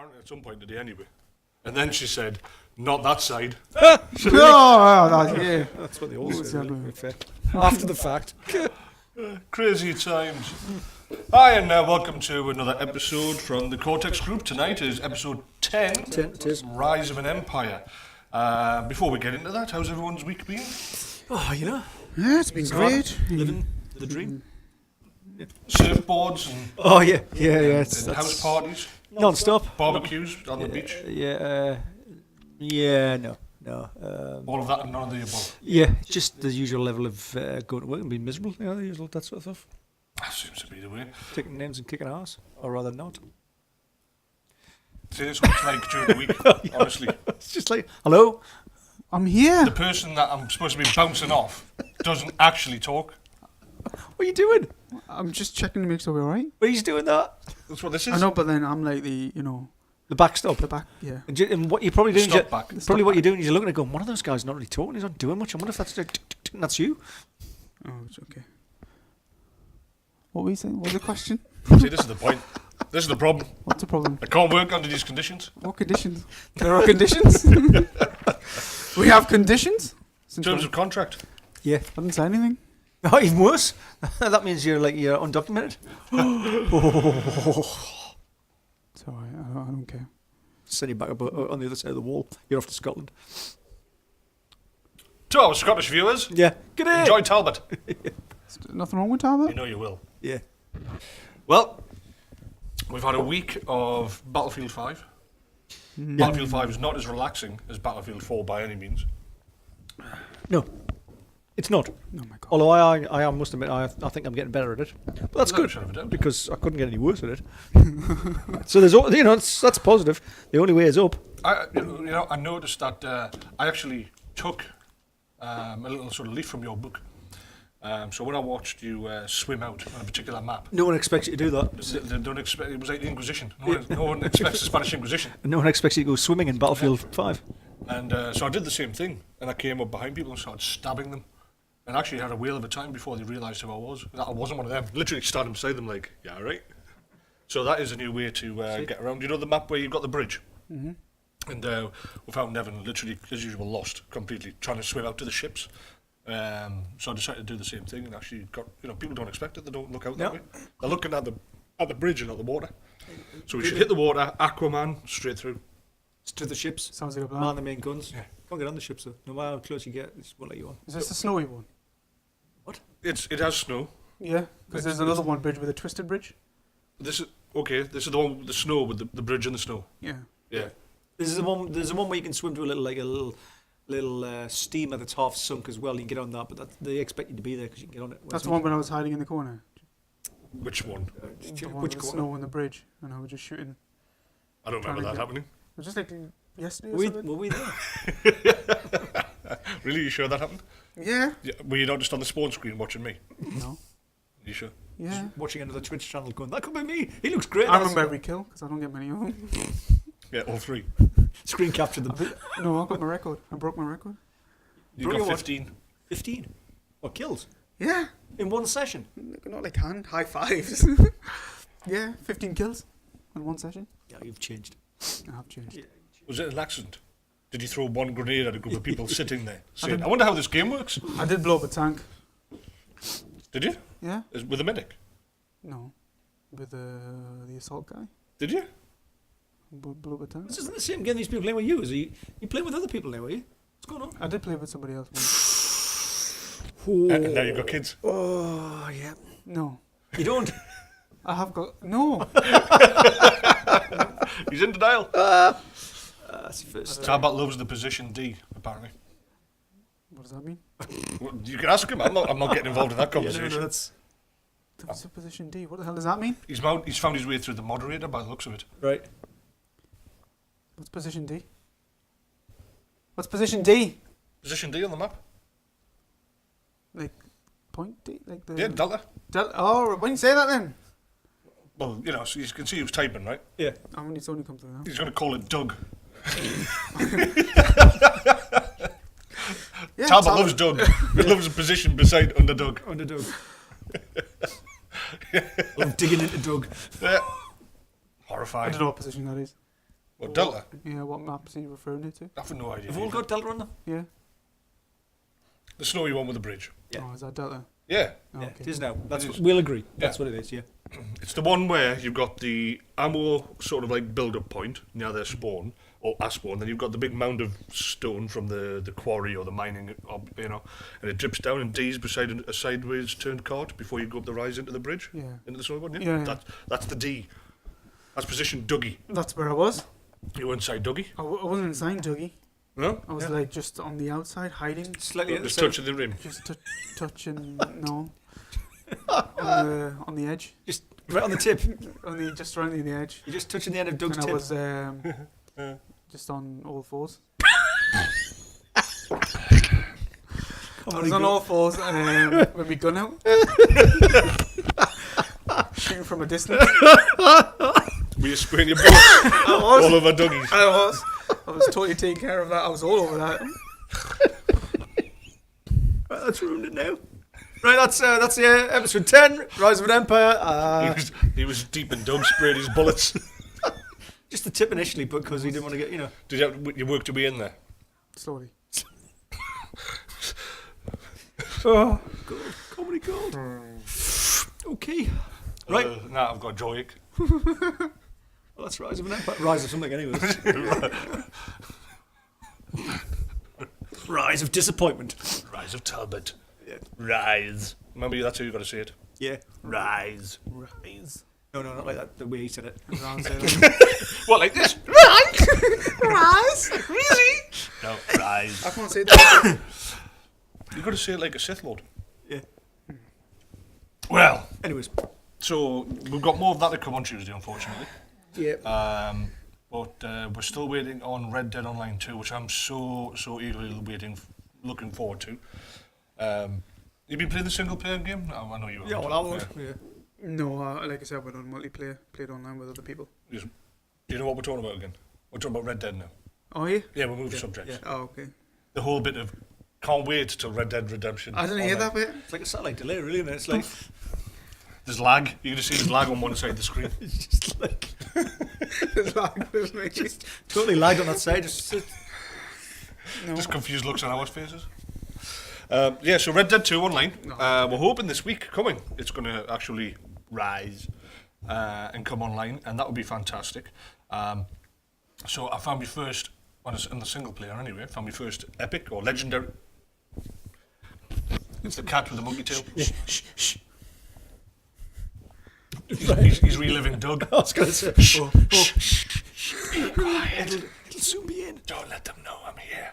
apparently at some point today anyway. And then she said, "Not that side." Yeah. That's what they all say. Really. After the fact. Crazy times. Hi, and welcome to another episode from the Cortex group. Tonight is episode 10, 10 it is. Rise of an Empire. Before we get into that, how's everyone's week been? Oh, you know. Yeah, it's been great. Living the dream. Surfboards and, Yeah. and house parties, Non-stop. barbecues on the beach. No. All of that and none of the above. Yeah, just the usual level of going to work and being miserable. You know, the usual, that sort of stuff. That seems to be the way. Taking names and kicking ass, or rather not. See, this is what it's like during the week, honestly. It's just like, hello? I'm here. The person that I'm supposed to be bouncing off doesn't actually talk. What are you doing? I'm just checking to make sure we're alright. Why are you doing that? That's what this is. I know, but then I'm like the backstop. the back, yeah. And what you're probably doing, Stop back. probably what you're doing is you're looking at going, one of those guys not really talking, he's not doing much. I wonder if that's you. Oh, it's okay. What were you saying? What was the question? See, this is the point. This is the problem. What's the problem? I can't work under these conditions. What conditions? There are conditions? We have conditions? In terms of contract. Yeah. I didn't say anything. Oh, even worse. That means you're undocumented. It's alright, I don't care. Send you back up on the other side of the wall. You're off to Scotland. To our Scottish viewers, Yeah. Good day. enjoy Talbot. Is there nothing wrong with Talbot? You know you will. Yeah. Well, we've had a week of Battlefield 5. Battlefield 5 is not as relaxing as Battlefield 4 by any means. No. It's not. Oh my god. Although I must admit, I think I'm getting better at it. But that's No good, shadow of a doubt. because I couldn't get any worse at it. So there's, that's positive. The only way is up. I noticed that I actually took a little sort of leaf from your book. So when I watched you swim out on a particular map, No one expects you to do that. they don't expect, it was like the Inquisition. No one expects the Spanish Inquisition. No one expects you to go swimming in Battlefield 5. And so I did the same thing, and I came up behind people and started stabbing them. And actually had a whale of a time before they realised who I was. That I wasn't one of them. Literally standing beside them like, yeah, right. So that is a new way to get around. You know the map where you've got the bridge? Mm-hmm. And without Nevin, literally, as usual, lost completely, trying to swim out to the ships. So I decided to do the same thing, and actually got, people don't expect it. They don't look out that way. They're looking at the bridge and not the water. So we should hit the water, Aquaman, straight through. To the ships. Sounds like a plan. Man the main guns. Yeah. Can't get on the ships though. No matter how close you get, it won't let you on. Is this the snowy one? What? It has snow. Yeah, because there's another one bridge with a twisted bridge. This is okay. This is the one with the snow, with the bridge in the snow. Yeah. Yeah. There's the one where you can swim to a little steamer that's half sunk as well. You can get on that, but they expect you to be there because you can get on it. That's the one when I was hiding in the corner. Which one? The one Which with corner? snow on the bridge, and I was just shooting. I don't remember that happening. It was just like yesterday or Were something. we there? Really? You sure that happened? Yeah. Were you not just on the spawn screen watching me? No. You sure? Yeah. Watching another Twitch channel going, that could be me. He looks great. I remember every kill because I don't get many of them. Yeah, all three. Screen captured them. No, I got my record. I broke my record. You Bro, got you what? 15. 15. What, kills? Yeah. In one session? Not like hand high fives. Yeah, 15 kills in one session. Yeah, you've changed. I have changed. Yeah. Was it an accident? Did you throw one grenade at a group of people sitting there? Saying, I wonder how this game works. I did blow up a tank. Did you? Yeah. With a medic? No. With the assault guy. Did you? Blew up a tank. This isn't the same game these people playing with you, is it? You playing with other people now, are you? What's going on? I did play with somebody else once. And now you've got kids. Oh, yeah. No. You don't? I have got... No. He's in denial. That's the first. Talbot loves the position D, apparently. What does that mean? Well, you can ask him. I'm not getting involved in that conversation. that's... What's a position D? What the hell does that mean? He's found his way through the moderator by the looks of it. Right. What's position D? What's position D? Position D on the map? Like point D? Like the... Yeah, Delta. Oh, when you say that then? Well, so you can see he was typing, right? Yeah. It's only come through now. He's going to call it Doug. Yeah, Talbot loves Doug. He loves a position beside Underdog. Underdog. Love digging into Doug. Yeah. I Horrified. don't know what position that is. What, Delta? Yeah, what maps are you referring to? I've no idea. Have all got Delta on them? Yeah. The snowy one with the bridge. Yeah. Oh, is that Delta? Yeah. Oh, Yeah, okay. it is now. That's It what, is. we'll agree. That's what it is, yeah. It's the one where you've got the ammo sort of like build-up point near their spawn, or a spawn, then you've got the big mound of stone from the quarry or the mining, and it drips down and D's beside a sideways turned cart before you go up the rise into the bridge, Yeah. into the snowy one, Yeah. That's the D. That's position Dougie. That's where I was. You were inside Dougie? I wasn't inside Dougie. No? I was like just on the outside, hiding. Slightly at the Just same- touching the rim. Just touching, no. On the edge. Just right on the tip. Just around the edge. You're just touching the end of Doug's And I tip. was just on all fours. I was on all fours and with my gun out. Shooting from a distance. Were you spraying your bullets I was. all over Dougie's? I was totally taking care of that. I was all over that. Right, that's ruined it now. Right, that's episode 10, Rise of an Empire. He was deep in Doug, spraying his bullets. Just the tip initially, because he didn't want to get, Did you work to be in there? Slowly. Oh, gold. Comedy gold. Okay. Right. Now I've got Joyic. Well, that's Rise of an Empire. Rise of something, anyway. Rise of disappointment. Rise of Talbot. Yeah. Rise. Remember, that's how you got to say it. Yeah. Rise. Rise. No, not like that. The way he said it. What, like this? Rise? Really? No, rise. I can't say that. You've got to say it like a Sith Lord. Yeah. Well, Anyways. so we've got more of that to come on Tuesday, unfortunately. Yeah. But we're still waiting on Red Dead Online 2, which I'm so eagerly looking forward to. You've been playing the single player game? I know you have. Yeah, well, I would. Yeah. No, like I said, we're on multiplayer. Played online with other people. Do you know what we're talking about again? We're talking about Red Dead now. Oh, yeah? Yeah, we'll move subjects. yeah. Oh, okay. The whole bit of can't wait till Red Dead Redemption. I didn't hear that bit. It's like a satellite delay, really, isn't it? It's like... There's lag. You can just see there's lag on one side of the screen. It's just like... It's like, just totally lagged on that side. Just Just confused looks on our faces. Yeah, so Red Dead 2 online. We're hoping this week coming it's going to actually rise and come online, and that would be fantastic. So I found my first, in the single player anyway, found my first epic or legendary. It's the cat with the monkey tail. shh. He's reliving Doug. I was going to say... Be quiet. It'll soon be in. Don't let them know I'm here.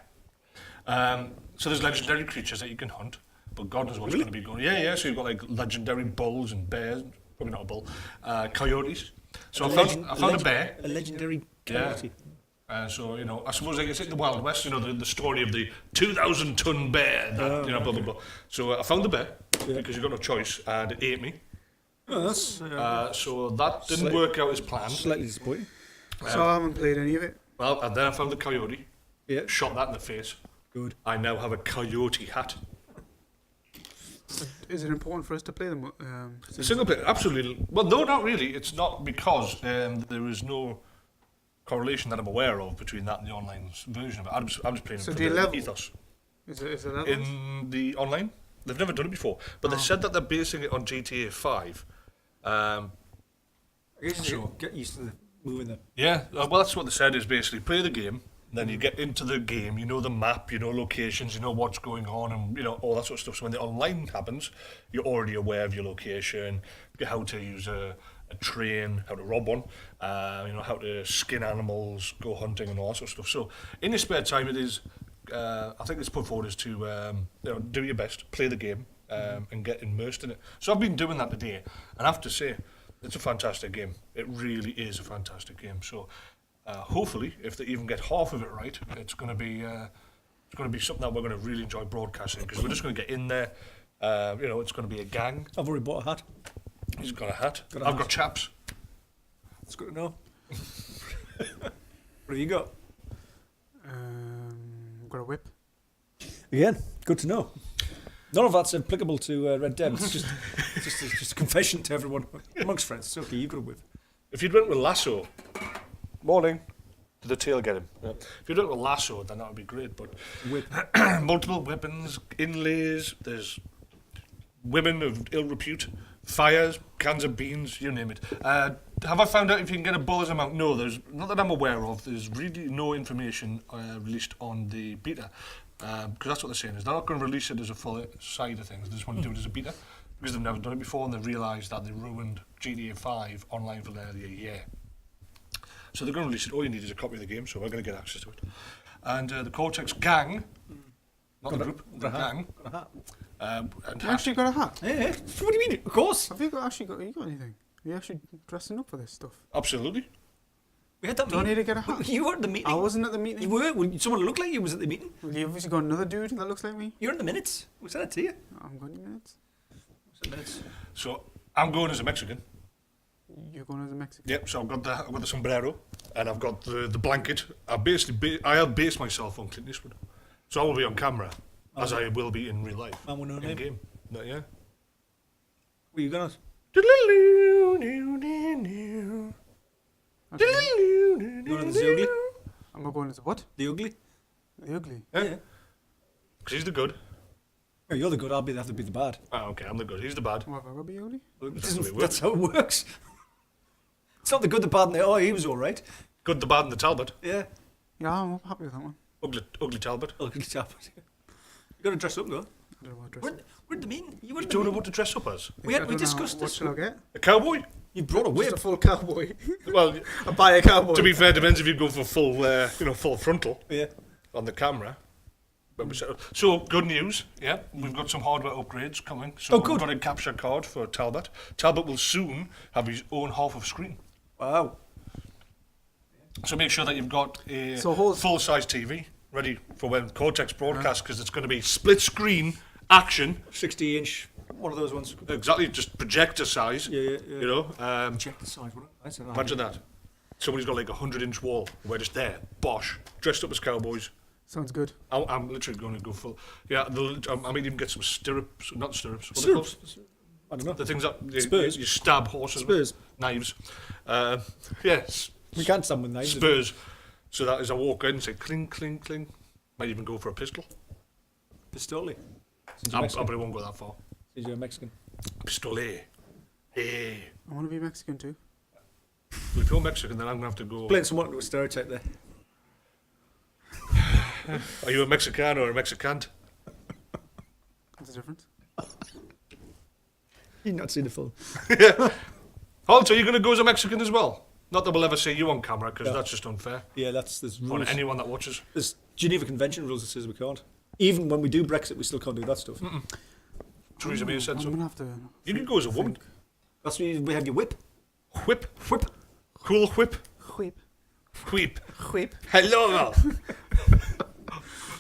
So there's legendary creatures that you can hunt, but God knows what's going to be going. Yeah. So you've got like legendary bulls and bears. Probably not a bull. Coyotes. So I found a bear. A legendary Yeah. coyote. So I suppose like it's in the Wild West. The story of the 2,000-ton bear. That, blah blah blah. So I found the bear because you've got no choice, and it ate me. Oh, that's So that didn't work out as planned. slightly disappointing. So I haven't played any of it. Well, and then I found the coyote. Yeah. Shot that in the face. Good. I now have a coyote hat. Is it important for us to play them? Single player, absolutely. Well, no, not really. It's not because there is no correlation that I'm aware of between that and the online version of it. I'm just playing So for do you the level? ethos. Is it levels? In the online, they've never done it before, but they said that they're basing it on GTA 5. I guess Sure. you get used to the moving them. Yeah, well, that's what they said is basically play the game, then you get into the game, you know the map, you know locations, you know what's going on, and all that sort of stuff. So when the online happens, you're already aware of your location, how to use a train, how to rob one, how to skin animals, go hunting, and all that sort of stuff. So in your spare time, it is, I think it's put forward is to do your best, play the game, and get immersed in it. So I've been doing that today, and I have to say, it's a fantastic game. It really is a fantastic game. So hopefully, if they even get half of it right, it's going to be something that we're going to really enjoy broadcasting, because we're just going to get in there. It's going to be a gang. I've already bought a hat. He's got a hat. Got a I've hat. got chaps. It's good to know. What have you got? Got a whip. Again, good to know. None of that's applicable to Red Dead. It's just a confession to everyone amongst friends. It's okay, you've got a whip. If you'd went with lasso, morning. Did the tail get him? Yeah. If you don't have a lasso, then that would be great. But Whip. multiple weapons, inlays. There's women of ill repute, fires, cans of beans, you name it. Have I found out if you can get a bonus amount? No, there's not that I'm aware of. There's really no information released on the beta, because that's what they're saying is they're not going to release it as a full side of things. They just want to do it as a beta because they've never done it before and they've realised that they ruined GTA 5 online for nearly a year. So they're going to release it. All you need is a copy of the game, so we're going to get access to it. And the Cortex gang, not the group, the gang. And You actually got a hat? Yeah. What do you mean? Of course. Have you got anything? Are you actually dressing up for this stuff? Absolutely. We had that Do I meeting. need to get a hat? You were at the meeting. I wasn't at the meeting. You were. Well, someone looked like you was at the meeting. Well, you obviously got another dude that looks like me. You're in the minutes. We said that to you. I'm going in minutes. The minutes. So I'm going as a Mexican. You're going as a Mexican. Yep. So I've got the sombrero and I've got the blanket. I have based myself on Clint Eastwood, so I will be on camera as I will be in real life. Man with no in name. game. No, yeah. Were you gonna? Okay. You going as the ugly? I'm going as a what? The ugly? The ugly. Yeah. Because he's the good. Oh, you're the good. I'll have to be the bad. Oh, okay, I'm the good. He's the bad. What, have I got to be ugly? That's the way it works. That's how it works. It's not the good, the bad, and the he was all right. Good, the bad, and the Talbot. Yeah. Yeah, I'm happy with that one. Ugly Talbot. Ugly Talbot. You got to dress up though. I don't know what dress. We're at the meeting. You were You at the don't know meeting. what to dress up as. We I don't know. discussed What this. shall I get? A cowboy? You brought a Just whip. a full cowboy. Well, I buy a cowboy. to be fair, depends if you go for full frontal Yeah. on the camera. When we set up. So, good news, yeah, we've got some hardware upgrades coming. So Oh, good. we've got a capture card for Talbot. Talbot will soon have his own half of screen. Wow. So make sure that you've got a So hold- full-size TV ready for when Cortex broadcasts, because it's going to be split screen action. 60-inch. One of those ones. Exactly, just projector size. Yeah. You know, Check the size. What? I said imagine that. Somebody's got like a 100-inch wall. We're just there, bosh, dressed up as cowboys. Sounds good. I'm literally going to go full. Yeah, I might even get some stirrups, not stirrups. What are they called? Stirrups. I don't know. The things that Spurs. you stab horses Spurs. with. Knives. Yes, We can't stand with knives. spurs. So that as I walk in and say cling, cling, cling. Might even go for a pistol. Pistole. Since I you're Mexican. probably won't go that far. Since you're Mexican. Pistole. Hey. I want to be Mexican too. If you're Mexican, then I'm going to have to go. Playing someone to a stereotype there. Are you a Mexican or a Mexicant? What's the difference? You've not seen the film. Also, you're going to go as a Mexican as well? Not that we'll ever see you on camera, because Yeah. that's just unfair Yeah, there's on rules. anyone that watches. There's Geneva Convention rules that says we can't. Even when we do Brexit, we still can't do that stuff. Theresa May said I'm so. gonna have to. You can go as a woman. That's why we have your whip. Whip. Whip. Cool whip. Whip. Whip. Whip. Hello.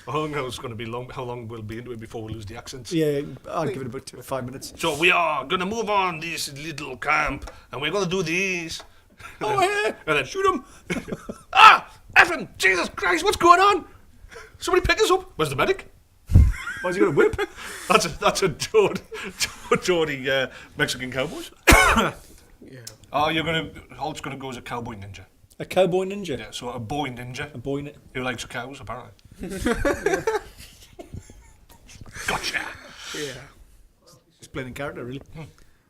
How long it's going to be long? How long we'll be into it before we lose the accents? Yeah, I'll give it about 5 minutes. So we are going to move on this little camp, and we're going to do this. Oh, yeah. And then Shoot him. Effing Jesus Christ! What's going on? Somebody pick us up. Where's the medic? Why's he got a whip? That's a Geordie Mexican cowboys. Yeah. Oh, Hulk's gonna go as a cowboy ninja. A cowboy ninja. Yeah, so a boy ninja A boy who likes cows apparently. Gotcha. Yeah. Just playing in character, really.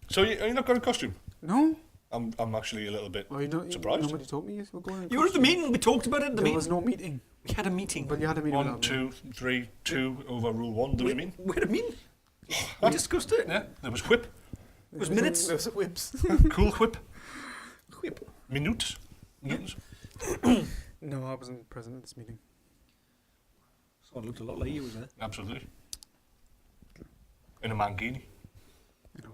So are you not got a costume? No. I'm actually a little bit Well, you don't. surprised. Nobody told me you were going. You were at the meeting. We talked about it at the There meeting. was no meeting. We had a meeting. But you had a meeting. 1, without me. 2, 3, 2 over rule 1. Do you mean? We had a meeting. We discussed it. Yeah. There was whip, It was minutes. There was whips. cool whip, Whip. minutes. Minutes. No, I wasn't present at this meeting. Someone looked a lot like you, was there? Absolutely. In a mangini. You know.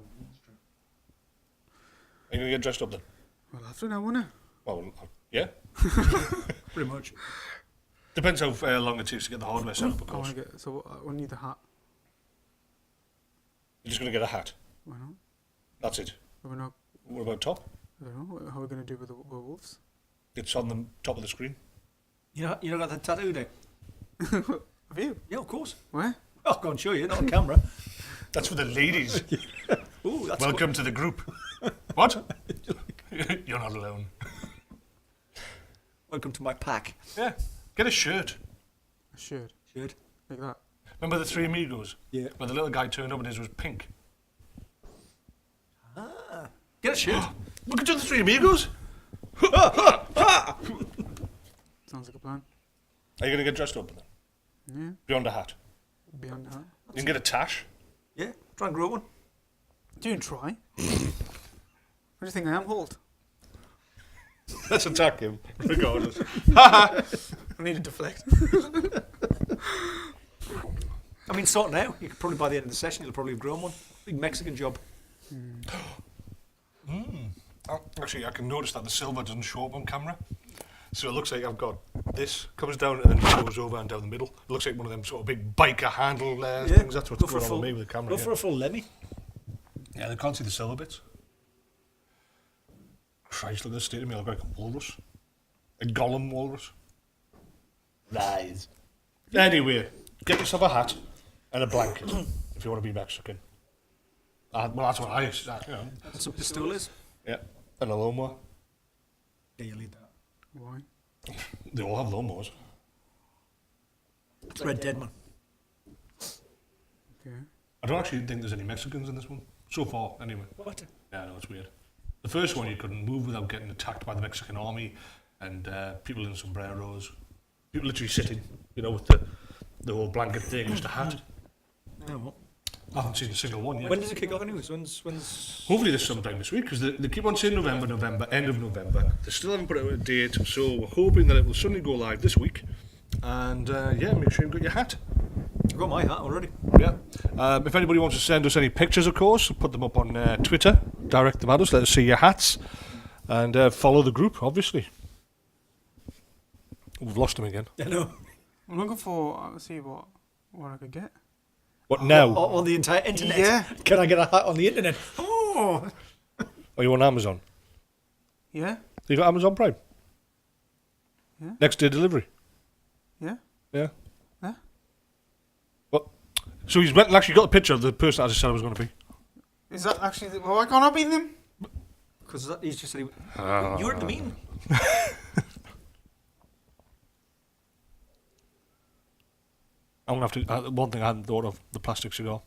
Are you gonna get dressed up then? Well, after now, won't I? Well, yeah. Pretty much. Depends how long it takes to get the hardware set up, of I want course. to get. So I need the hat. You're just gonna get a hat. Why not? That's it. We're not. What about top? I don't know. How are we going to do with the wolves? It's on the top of the screen. You know got that tattoo there? Have you? Yeah, of course. Where? I'll go and show you, not on camera. That's for the ladies. Ooh, that's Welcome to the group. What? You're not alone. Welcome to my pack. Yeah. Get a shirt. A shirt. Shirt. Like that. Remember the Three Amigos? Yeah. Where the little guy turned up and his was pink. Get a shirt. Look at the Three Amigos. Sounds like a plan. Are you going to get dressed up then? Yeah. Beyond a hat. Beyond that. You can get a tash. Yeah. Try and grow one. Do you try? What do you think I am, Holt? Let's attack him, regardless. I need to deflect. I mean, sort now. You could probably by the end of the session, you'll probably have grown one. Big Mexican job. Actually, I can notice that the silver doesn't show up on camera. So it looks like I've got this, comes down and then goes over and down the middle. It looks like one of them sort of big biker handle things. That's what's going on with me with the camera. Go for a full Lemmy. Yeah, they can't see the silver bits. Christ, look at the state of me. I look like a walrus. A Gollum walrus. Nice. Anyway, get yourself a hat and a blanket if you want to be Mexican. Well, that's what I... That's what pistol is. Yeah, and a lawnmower. Yeah, you leave that. Why? They all have lawnmowers. It's Red Dead, man. Okay. I don't actually think there's any Mexicans in this one. So far, anyway. What? Yeah, no, it's weird. The first one, you couldn't move without getting attacked by the Mexican army and people in sombreros. People literally sitting, with the whole blanket thing, just a hat. No. I haven't seen a single one yet. When does it kick off anyways? When's... Hopefully there's sometime this week, because they keep on saying November, end of November. They still haven't put out a date, so we're hoping that it will suddenly go live this week. And make sure you've got your hat. I've got my hat already. Yeah. If anybody wants to send us any pictures, of course, put them up on Twitter, direct them at us, let us see your hats, and follow the group, obviously. We've lost him again. I know. I'm looking for, see what I could get. What now? On the entire internet. Yeah. Can I get a hat on the internet? Oh. Are you on Amazon? Yeah? You got Amazon Prime? Yeah. Next day delivery? Yeah? Yeah. Yeah? What? So he's went and actually got a picture of the person I just said I was going to be? Is that actually, why can't I be them? Because he's just said you were at the meeting. I'm going to have to, one thing I hadn't thought of, the plastic cigar.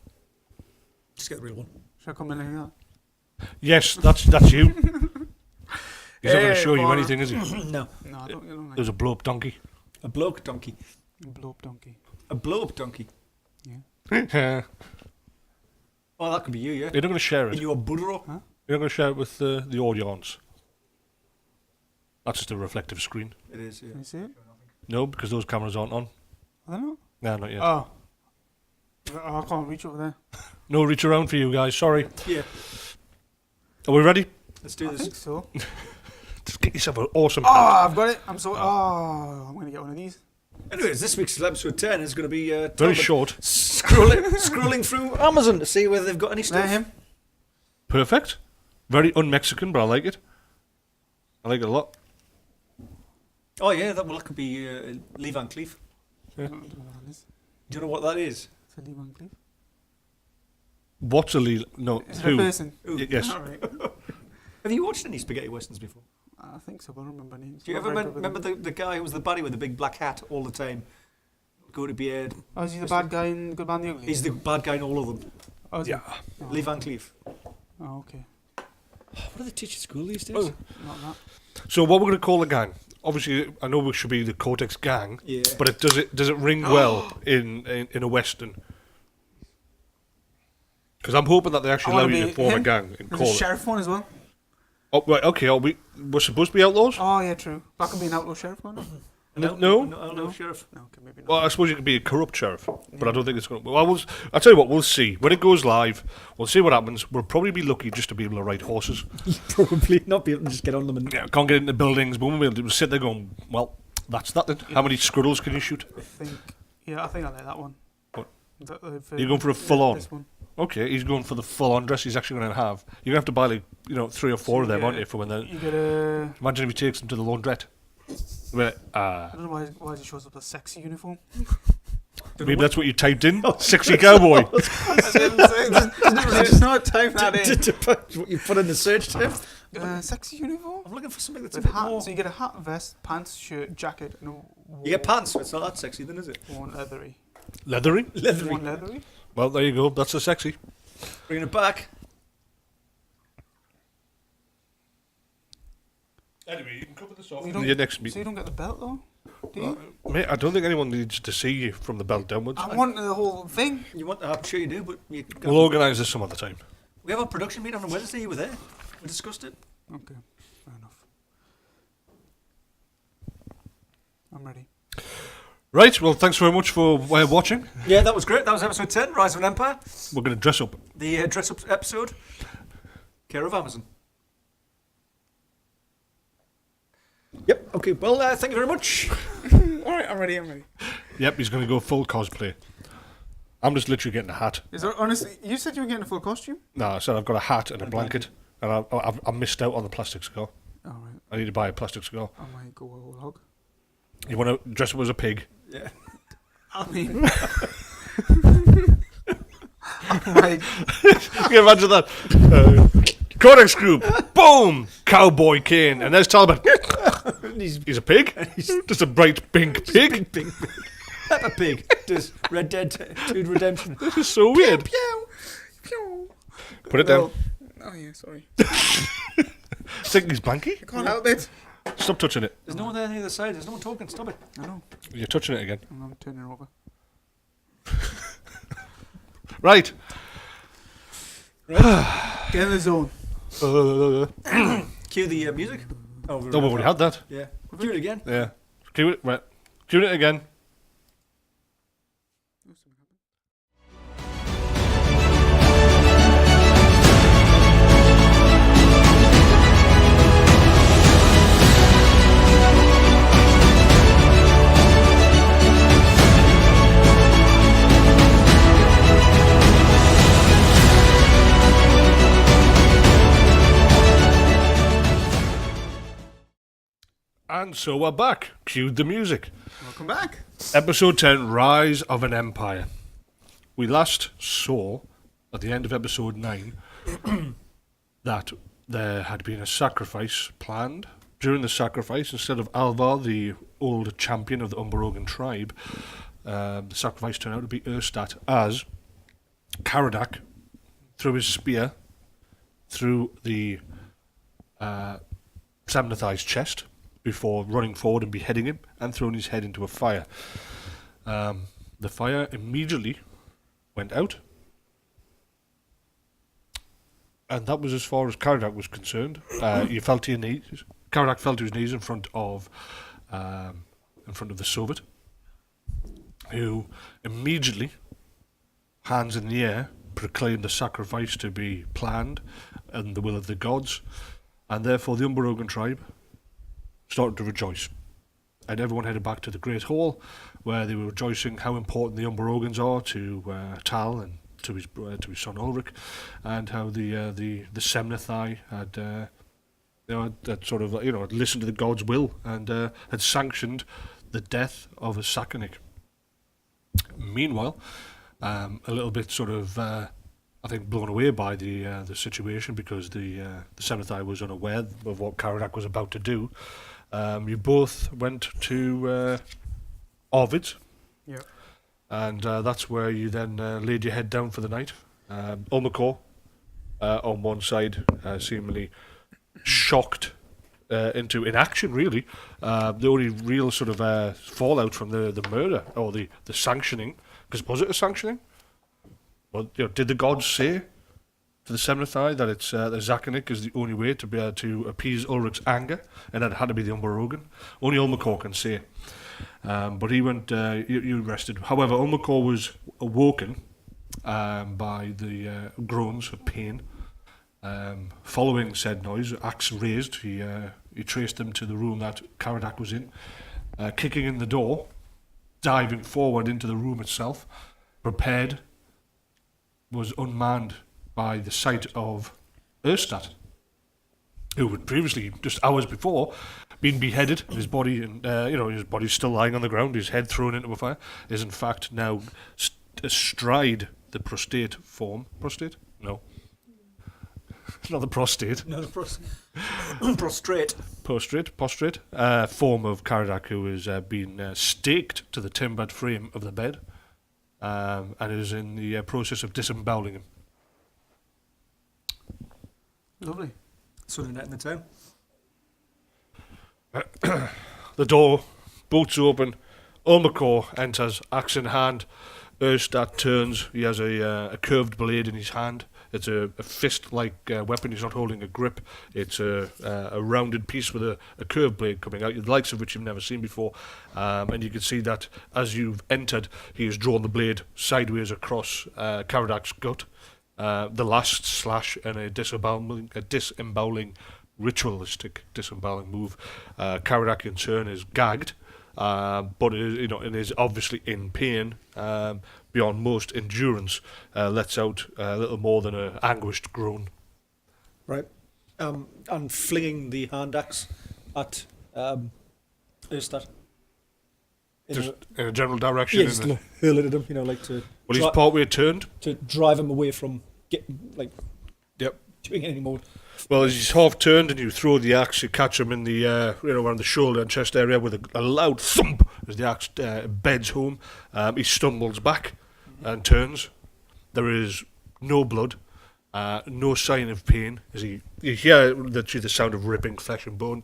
Just get the real one. Should I come in like that? Yes, that's you. He's not going to show you Connor. anything, is he? No. No, I don't like There's a blow-up donkey. A bloke donkey. a blow-up donkey. A blow-up donkey. Yeah. You're Oh, that could be you, yeah? not going to share it. In your burro. Huh? You're not going to share it with the audience. That's just a reflective screen. It is, yeah. Can you see it? No, because those cameras aren't on. I don't know. No, not yet. Oh, I can't reach over there. No reach around for you guys, sorry. Yeah. Are we ready? Let's do I this. think so. Just get yourself an awesome Oh, hat. I've got it. I'm going to get one of these. Anyways, this week's episode 10 is going to be Very Talbot short. scrolling through Amazon to see whether they've got any Let stuff. him. Perfect. Very un-Mexican, but I like it. I like it a lot. Oh yeah, that could be Lee Van Cleef. I don't know what that is. Do you know what that is? It's a Lee Van Cleef. What's a Lee? No, Is it who? a person? Yes. All right. Have you watched any spaghetti westerns before? I think so, but I don't remember names. Do you ever remember the guy who was the baddie with the big black hat all the time? Go to beard. Oh, is he the bad guy in Good Bad and the Ugly? He's the bad guy in all of them. Oh, is he? Yeah. Oh, Lee Van Cleef. Oh, okay. What do they teach at school these days? Oh. Not that. So what we're going to call the gang? Obviously, I know we should be the Cortex gang, Yeah. but does it ring well in a western? Because I'm hoping that they actually I allow wanna you be to form a him. gang and There's call a it. sheriff one as well. Oh, right, okay. We're supposed to be outlaws? Oh, yeah, true. That could be an outlaw sheriff one. No? No, sheriff. No, okay, maybe not. Well, I suppose you could be a corrupt sheriff, but I don't think it's going to... Well, I'll tell you what, we'll see. When it goes live, we'll see what happens. We'll probably be lucky just to be able to ride horses. Probably not be able to just get on them and... Yeah, can't get into buildings, but we'll sit there going, well, that's that then. How many squirrels can you shoot? I think I like that one. What? You're going for a full-on? This one. Okay, he's going for the full-on dress he's actually going to have. You're going to have to buy, like, 3 or 4 of them, aren't you, for when they're... You get a... Imagine if he takes them to the laundrette. I don't know why he shows up with a sexy uniform. Maybe that's what you typed in. Sexy cowboy. I didn't say, just not type that in. Depends what you put in the search term. Sexy uniform? I'm looking for something that's a With bit hat. more. So you get a hat, vest, pants, shirt, jacket, and a You get pants, so it's not that sexy, then, is it? one leathery. Leathery? One leathery? Well, there you go. That's the sexy. Bringing it back. Anyway, you can cover this off You in don't- your next So meeting. you don't get the belt though? Do you? Mate, I don't think anyone needs to see you from the belt downwards. I want the whole thing. You want? I'm sure you do, but We'll organise this some other time. we have a production meeting on Wednesday. You were there. We discussed it. Okay, fair enough. I'm ready. Right, well, thanks very much for watching. Yeah, that was great. That was episode 10, Rise of an Empire. We're going to dress up. The dress up episode. Care of Amazon. Yep. Okay. Well, thank you very much. Alright, I'm ready. Yep, he's going to go full cosplay. I'm just literally getting a hat. Is there, honestly, you said you were getting a full costume? No, I said I've got a hat and a blanket, and I missed out on the plastic skull. Alright, I need to buy a plastic skull. I might go a whole hog. You want to dress up as a pig? Yeah. I mean... I might... Can you imagine that? Cortex group, boom, cowboy cane, and there's Talbot. He's a pig. He's just a bright pink pig. Pink. Peppa Pig. Does Red Dead 2 Redemption. This is so weird. Pew! Pew! Put it down. Oh yeah, sorry. Think he's blanky? I can't help it. Stop touching it. There's no one there on the other side. There's no one talking. Stop it. I know. You're touching it again. I'm turning it over. Right. Get in the zone. Cue the music. Oh, Oh, we've already had that. Yeah. Do it again. Yeah. Cue it. Right. Cue it again. And so we're back. Cued the music. Welcome back. Episode 10, Rise of an Empire. We last saw, at the end of episode 9, that there had been a sacrifice planned. During the sacrifice, instead of Alvar, the old champion of the Unberogen tribe, the sacrifice turned out to be Erstat, as Caradak threw his spear through the Samnathai's chest before running forward and beheading him and throwing his head into a fire. The fire immediately went out, and that was as far as Caradak was concerned. You fell to your knees. Caradak fell to his knees in front of the Soviet, who immediately, hands in the air, proclaimed the sacrifice to be planned and the will of the gods, and therefore the Unberogen tribe started to rejoice. And everyone headed back to the Great Hall, where they were rejoicing how important the Unberogans are to Tal and to his son Ulrich, and how the Semnathai had had listened to the gods' will and had sanctioned the death of a Sakonik. Meanwhile, a little bit I think blown away by the situation, because the Semnathai was unaware of what Caradak was about to do. You both went to Arvid, Yeah. and that's where you then laid your head down for the night. Ulmakor, on one side, seemingly shocked into inaction, really. The only real sort of fallout from the murder, or the sanctioning, because was it a sanctioning? Well, did the gods say to the Semnathai that it's that Zakonik is the only way to be able to appease Ulrich's anger, and that it had to be the Unberogen? Only Ulmakor can say. But he went, you rested. However, Ulmakor was awoken by the groans of pain. Following said noise, axe raised, he traced them to the room that Caradak was in, kicking in the door, diving forward into the room itself, prepared, was unmanned by the sight of Erstat, who had previously, just hours before, been beheaded. His body, his body's still lying on the ground, his head thrown into a fire, is in fact now astride the prostrate form. Prostrate? No. not the prostate. No, prostrate. Prostrate. Form of Caradak who has been staked to the timbered frame of the bed, and is in the process of disemboweling him. Lovely. Sunny night in the town. The door, boots open, Ulmakor enters, axe in hand. Erstat turns. He has a curved blade in his hand. It's a fist-like weapon. He's not holding a grip. It's a rounded piece with a curved blade coming out, the likes of which you've never seen before. And you can see that as you've entered, he has drawn the blade sideways across Caradak's gut. The last slash and a disemboweling, ritualistic disemboweling move. Caradak in turn is gagged. But it is obviously in pain beyond most endurance. Lets out a little more than an anguished groan. Right. And flinging the hand axe at Erstat. Just in a general direction. Yeah, just hurl it at him, like to. Well, he's partway turned. To drive him away from Yep. doing any more. Well, as he's half turned and you throw the axe, you catch him in the around the shoulder and chest area with a loud thump as the axe beds home. He stumbles back and turns. There is no blood, no sign of pain. As you hear the sound of ripping flesh and bone.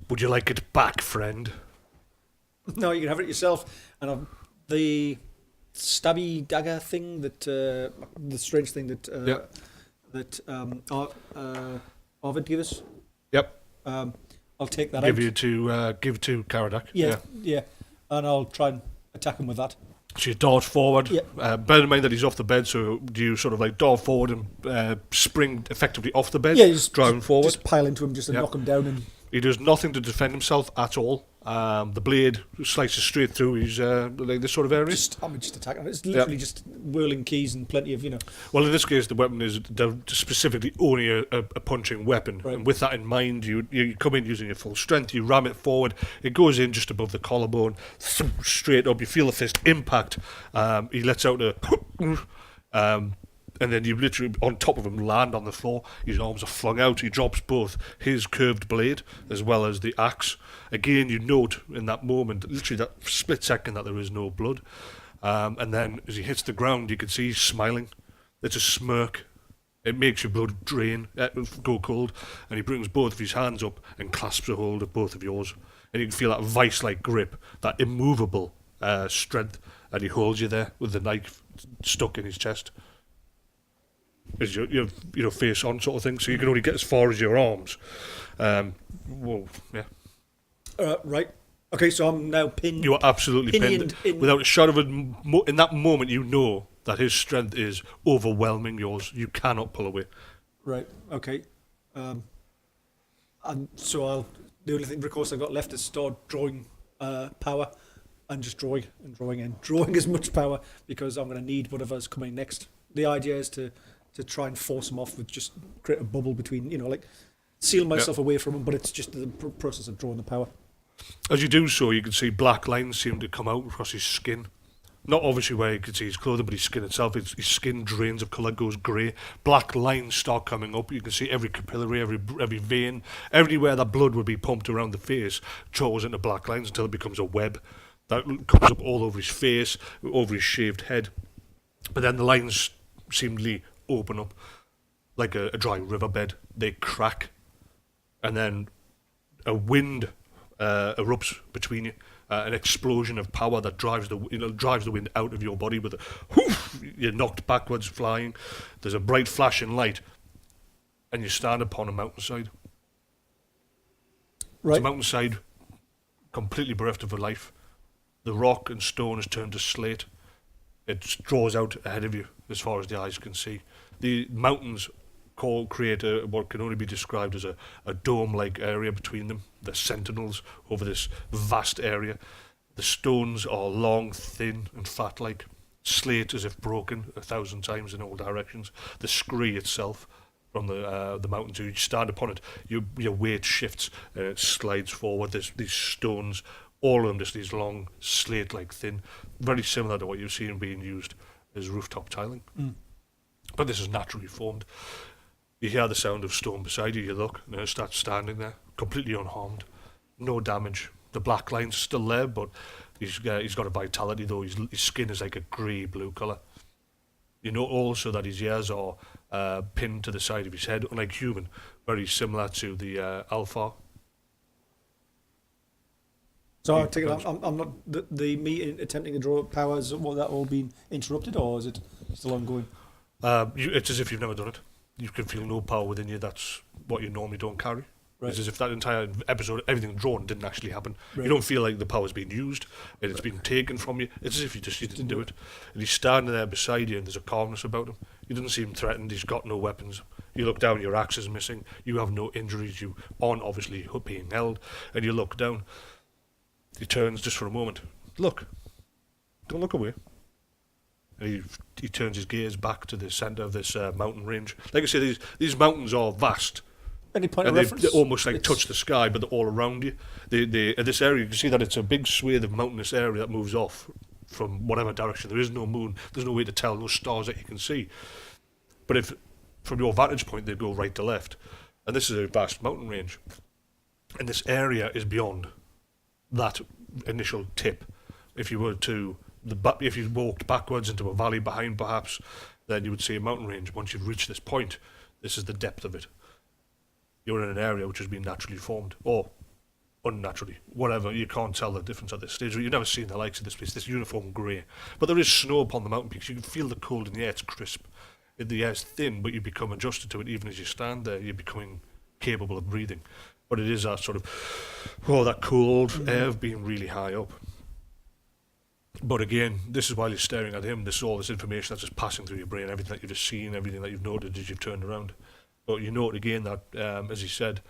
Would you like it back, friend? No, you can have it yourself. And the stabby dagger thing that the strange thing that. That Arvid gave us. Yep. I'll take that give to Caradak. Yeah, and I'll try and attack him with that. So you dart forward. Yeah. Bear in mind that he's off the bed, so do you sort of like dart forward and spring effectively off the bed? Yeah, just driving forward. Just pile into him, just to knock him down. And he does nothing to defend himself at all. The blade slices straight through his like this sort of area. I'm just attacking. It's literally just whirling keys and plenty of Well, in this case, the weapon is specifically only a punching weapon, right. And with that in mind, you come in using your full strength. You ram it forward. It goes in just above the collarbone, straight up. You feel the fist impact. He lets out a. And then you literally, on top of him, land on the floor. His arms are flung out. He drops both his curved blade as well as the axe. Again, you note in that moment, literally that split second, that there is no blood. And then as he hits the ground, you can see he's smiling. It's a smirk. It makes your blood go cold. And he brings both of his hands up and clasps a hold of both of yours. And you can feel that vice-like grip, that immovable strength. And he holds you there with the knife stuck in his chest. As your face on sort of thing, so you can only get as far as your arms. Right. Okay, so I'm now pinned. You are absolutely pinned. Without a shadow of in that moment, you know that his strength is overwhelming yours. You cannot pull away. Right. Okay. And so the only recourse I've got left is start drawing power, and just drawing as much power, because I'm going to need whatever's coming next. The idea is to try and force him off with just create a bubble between, seal myself away from him, but it's just the process of drawing the power. As you do so, you can see black lines seem to come out across his skin. Not obviously where you can see his clothing, but his skin itself. His skin drains of colour, goes grey. Black lines start coming up. You can see every capillary, every vein, everywhere that blood would be pumped around the face, draws into black lines until it becomes a web that comes up all over his face, over his shaved head. But then the lines seemingly open up like a dry riverbed. They crack, and then a wind erupts between you. An explosion of power that drives the wind out of your body with a whoof. You're knocked backwards, flying. There's a bright flashing light, and you stand upon a mountainside. Right. It's a mountainside completely bereft of life. The rock and stone has turned to slate. It draws out ahead of you as far as the eyes can see. The mountains create what can only be described as a dome-like area between them. The sentinels over this vast area. The stones are long, thin and fat-like. Slate as if broken 1,000 times in all directions. The scree itself from the mountains, you stand upon it, your weight shifts and it slides forward. There's these stones, all of them just these long, slate-like thin, very similar to what you've seen being used as rooftop tiling. But this is naturally formed. You hear the sound of stone beside you, you look, and Erstat standing there, completely unharmed. No damage. The black line's still there, but he's got a vitality though. His skin is like a grey-blue colour. You know also that his ears are pinned to the side of his head, unlike human, very similar to the Alpha. So I take it I'm not me attempting to draw powers. Will that all been interrupted, or is it still ongoing? It's as if you've never done it. You can feel no power within you. That's what you normally don't carry. Right. It's as if that entire episode, everything drawn, didn't actually happen. Right. You don't feel like the power's been used, and it's been taken from you. It's as if you didn't do it. And he's standing there beside you, and there's a calmness about him. He doesn't seem threatened. He's got no weapons. You look down, your axe is missing. You have no injuries. You aren't obviously being held. And you look down. He turns just for a moment. Look. Don't look away. And he turns his gaze back to the centre of this mountain range. Like I say, these mountains are vast. Any point And of reference? they almost like touch the sky, but they're all around you. This area, you can see that it's a big swathe of mountainous area that moves off from whatever direction. There is no moon. There's no way to tell. No stars that you can see. But if, from your vantage point, they go right to left. And this is a vast mountain range. And this area is beyond that initial tip. If you were to if you walked backwards into a valley behind, perhaps, then you would see a mountain range. Once you've reached this point, this is the depth of it. You're in an area which has been naturally formed, or unnaturally, whatever. You can't tell the difference at this stage. You've never seen the likes of this place, this uniform grey. But there is snow upon the mountain peaks. You can feel the cold in the air. It's crisp. The air's thin, but you become adjusted to it. Even as you stand there, you're becoming capable of breathing. But it is that sort of, that cold air of being really high up. But again, this is while you're staring at him. This is all this information that's just passing through your brain, everything that you've just seen, everything that you've noted as you've turned around. But you note again that, as he said,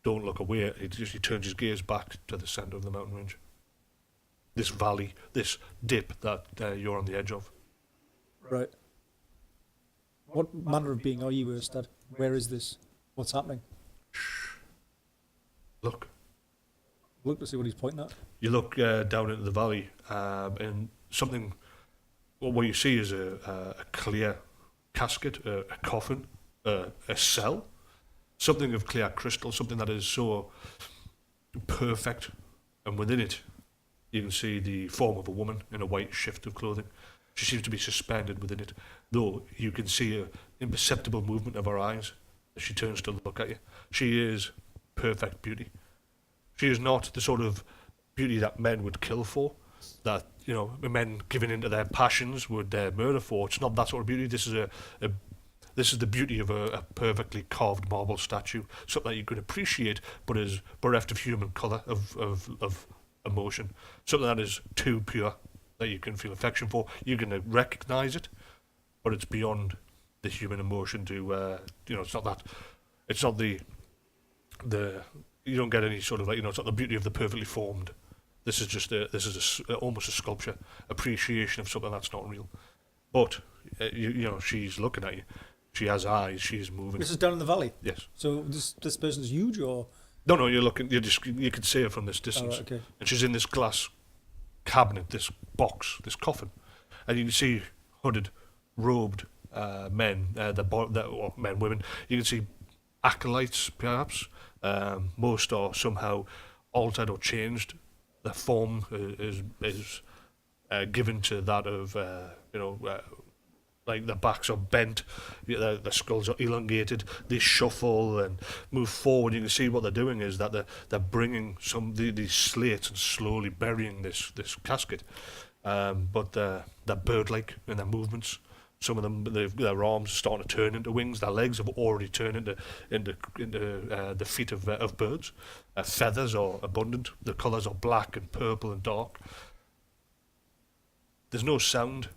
don't look away. He turns his gaze back to the centre of the mountain range. This valley, this dip that you're on the edge of. Right. What manner of being are you, Erstat? Where is this? What's happening? Look. Look to see what he's pointing at. You look down into the valley, and something. Well, what you see is a clear casket, a coffin, a cell, something of clear crystal, something that is so perfect, and within it, you can see the form of a woman in a white shift of clothing. She seems to be suspended within it, though you can see an imperceptible movement of her eyes as she turns to look at you. She is perfect beauty. She is not the sort of beauty that men would kill for, that, men giving into their passions would murder for. It's not that sort of beauty. This is the beauty of a perfectly carved marble statue, something that you could appreciate, but is bereft of human colour, of emotion, something that is too pure that you can feel affection for. You can recognise it, but it's beyond the human emotion to, it's not that, it's not the you don't get any sort of it's not the beauty of the perfectly formed. This is just almost a sculpture, appreciation of something that's not real. But she's looking at you. She has eyes. She is moving. This is down in the valley. Yes. So this person's huge, or no? You're looking. You can see her from this distance. right, okay. And she's in this glass cabinet, this box, this coffin, and you can see hooded, robed men, men, women. You can see acolytes, perhaps. Most are somehow altered or changed. The form is given to that of like the backs are bent, the skulls are elongated. They shuffle and move forward. You can see what they're doing is that they're bringing these slates and slowly burying this casket. But they're bird-like in their movements. Some of them, their arms are starting to turn into wings. Their legs have already turned into the feet of birds. Feathers are abundant. The colours are black and purple and dark. There's no sound.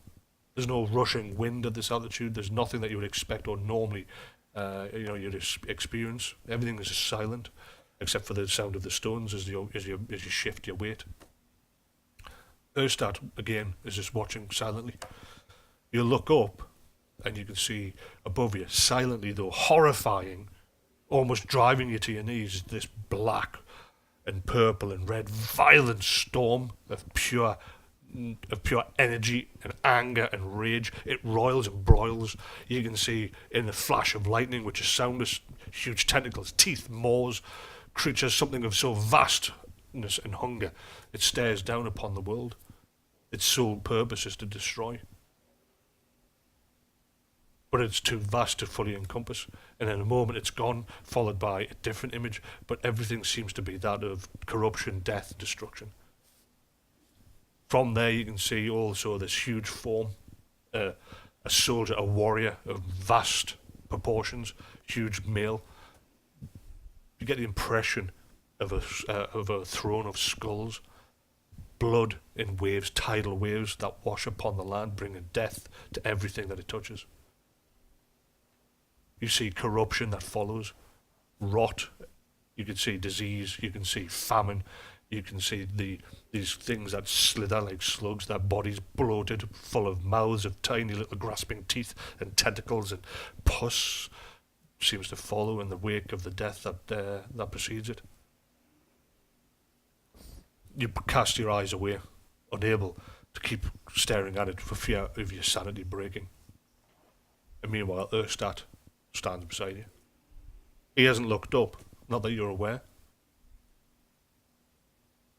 There's no rushing wind at this altitude. There's nothing that you would expect or normally, you'd experience. Everything is just silent, except for the sound of the stones as you shift your weight. Erstat again is just watching silently. You look up, and you can see above you, silently though, horrifying, almost driving you to your knees, this black and purple and red, violent storm of pure of pure energy and anger and rage. It roils and broils. You can see in the flash of lightning, which is soundless, huge tentacles, teeth, maws, creatures, something of so vastness and hunger. It stares down upon the world. Its sole purpose is to destroy. But it's too vast to fully encompass. And in a moment it's gone, followed by a different image, but everything seems to be that of corruption, death, destruction. From there you can see also this huge form, a soldier, a warrior of vast proportions, huge male. You get the impression of a throne of skulls, blood in waves, tidal waves that wash upon the land, bringing death to everything that it touches. You see corruption that follows, rot. You can see disease. You can see famine. You can see these things that slither like slugs. Their bodies bloated, full of mouths of tiny little grasping teeth and tentacles, and pus seems to follow in the wake of the death that precedes it. You cast your eyes away, unable to keep staring at it for fear of your sanity breaking. And meanwhile, Erstat stands beside you. He hasn't looked up, not that you're aware,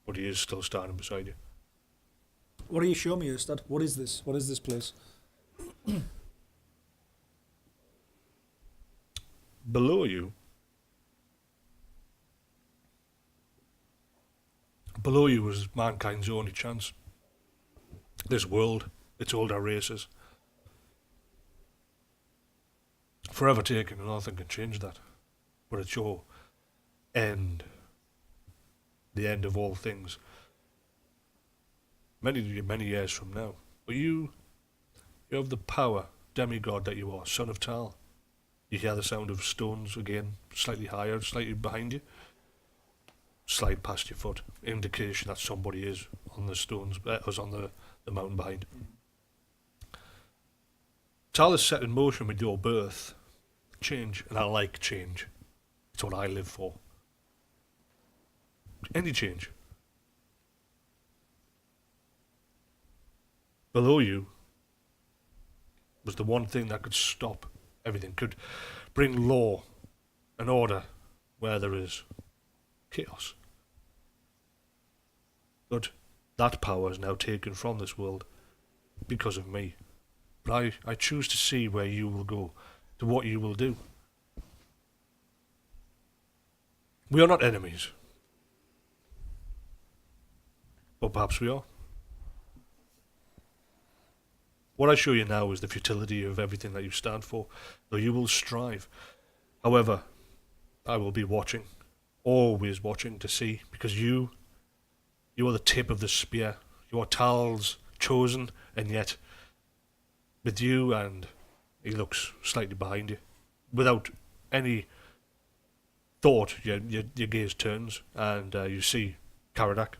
but he is still standing beside you. What are you showing me, Erstat? What is this? What is this place? Below you is mankind's only chance. This world, its older races, forever taken, and nothing can change that. But it's your end, the end of all things. Many years from now. But you have the power, demigod that you are, son of Tal. You hear the sound of stones again, slightly higher, slightly behind you. Slide past your foot, indication that somebody is on the stones, was on the mountain behind. Tal is set in motion with your birth. Change, and I like change. It's what I live for. Any change. Below you was the one thing that could stop everything, could bring law and order where there is chaos. But that power is now taken from this world because of me. But I choose to see where you will go, to what you will do. We are not enemies. But perhaps we are. What I show you now is the futility of everything that you stand for, though you will strive. However, I will be watching, always watching to see, because you are the tip of the spear. You are Tal's chosen, and yet, with you, and he looks slightly behind you, without any thought, your gaze turns, and you see Caradak.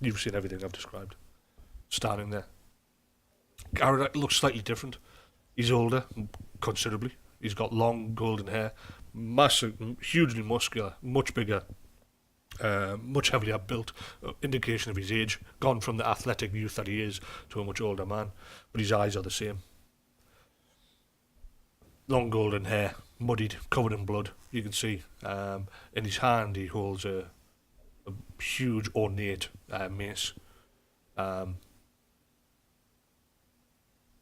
You've seen everything I've described, standing there. Caradak looks slightly different. He's older, considerably. He's got long golden hair, massive, hugely muscular, much bigger, much heavier built, indication of his age, gone from the athletic youth that he is to a much older man, but his eyes are the same. Long golden hair, muddied, covered in blood, you can see. In his hand he holds a huge ornate mace.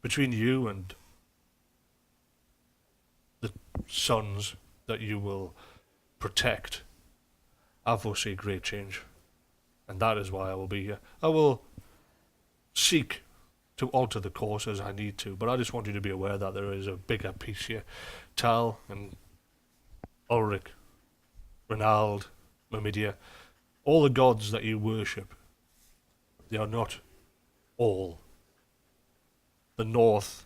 Between you and the sons that you will protect, I foresee great change. And that is why I will be here. I will seek to alter the course as I need to, but I just want you to be aware that there is a bigger piece here. Tal and Ulrich, Renald, Mamidia, all the gods that you worship, they are not all. The North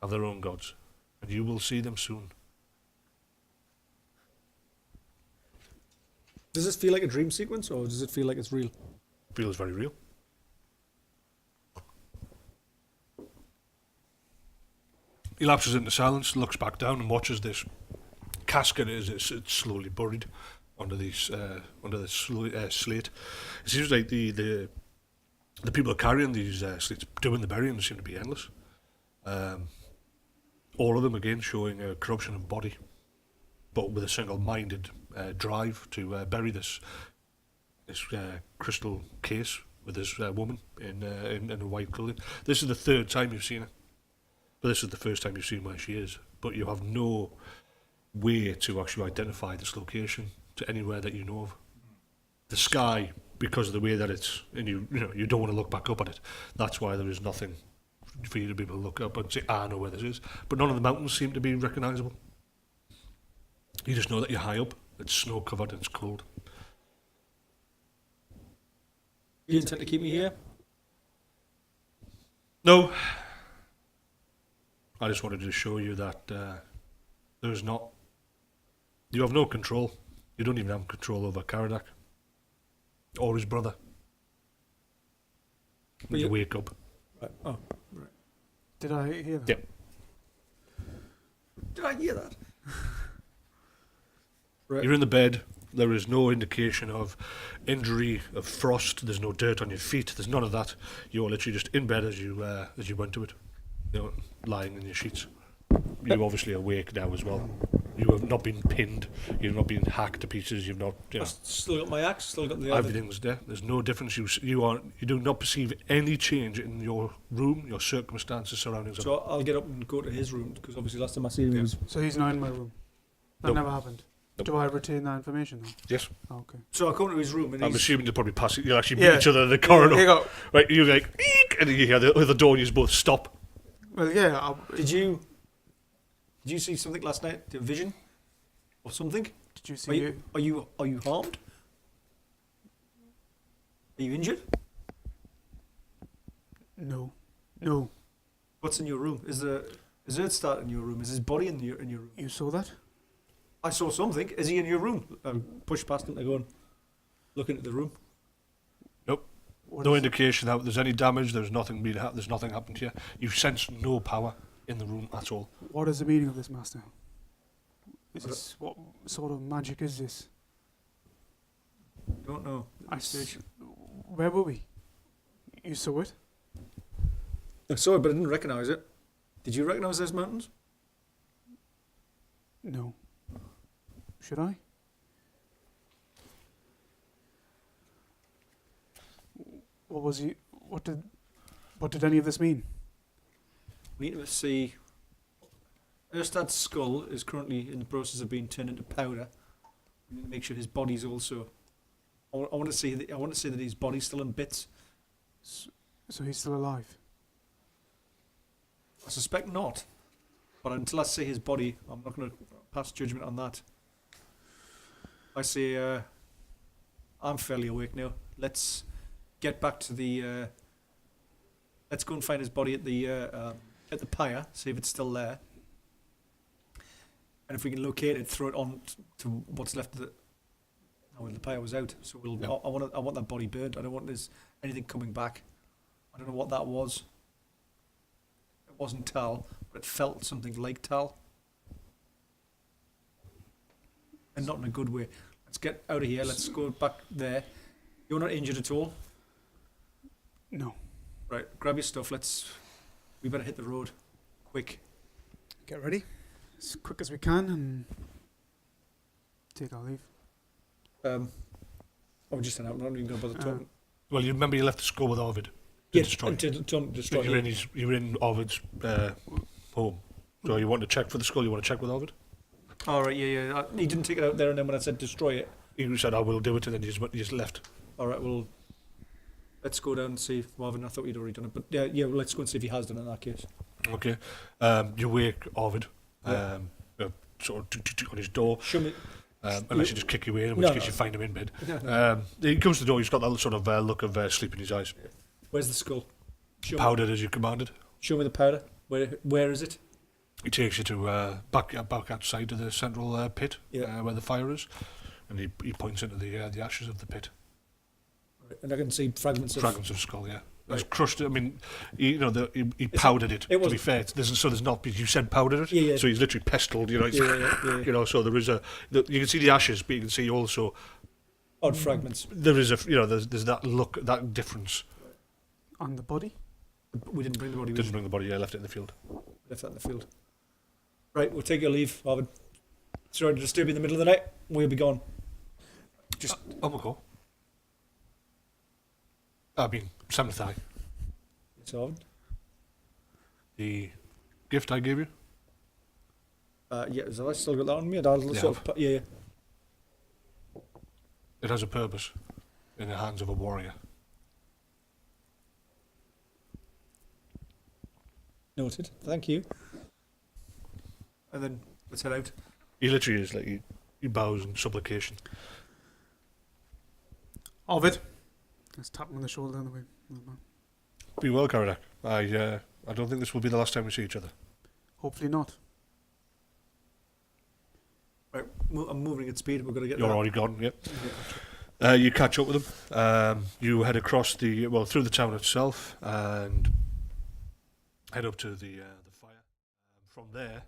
have their own gods, and you will see them soon. Does this feel like a dream sequence, or does it feel like it's real? Feels very real. He lapses into silence, looks back down, and watches this casket as it's slowly buried under this slate. It seems like the the people carrying these slates, doing the burying, seem to be endless. All of them, again, showing corruption of body, but with a single-minded drive to bury this crystal case with this woman in a white clothing. This is the third time you've seen her, but this is the first time you've seen where she is. But you have no way to actually identify this location to anywhere that you know of. The sky, because of the way that it's, and you don't want to look back up at it. That's why there is nothing for you to be able to look up and say, I know where this is. But none of the mountains seem to be recognisable. You just know that you're high up. It's snow covered and it's cold. You intend to keep me here? No. I just wanted to show you that there's not. You have no control. You don't even have control over Caradak or his brother. When you wake up. Right. Oh, right. Did I hear that? Yep. Did I hear that? Right. You're in the bed. There is no indication of injury, of frost. There's no dirt on your feet. There's none of that. You're literally just in bed as you went to it. Lying in your sheets. You're obviously awake now as well. You have not been pinned. You've not been hacked to pieces. You've not. I've still got my axe. Still got the other. Everything's there. There's no difference. You do not perceive any change in your room, your circumstances, surroundings. So I'll get up and go to his room because obviously last time I seen him was. So he's not in my room. That Nope. never happened. Nope. Do I retain that information though? Yes. Oh, okay. So I come to his room and I'm he's. assuming you'll probably pass it. You'll actually meet Yeah. each other in the corridor. Here you go. Right, you're like, eek, and you hear the other door, and you both stop. Well, yeah. Did you see something last night? A vision or something? Did you see? Are you harmed? Are you injured? No. No. What's in your room? Is Erstat in your room? Is his body in your room? You saw that? I saw something. Is he in your room? I pushed past him to go and look into the room. Nope. What No is- indication that there's any damage. There's nothing there's nothing happened here. You sense no power in the room at all. What is the meaning of this, Master? What sort of magic is this? Don't know. Where were we? You saw it? I saw it, but I didn't recognise it. Did you recognise those mountains? No. Should I? What was you? What did any of this mean? We need to see. Erstat's skull is currently in the process of being turned into powder. We need to make sure his body's also. I want to see that his body's still in bits. So he's still alive. I suspect not, but until I see his body, I'm not going to pass judgment on that. I say, I'm fairly awake now. Let's get back to the. Let's go and find his body at the pyre, see if it's still there, and if we can locate it, throw it on to what's left of the. Oh, well, the pyre was out, so we'll. Yep. I want that body burnt. I don't want anything coming back. I don't know what that was. It wasn't tal, but it felt something like tal. And not in a good way. Let's get out of here. Let's go back there. You're not injured at all? No. Right, grab your stuff. We better hit the road. Quick. Get ready. As quick as we can and take our leave. Oh, just an out. I'm not even going to bother talking. Well, you remember you left the skull with Arvid. Destroy. So you were in Arvid's home. So you want to check for the skull? You want to check with Arvid? All right, yeah. He didn't take it out there, and then when I said destroy it. He said, I will do it, and then he just left. All right, well, let's go down and see if Marvin. I thought he'd already done it, but yeah, well, let's go and see if he has done it in that case. Okay. You wake Arvid, sort of on his door. Show me. Unless you just kick you in which case you find him in bed. No. He comes to the door, he's got that sort of look of sleep in his eyes. Where's the skull? Powdered as you commanded. Show me the powder. Where is it? He takes you to back outside of the central pit where the fire is, and he points into the ashes of the pit. Right. And I can see fragments of skull. Yeah, it's Right. crushed. I mean, he powdered it. To be wasn't- fair, there's not. You said powdered it, Yeah. so he's literally pestled. It's, Yeah. you know. So there is you can see the ashes, but you can see also odd fragments. there is there's that look, that difference. On the body? We didn't bring the body. Didn't bring the body. Yeah, left it in the field. Left that in the field. Right, we'll take your leave, Arvid. Sorry to disturb you in the middle of the night. We'll be gone. Just Ulmakor. I mean, Samnathai. Yes, Arvid. The gift I gave you. Yeah, have I still got that on me? Yeah. It has a purpose in the hands of a warrior. Noted. Thank you. And then let's head out. He literally is like he bows in supplication. Arvid. Let's tap him on the shoulder on the way. Be well, Caradak. I don't think this will be the last time we see each other. Hopefully not. Right, I'm moving at speed. We're going to get You're there. already gone. Yep. You catch up with them. You head across through the town itself and head up to the fire. From there,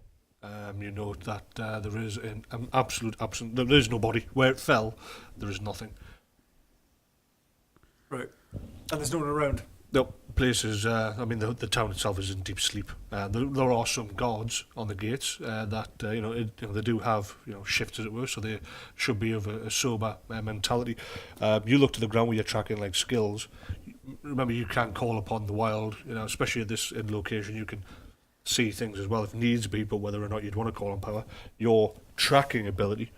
you note that there is an absolute absence. There is no body. Where it fell, there is nothing. Right. And there's no one around. No, place is, the town itself is in deep sleep. There are some guards on the gates that, they do have, shifts, as it were, so they should be of a sober mentality. You look to the ground where you're tracking, like, skills. Remember, you can call upon the wild, especially at this location, you can see things as well if needs be, but whether or not you'd want to call on power. Your tracking ability,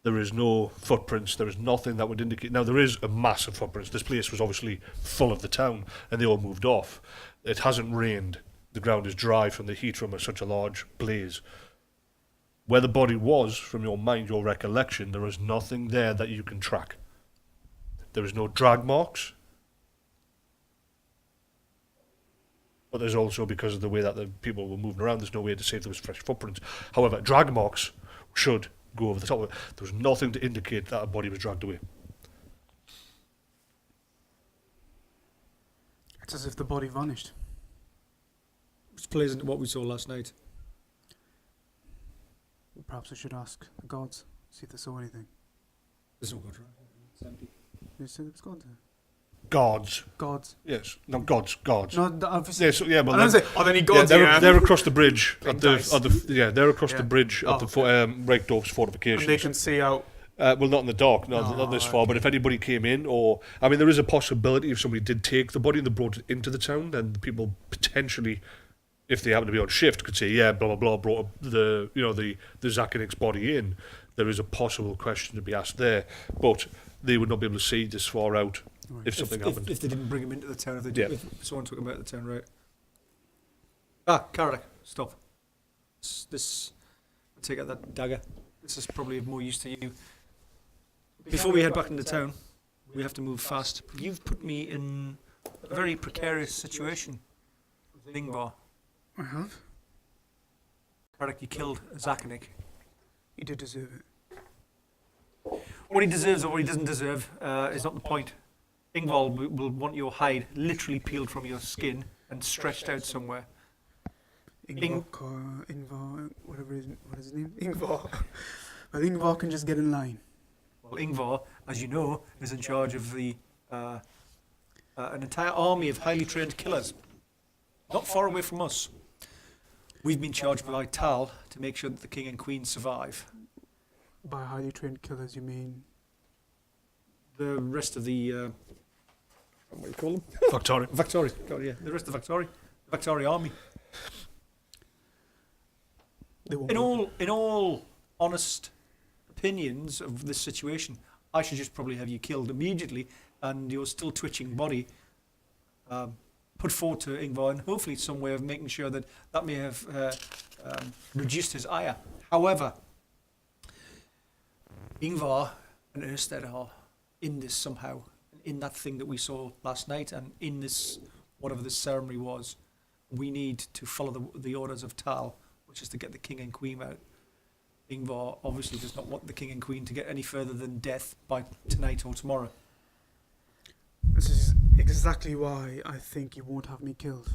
there is no footprints, there is nothing that would indicate... Now, there is a massive footprints. This place was obviously full of the town, and they all moved off. It hasn't rained. The ground is dry from the heat from such a large blaze. Where the body was, from your mind, your recollection, there is nothing there that you can track. There is no drag marks. But there's also, because of the way that the people were moving around, there's no way to say if there was fresh footprints. However, drag marks should go over the top of it. There was nothing to indicate that a body was dragged away. It's as if the body vanished. Which plays into what we saw last night. Perhaps I should ask the gods, see if they saw anything. There's no god, right? It's empty. You said it was gods? Guards. Gods. Yes. No, guards. No, obviously. Yeah, so, yeah, but I don't say, are there any gods they're across the bridge Big at the, dice. they're across Yeah. the bridge at the Reykdorf's fortifications. And they can see out. Well, not in the dark, not this far. But if anybody came in, there is a possibility if somebody did take the body and they brought it into the town, then the people potentially, if they happen to be on shift, could say, yeah, blah blah blah, brought the Zakinik's body in. There is a possible question to be asked there, but they would not be able to see this far out if something happened. If they didn't bring him into the town, if someone took him out of the town, right? Caradak, stop. Take out that dagger. This is probably of more use to you. Before we head back into town, we have to move fast. You've put me in a very precarious situation, Ingvar. I have. Caradak, you killed Zakinik. He did deserve it. What he deserves or what he doesn't deserve is not the point. Ingvar will want your hide literally peeled from your skin and stretched out somewhere. Ingvar, what is his name? Ingvar. Well, Ingvar can just get in line. Well, Ingvar, as you know, is in charge of an entire army of highly trained killers, not far away from us. We've been charged by Tal to make sure that the king and queen survive. By highly trained killers, you mean? The rest of the... what do you call them? Victoria. Victoria. God, yeah. The rest of the Victoria army. In all honest opinions of this situation, I should just probably have you killed immediately, and your still twitching body put forward to Ingvar, and hopefully some way of making sure that may have reduced his ire. However, Ingvar and Erstat are in this somehow, in that thing that we saw last night, and in this, whatever this ceremony was. We need to follow the orders of Tal, which is to get the king and queen out. Ingvar obviously does not want the king and queen to get any further than death by tonight or tomorrow. This is exactly why I think you won't have me killed.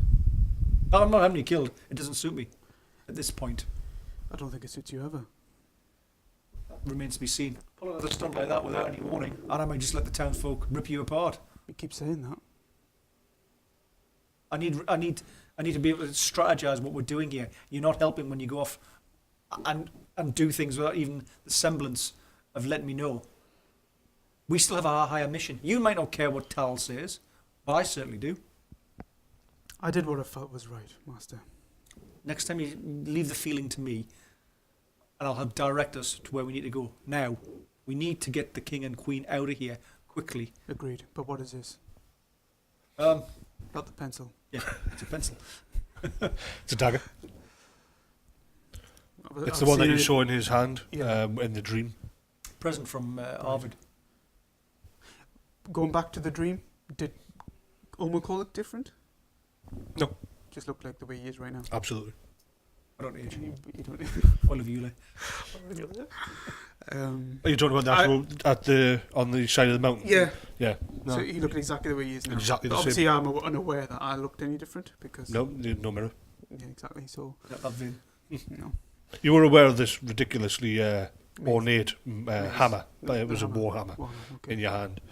No, I'm not having you killed. It doesn't suit me at this point. I don't think it suits you ever. That remains to be seen. Pull another stunt like that without any warning, and I might just let the townsfolk rip you apart. You keep saying that. I need to be able to strategize what we're doing here. You're not helping when you go off and do things without even the semblance of letting me know. We still have our higher mission. You might not care what Tal says, but I certainly do. I did what I felt was right, Master. Next time you leave the feeling to me, and I'll help direct us to where we need to go. Now, we need to get the king and queen out of here quickly. Agreed. But what is this? Not the pencil. Yeah, it's a pencil. It's a dagger. It's the one that you saw in his hand in the dream. Present from Arvid. Going back to the dream, did Ulmakor look different? No. Just look like the way he is right now. Absolutely. I don't age. You don't. All of you, like. Are you talking about that on the side of the mountain? Yeah. Yeah. No. So he looked exactly the way he is now. Exactly the But same. obviously, I'm unaware that I looked any different because. No, no mirror. Yeah, exactly. So. That vein. No. You were aware of this ridiculously ornate hammer, but it was a war hammer in your hand.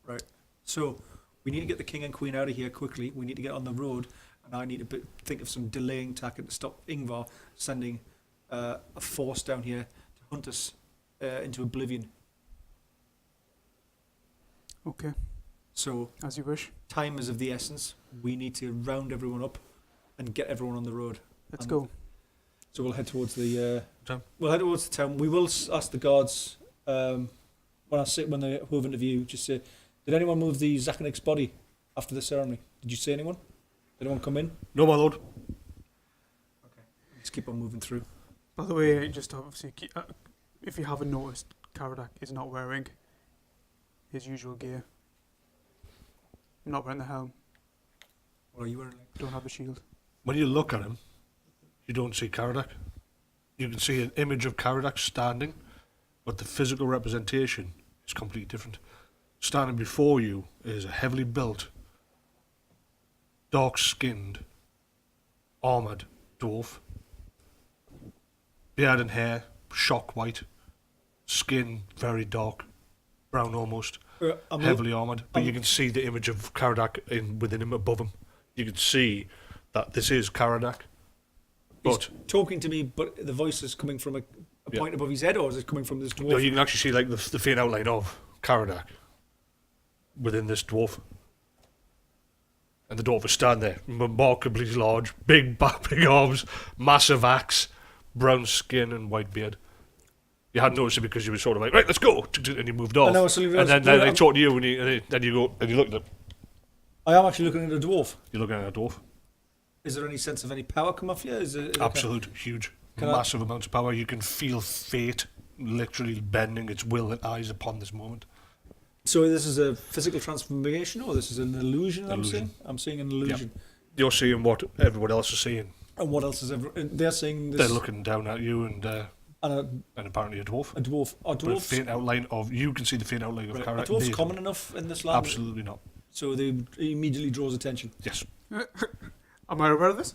Right. So we need to get the king and queen out of here quickly. We need to get on the road, and I need to think of some delaying tactic to stop Ingvar sending a force down here to hunt us into oblivion. Okay. So As you wish. time is of the essence. We need to round everyone up and get everyone on the road. Let's And go. So we'll head towards the Town. We'll head towards the town. We will ask the guards when they move into view. Just say, did anyone move the Zachanik's body after the ceremony? Did you see anyone? Did anyone come in? No, my lord. Okay. Let's keep on moving through. By the way, just obviously, if you haven't noticed, Caradak is not wearing his usual gear. I'm not wearing the helm. What are you wearing? Don't have a shield. When you look at him, you don't see Caradak. You can see an image of Caradak standing, but the physical representation is completely different. Standing before you is a heavily built, dark-skinned, armoured dwarf. Beard and hair, shock white. Skin very dark, brown almost. Heavily armoured. But you can see the image of Caradak within him, above him. You can see that this is Caradak. But He's talking to me, but the voice is coming from a point above his head, or is it coming from this dwarf? no, you can actually see like the faint outline of Caradak within this dwarf. And the dwarf is standing there, remarkably large, big arms, massive axe, brown skin and white beard. You hadn't noticed it because you were sort of like, right, let's go, and you moved off. And then they talk to you, and then you go, and you look at them. I am actually looking at a dwarf. You're looking at a dwarf. Is there any sense of any power come off you? Is it Absolute, huge, massive amounts of power. You can feel fate literally bending its will and eyes upon this moment. So this is a physical transformation, or this is an illusion? Illusion. I'm seeing an illusion. Yep. You're seeing what everyone else is seeing. And what else is they're seeing this? They're looking down at you, and apparently a dwarf. A dwarf. Are But a dwarves? faint outline of you can see the faint outline of Right. Caradak. Are dwarves They common don't. enough in this land? Absolutely not. So they immediately draws attention. Yes, Am I aware of this?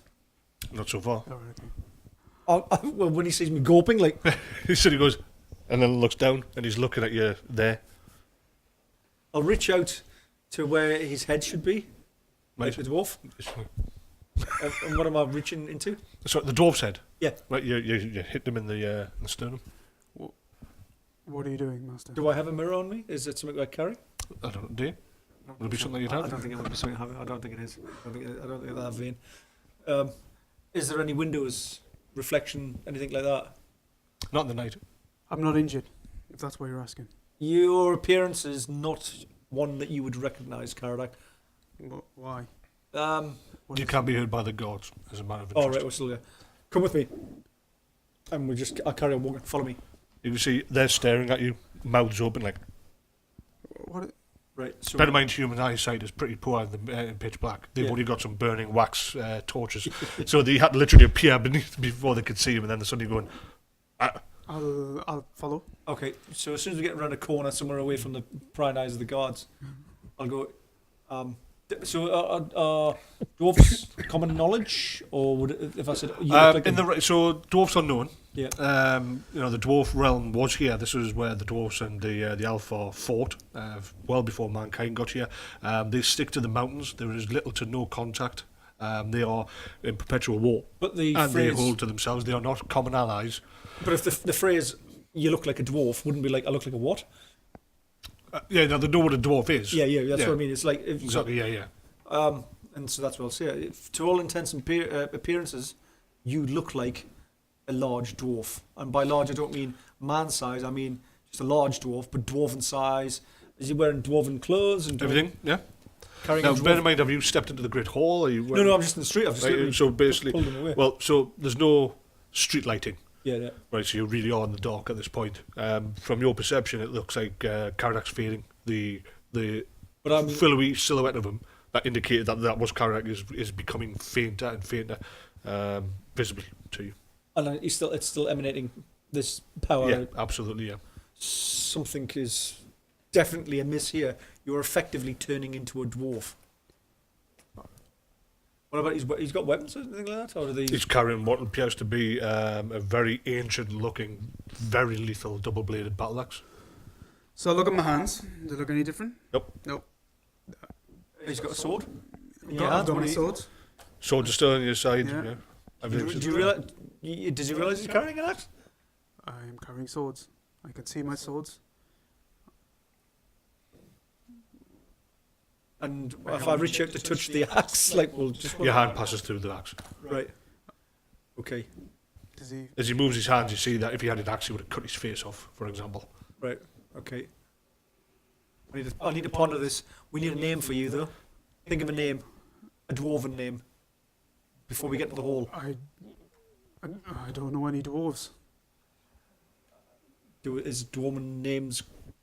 not so far. Oh, right, okay. Well, when he sees me gulping, like He said he goes, and then looks down, and he's looking at you there. I'll reach out to where his head should be, like Right. the dwarf. And what am I reaching into? So the dwarf's head. Yeah. Right, you hit them in the sternum. What are you doing, Master? Do I have a mirror on me? Is it something I carry? I don't know. Do you? Would it be something you'd I have? don't think it would be something I have. I don't think it is. I don't think that vein. Is there any windows, reflection, anything like that? Not in the night. I'm not injured, if that's what you're asking. Your appearance is not one that you would recognise, Caradak. Why? You can't be heard by the gods, as a matter of All interest. right, we're still there. Come with me. And I'll carry on walking. Follow me. You can see they're staring at you, mouths open, like. What? Right. So Bear in mind, human eyesight is pretty poor in pitch black. They've Yeah. only got some burning wax torches, so they had to literally appear beneath before they could see him, and then they're suddenly going. I'll follow. Okay, so as soon as we get around a corner somewhere away from the prying eyes of the guards, I'll go, So are dwarves common knowledge, or would it, if I said you look like so dwarves are known. yeah, The dwarf realm was here. This was where the dwarves and the Alpha fought well before mankind got here. They stick to the mountains. There is little to no contact. They are in perpetual war, but the and phrase, they hold to themselves. They are not common allies. but if the phrase "you look like a dwarf" wouldn't be like "I look like a what"? They know what a dwarf is. Yeah, that's what I mean. It's like Exactly. Yeah. and so that's what I'll say. To all intents and appearances, you look like a large dwarf, and by large I don't mean man size. I mean just a large dwarf, but dwarven size. Is he wearing dwarven clothes and Everything. Yeah. carrying Now, a bear dwarf? in mind, have you stepped into the Great Hall? Are you? No, I'm just in the street. I've just literally So basically, pulled him away. well, so there's no street lighting. Yeah. Right, so you really are in the dark at this point. From your perception, it looks like Caradak's fading. The But I'm billowy silhouette of him that indicated that was Caradak is becoming fainter and fainter, visible to you. and it's still emanating this power. Yeah, absolutely. Yeah. Something is definitely amiss here. You're effectively turning into a dwarf. What about he's got weapons or anything like that, or are they? He's carrying what appears to be a very ancient-looking, very lethal double-bladed battle axe. So look at my hands. Do they look any different? Nope. He's got a sword. I've got my swords. Sword is still on your side. Yeah. Yeah. Do you realize? Did you realize he's carrying an axe? I am carrying swords. I can see my swords. And if I reach out to touch the axe, like, well, just Your hand passes through the axe. right. Okay. Does he? As he moves his hands, you see that if he had an axe, he would have cut his face off, for example. Right. Okay. I need to ponder this. We need a name for you, though. Think of a name, a dwarven name, before we get to the hall. I don't know any dwarves. Is dwarven names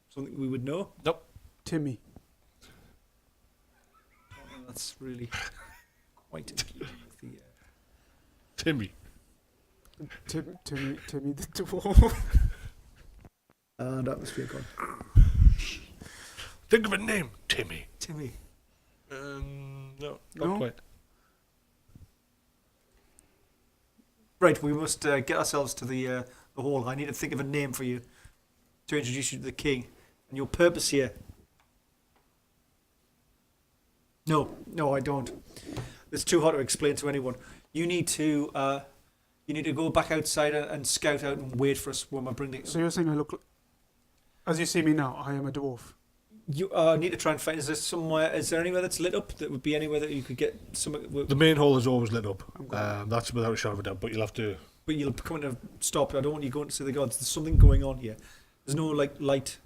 something we would know? Timmy. That's really quite engaging. Timmy. Timmy the dwarf. And atmosphere gone. Think of a name, Timmy. Timmy. No, No? not quite. Right, we must get ourselves to the hall. I need to think of a name for you to introduce you to the king. And your purpose here. No, I don't. It's too hard to explain to anyone. You need to go back outside and scout out and wait for us when we bring the. So you're saying I look, as you see me now, I am a dwarf. You need to try and find. Is there anywhere that's lit up? That would be anywhere that you could get some. The main hall is always lit up. I'm going. That's without a shadow of a doubt, but you'll have to... But you'll come to stop. I don't want you going to see the gods. There's something going on here. There's no light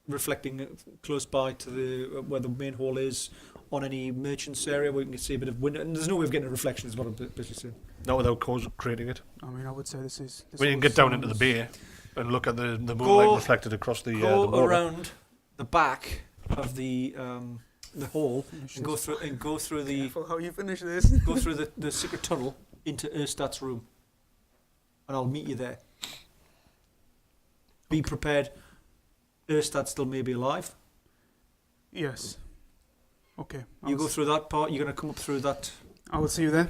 reflecting close by to the where the main hall is on any merchants area where you can see a bit of window. And there's no way of getting a reflection. Is what I'm basically saying. Not without creating it. I mean, I would say this is. This When you can all get down into the sounds- bay and look at the moonlight reflected across the Go water. around the back of the hall Finish and this. go through the Careful how you finish this. go through the secret tunnel into Erstat's room, and I'll meet you there. Be prepared. Erstat still may be alive. Yes. Okay. You go through that part. You're going to come up through that, I will see you there.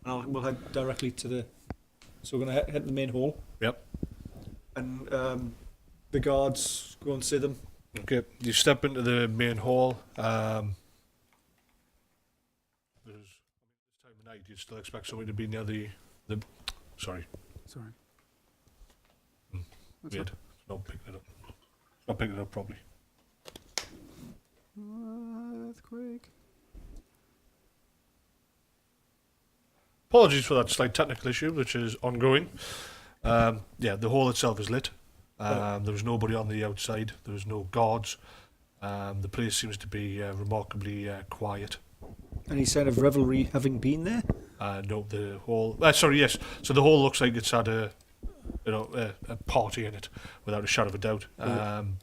and we'll head directly to the. So we're going to head to the main hall. Yep. And the guards go and see them. Okay, you step into the main hall. This time of night, you'd still expect somebody to be near the sorry, Sorry. Hmm. What's weird. It's not picking it up. It's not picking it up properly. Earthquake. Apologies for that slight technical issue, which is ongoing. The hall itself is lit. There was nobody on the outside. There was no guards. The place seems to be remarkably quiet. Any sign of revelry having been there? No, the hall. Sorry, yes. So the hall looks like it's had a party in it, without a shadow of a doubt.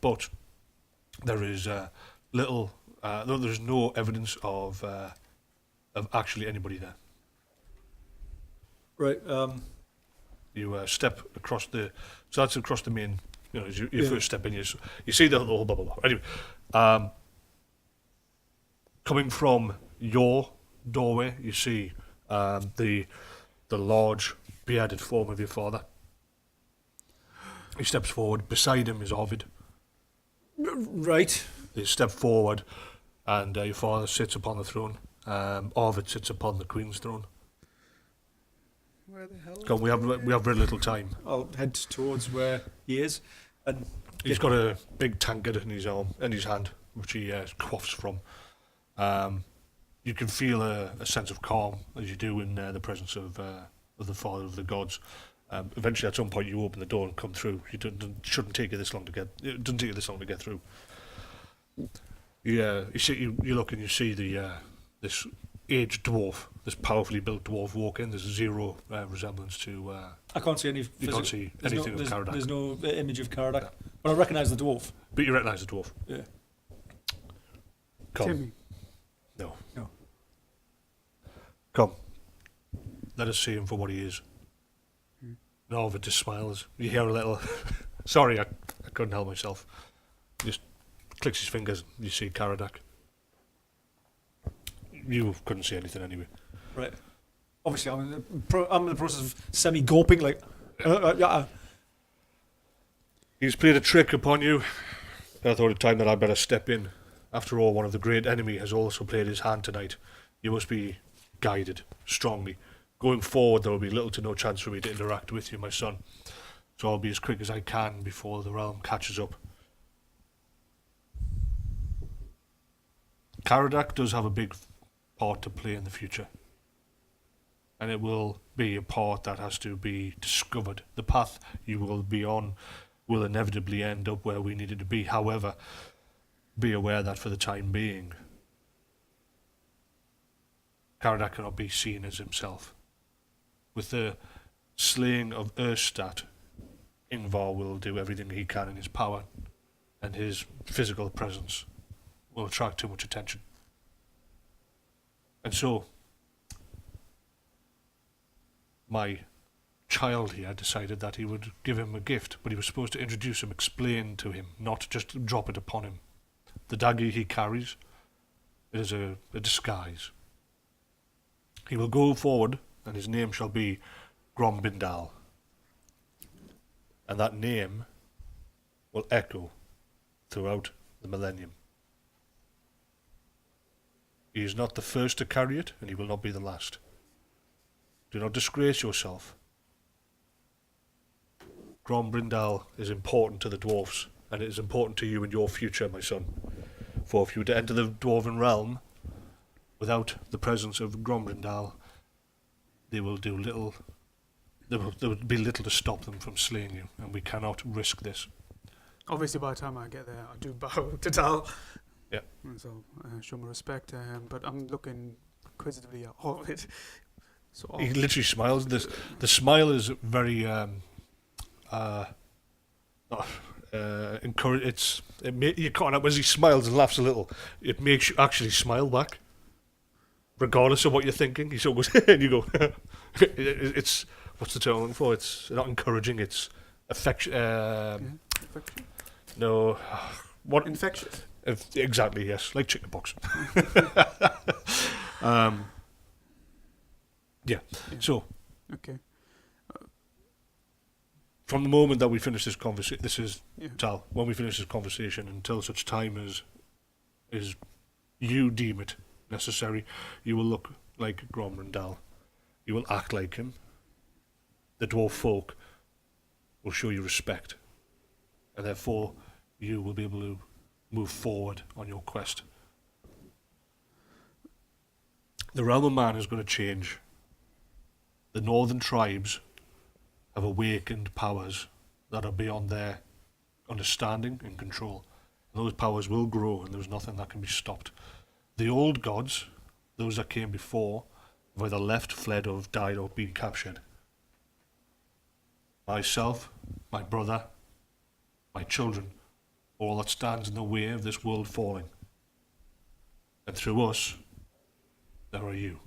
But there is little. No, there's no evidence of actually anybody there. Right. You step across the. So that's across the main. As you Yeah. first step in, you see the whole blah blah blah. Anyway, coming from your doorway, you see the large bearded form of your father. He steps forward. Beside him is Arvid. Right. They step forward, and your father sits upon the throne. Arvid sits upon the queen's throne. Where the hell? God, we have very little time. I'll head towards where he is, and He's got a big tankard in his hand, which he quaffs from. You can feel a sense of calm as you do in the presence of the father of the gods. Eventually, at some point, you open the door and come through. It shouldn't take you this long to get. It doesn't take you this long to get through. You look and you see this aged dwarf, this powerfully built dwarf walk in. There's zero resemblance to. I can't see any. You can't see anything of Caradak. There's no image of Caradak, but I recognise the dwarf. But you recognise the dwarf. Yeah. Come. Timmy. No. No. Come. Let us see him for what he is. And Arvid just smiles. You hear a little. Sorry, I couldn't help myself. Just clicks his fingers. You see Caradak. You couldn't see anything anyway. Right. Obviously, I'm in the process of semi-gulping, like. He's played a trick upon you. I thought it time that I'd better step in. After all, one of the great enemy has also played his hand tonight. You must be guided strongly. Going forward, there will be little to no chance for me to interact with you, my son. So I'll be as quick as I can before the realm catches up. Caradak does have a big part to play in the future. And it will be a part that has to be discovered. The path you will be on will inevitably end up where we needed to be. However, be aware that for the time being, Caradak cannot be seen as himself. With the slaying of Erstat, Ingvar will do everything he can in his power, and his physical presence will attract too much attention. And so, my child here decided that he would give him a gift, but he was supposed to introduce him, explain to him, not just drop it upon him. The dagger he carries, it is a disguise. He will go forward, and his name shall be Grombrindal. And that name will echo throughout the millennium. He is not the first to carry it, and he will not be the last. Do not disgrace yourself. Grombrindal is important to the dwarfs, and it is important to you and your future, my son. For if you were to enter the dwarven realm without the presence of Grombrindal, they will do little. There would be little to stop them from slaying you, and we cannot risk this. Obviously, by the time I get there, I do bow to Tal. Yeah. So show my respect. But I'm looking inquisitively at Arvid. So He literally smiles. The smile is very encourage. You can't. As he smiles and laughs a little, it makes you actually smile back, regardless of what you're thinking. He sort of goes, and you go. It's what's the term I'm looking for? It's not encouraging. It's affection. Infection? No, what? Infectious. Exactly. Yes, like chickenpox. Yeah. So. Okay. From the moment that we finish this conversation, this is Yeah. Tal. When we finish this conversation, until such time as you deem it necessary, you will look like Grombrindal. You will act like him. The dwarf folk will show you respect, and therefore you will be able to move forward on your quest. The realm of man is going to change. The northern tribes have awakened powers that are beyond their understanding and control. And those powers will grow, and there's nothing that can be stopped. The old gods, those that came before, have either left, fled, or have died or been captured. Myself, my brother, my children, all that stands in the way of this world falling. And through us, there are you.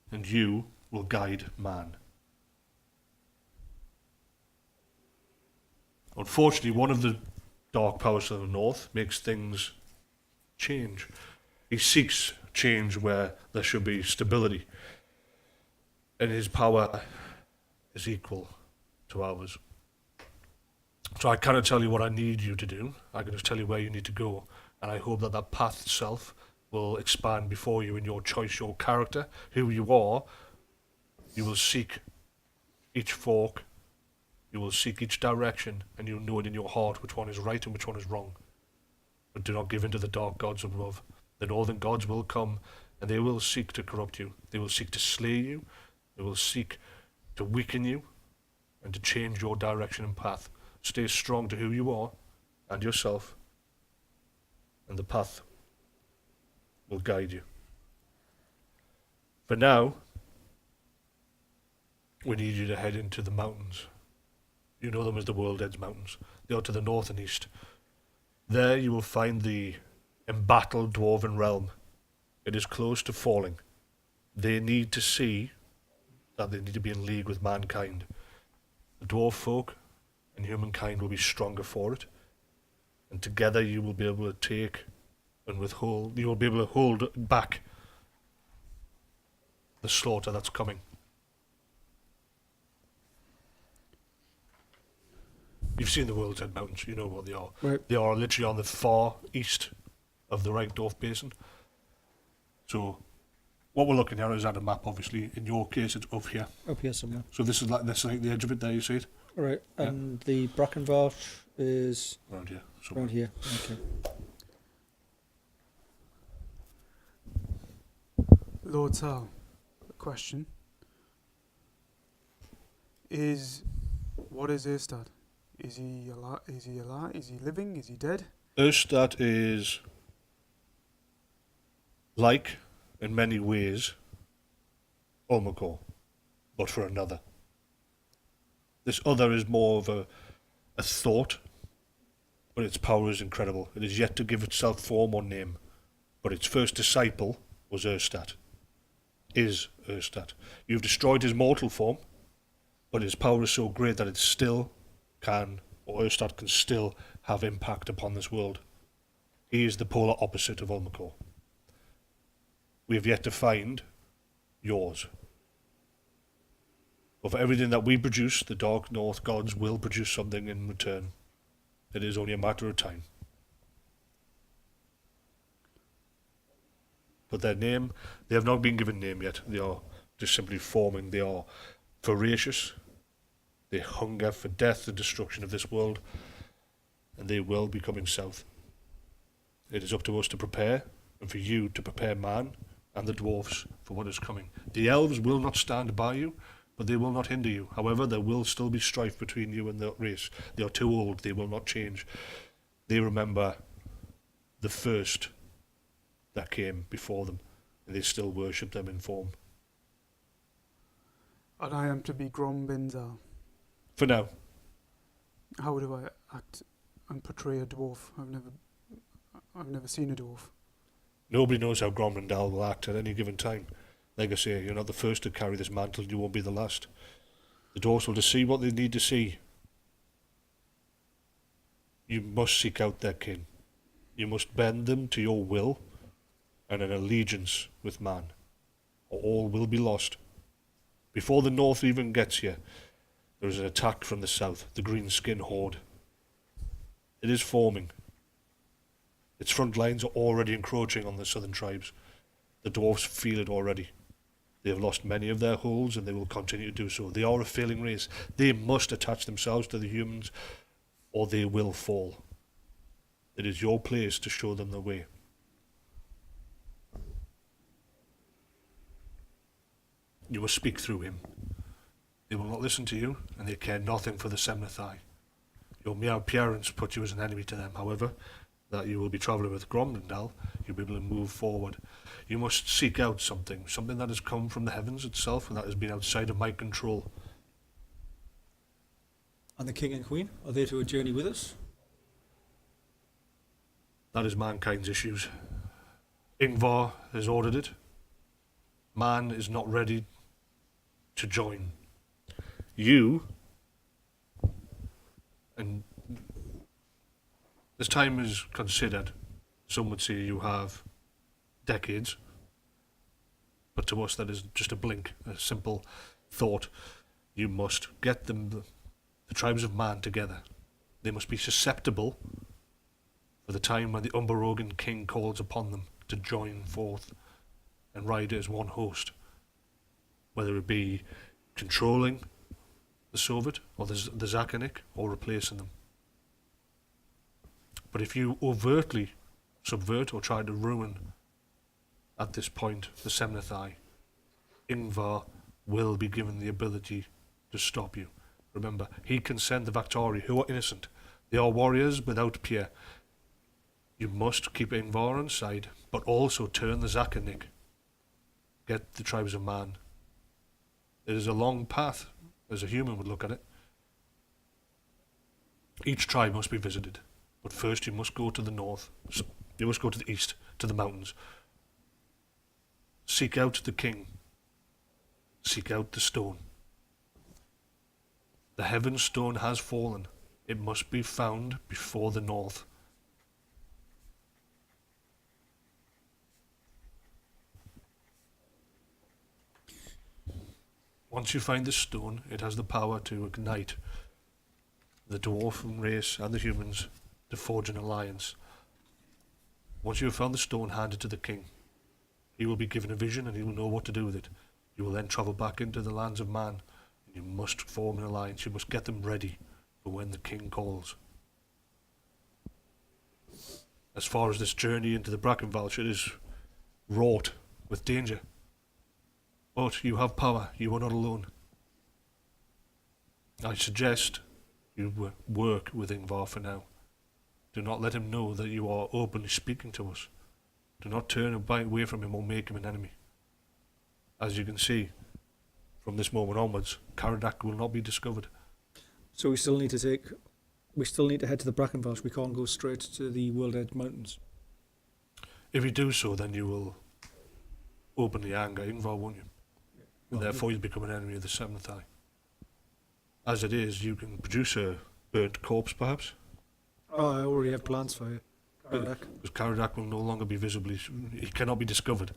And you will guide man. Unfortunately, one of the dark powers of the north makes things change. He seeks change where there should be stability. And his power is equal to ours. So I cannot tell you what I need you to do. I can just tell you where you need to go. And I hope that that path itself will expand before you in your choice, your character, who you are. You will seek each fork. You will seek each direction. And you'll know it in your heart which one is right and which one is wrong. But do not give in to the dark gods above. The northern gods will come and they will seek to corrupt you. They will seek to slay you. They will seek to weaken you and to change your direction and path. Stay strong to who you are and yourself, and the path will guide you. For now, we need you to head into the mountains. You know them as the World Edge Mountains. They are to the north and east. There you will find the embattled dwarven realm. It is close to falling. They need to see that they need to be in league with mankind. The dwarf folk and humankind will be stronger for it. And together you will be able to take and withhold, you will be able to hold back the slaughter that's coming. You've seen the World's End Mountains, you know what they are. Right. They are literally on the far east of the Reichsdorf Basin. So what we're looking at is at a map, obviously. In your case, it's up here. Up here somewhere. So this is like the edge of it there, you see it? All right. Yeah. And the Brackenvarch is Around here. So around here. Okay. Lord Sal, a question. What is Erstat? Is he alive? Is he alive? Is he living? Is he dead? Erstat is like, in many ways, Ulmakor, but for another. This other is more of a thought, but its power is incredible. It is yet to give itself form or name, but its first disciple was Erstat. Is Erstat. You've destroyed his mortal form, but his power is so great that it still can, or Erstat can still have impact upon this world. He is the polar opposite of Ulmakor. We have yet to find yours. But for everything that we produce, the Dark North gods will produce something in return. It is only a matter of time. But their name, they have not been given name yet. They are just simply forming. They are voracious. They hunger for death and destruction of this world. And they will be coming south. It is up to us to prepare, and for you to prepare man and the dwarfs for what is coming. The elves will not stand by you, but they will not hinder you. However, there will still be strife between you and the race. They are too old, they will not change. They remember the first that came before them, and they still worship them in form. And I am to be Grombrindal. For now. How do I act and portray a dwarf? I've never seen a dwarf. Nobody knows how Grombrindal will act at any given time. Like I say, you're not the first to carry this mantle, you won't be the last. The dwarves will just see what they need to see. You must seek out their kin. You must bend them to your will and an allegiance with man, or all will be lost. Before the north even gets here, there is an attack from the south, the green skin horde. It is forming. Its front lines are already encroaching on the southern tribes. The dwarves feel it already. They have lost many of their holds, and they will continue to do so. They are a failing race. They must attach themselves to the humans, or they will fall. It is your place to show them the way. You must speak through him. They will not listen to you, and they care nothing for the Semnathai. Your mere appearance puts you as an enemy to them. However, that you will be travelling with Grombrindal, you'll be able to move forward. You must seek out something that has come from the heavens itself, and that has been outside of my control. And the king and queen, are they to a journey with us? That is mankind's issues. Ingvar has ordered it. Man is not ready to join. You, and this time is considered, some would say you have decades, But to us, that is just a blink, a simple thought. You must get them, the tribes of man, together. They must be susceptible for the time when the Unberogen king calls upon them to join forth and ride as one host, whether it be controlling the Soviet or the Zakhanik or replacing them. But if you overtly subvert or try to ruin at this point the Semnathai, Ingvar will be given the ability to stop you. Remember, he can send the Vakhtari, who are innocent. They are warriors without peer. You must keep Ingvar on side, but also turn the Zakhanik. Get the tribes of man. It is a long path, as a human would look at it. Each tribe must be visited, but first you must go to the north. You must go to the east, to the mountains. Seek out the king. Seek out the stone. The heaven stone has fallen. It must be found before the north. Once you find the stone, it has the power to ignite the dwarf race and the humans to forge an alliance. Once you have found the stone, hand it to the king. He will be given a vision and he will know what to do with it. You will then travel back into the lands of man. You must form an alliance. You must get them ready for when the king calls. As far as this journey into the Brackenwald, it is wrought with danger. But you have power. You are not alone. I suggest you work with Ingvar for now. Do not let him know that you are openly speaking to us. Do not turn away from him or make him an enemy. As you can see, from this moment onwards, Caradak will not be discovered. So we still need to head to the Brackenwald. We can't go straight to the World Edge Mountains. If you do so, then you will openly anger Ingvar, won't you? And therefore you'll become an enemy of the Seventh Eye. As it is, you can produce a burnt corpse, perhaps. Oh, I already have plans for you. Caradak. Because Caradak will no longer be visibly... He cannot be discovered.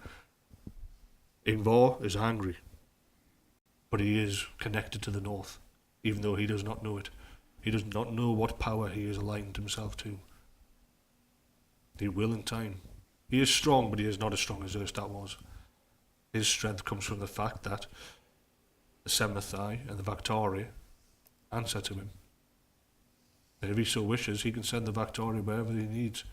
Ingvar is angry. But he is connected to the north, even though he does not know it. He does not know what power he has aligned himself to. He will in time. He is strong, but he is not as strong as Erstat was. His strength comes from the fact that the Semnathai and the Vakhtari answer to him. And if he so wishes, he can send the Vakhtari wherever he needs.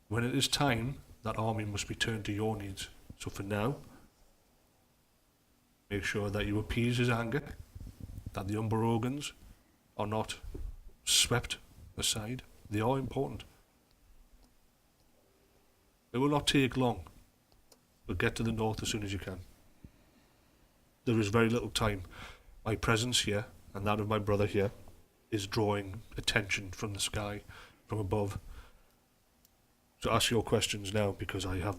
When it is time, that army must be turned to your needs. So for now, make sure that you appease his anger, that the Unberogans are not swept aside. They are important. It will not take long, but get to the north as soon as you can. There is very little time. My presence here, and that of my brother here, is drawing attention from the sky, from above. So ask your questions now, because I have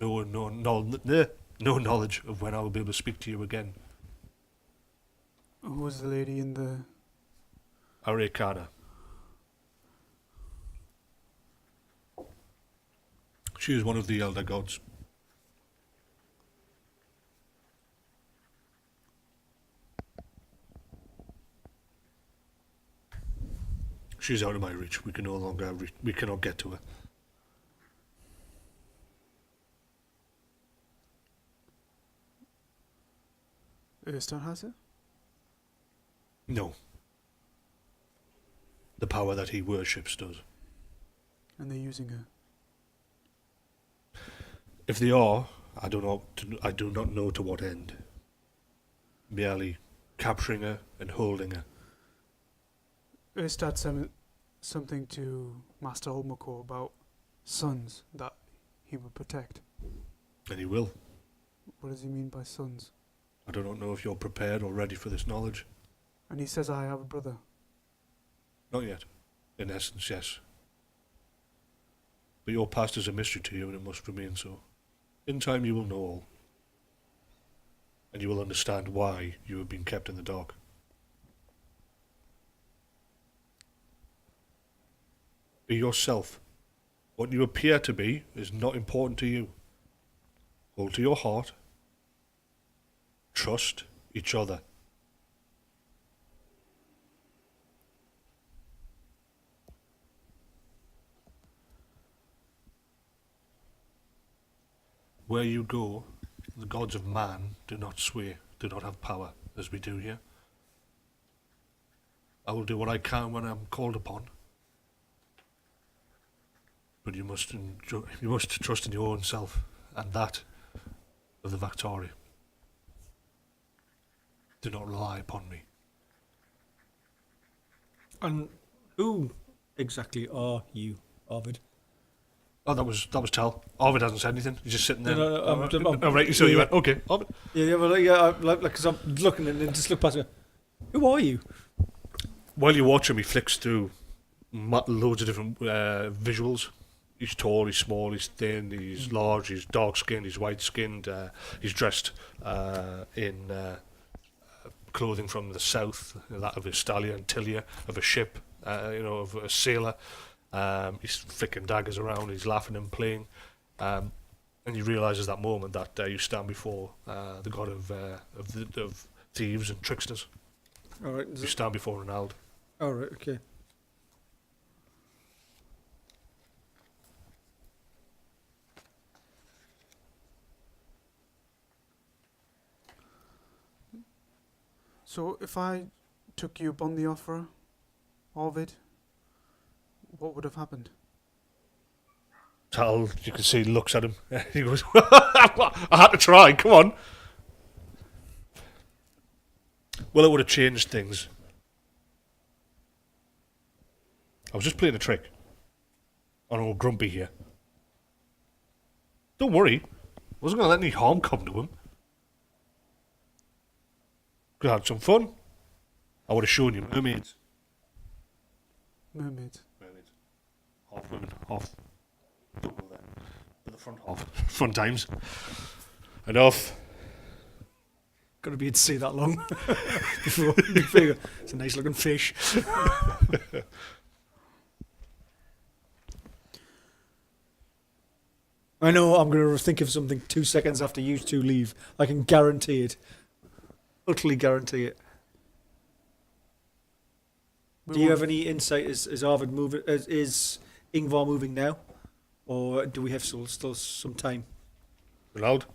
no knowledge of when I will be able to speak to you again. Who was the lady in the... Arekana. She is one of the elder gods. She's out of my reach. We can no longer we cannot get to her. Erstat has it? No. The power that he worships does. And they're using her. If they are, I do not know to what end. Merely capturing her and holding her. Erstat said something to Master Ulmakor about sons that he would protect. And he will. What does he mean by sons? I do not know if you're prepared or ready for this knowledge. And he says I have a brother. Not yet. In essence, yes. But your past is a mystery to you and it must remain so. In time you will know all. And you will understand why you have been kept in the dark. Be yourself. What you appear to be is not important to you. Hold to your heart. Trust each other. Where you go, the gods of man do not sway, do not have power as we do here. I will do what I can when I'm called upon. But you must trust in your own self and that of the Victoria. Do not rely upon me. And who exactly are you, Arvid? Oh, that was Tal. Arvid hasn't said anything. He's just sitting there. No, Oh, right, so you went, okay, Arvid. Yeah, well, yeah, because I'm looking and then just look past you. Who are you? While you watch him, he flicks through loads of different visuals. He's tall, he's small, he's thin, he's large, he's dark-skinned, he's white-skinned. He's dressed in clothing from the south, that of a stallion, Tilia, of a ship, of a sailor. He's flicking daggers around, he's laughing and playing. And you realise at that moment that you stand before the god of thieves and tricksters. All right. You stand before Ronald. All right. Okay. So if I took you up on the offer, Arvid, what would have happened? Tal, you can see, looks at him. He goes, I had to try, come on. Well, it would have changed things. I was just playing a trick on old Grumpy here. Don't worry. I wasn't going to let any harm come to him. Could have had some fun. I would have shown you mermaids. Mermaids. Mermaids. Half women, half double there. But the front half. Fun times. Enough. Got to be to see that long before you go, it's a nice looking fish. I know I'm going to think of something 2 seconds after you two leave. I can guarantee it. Utterly guarantee it. Do you have any insight? Is Arvid moving? Is Ingvar moving now, or do we have still some time? Ronald.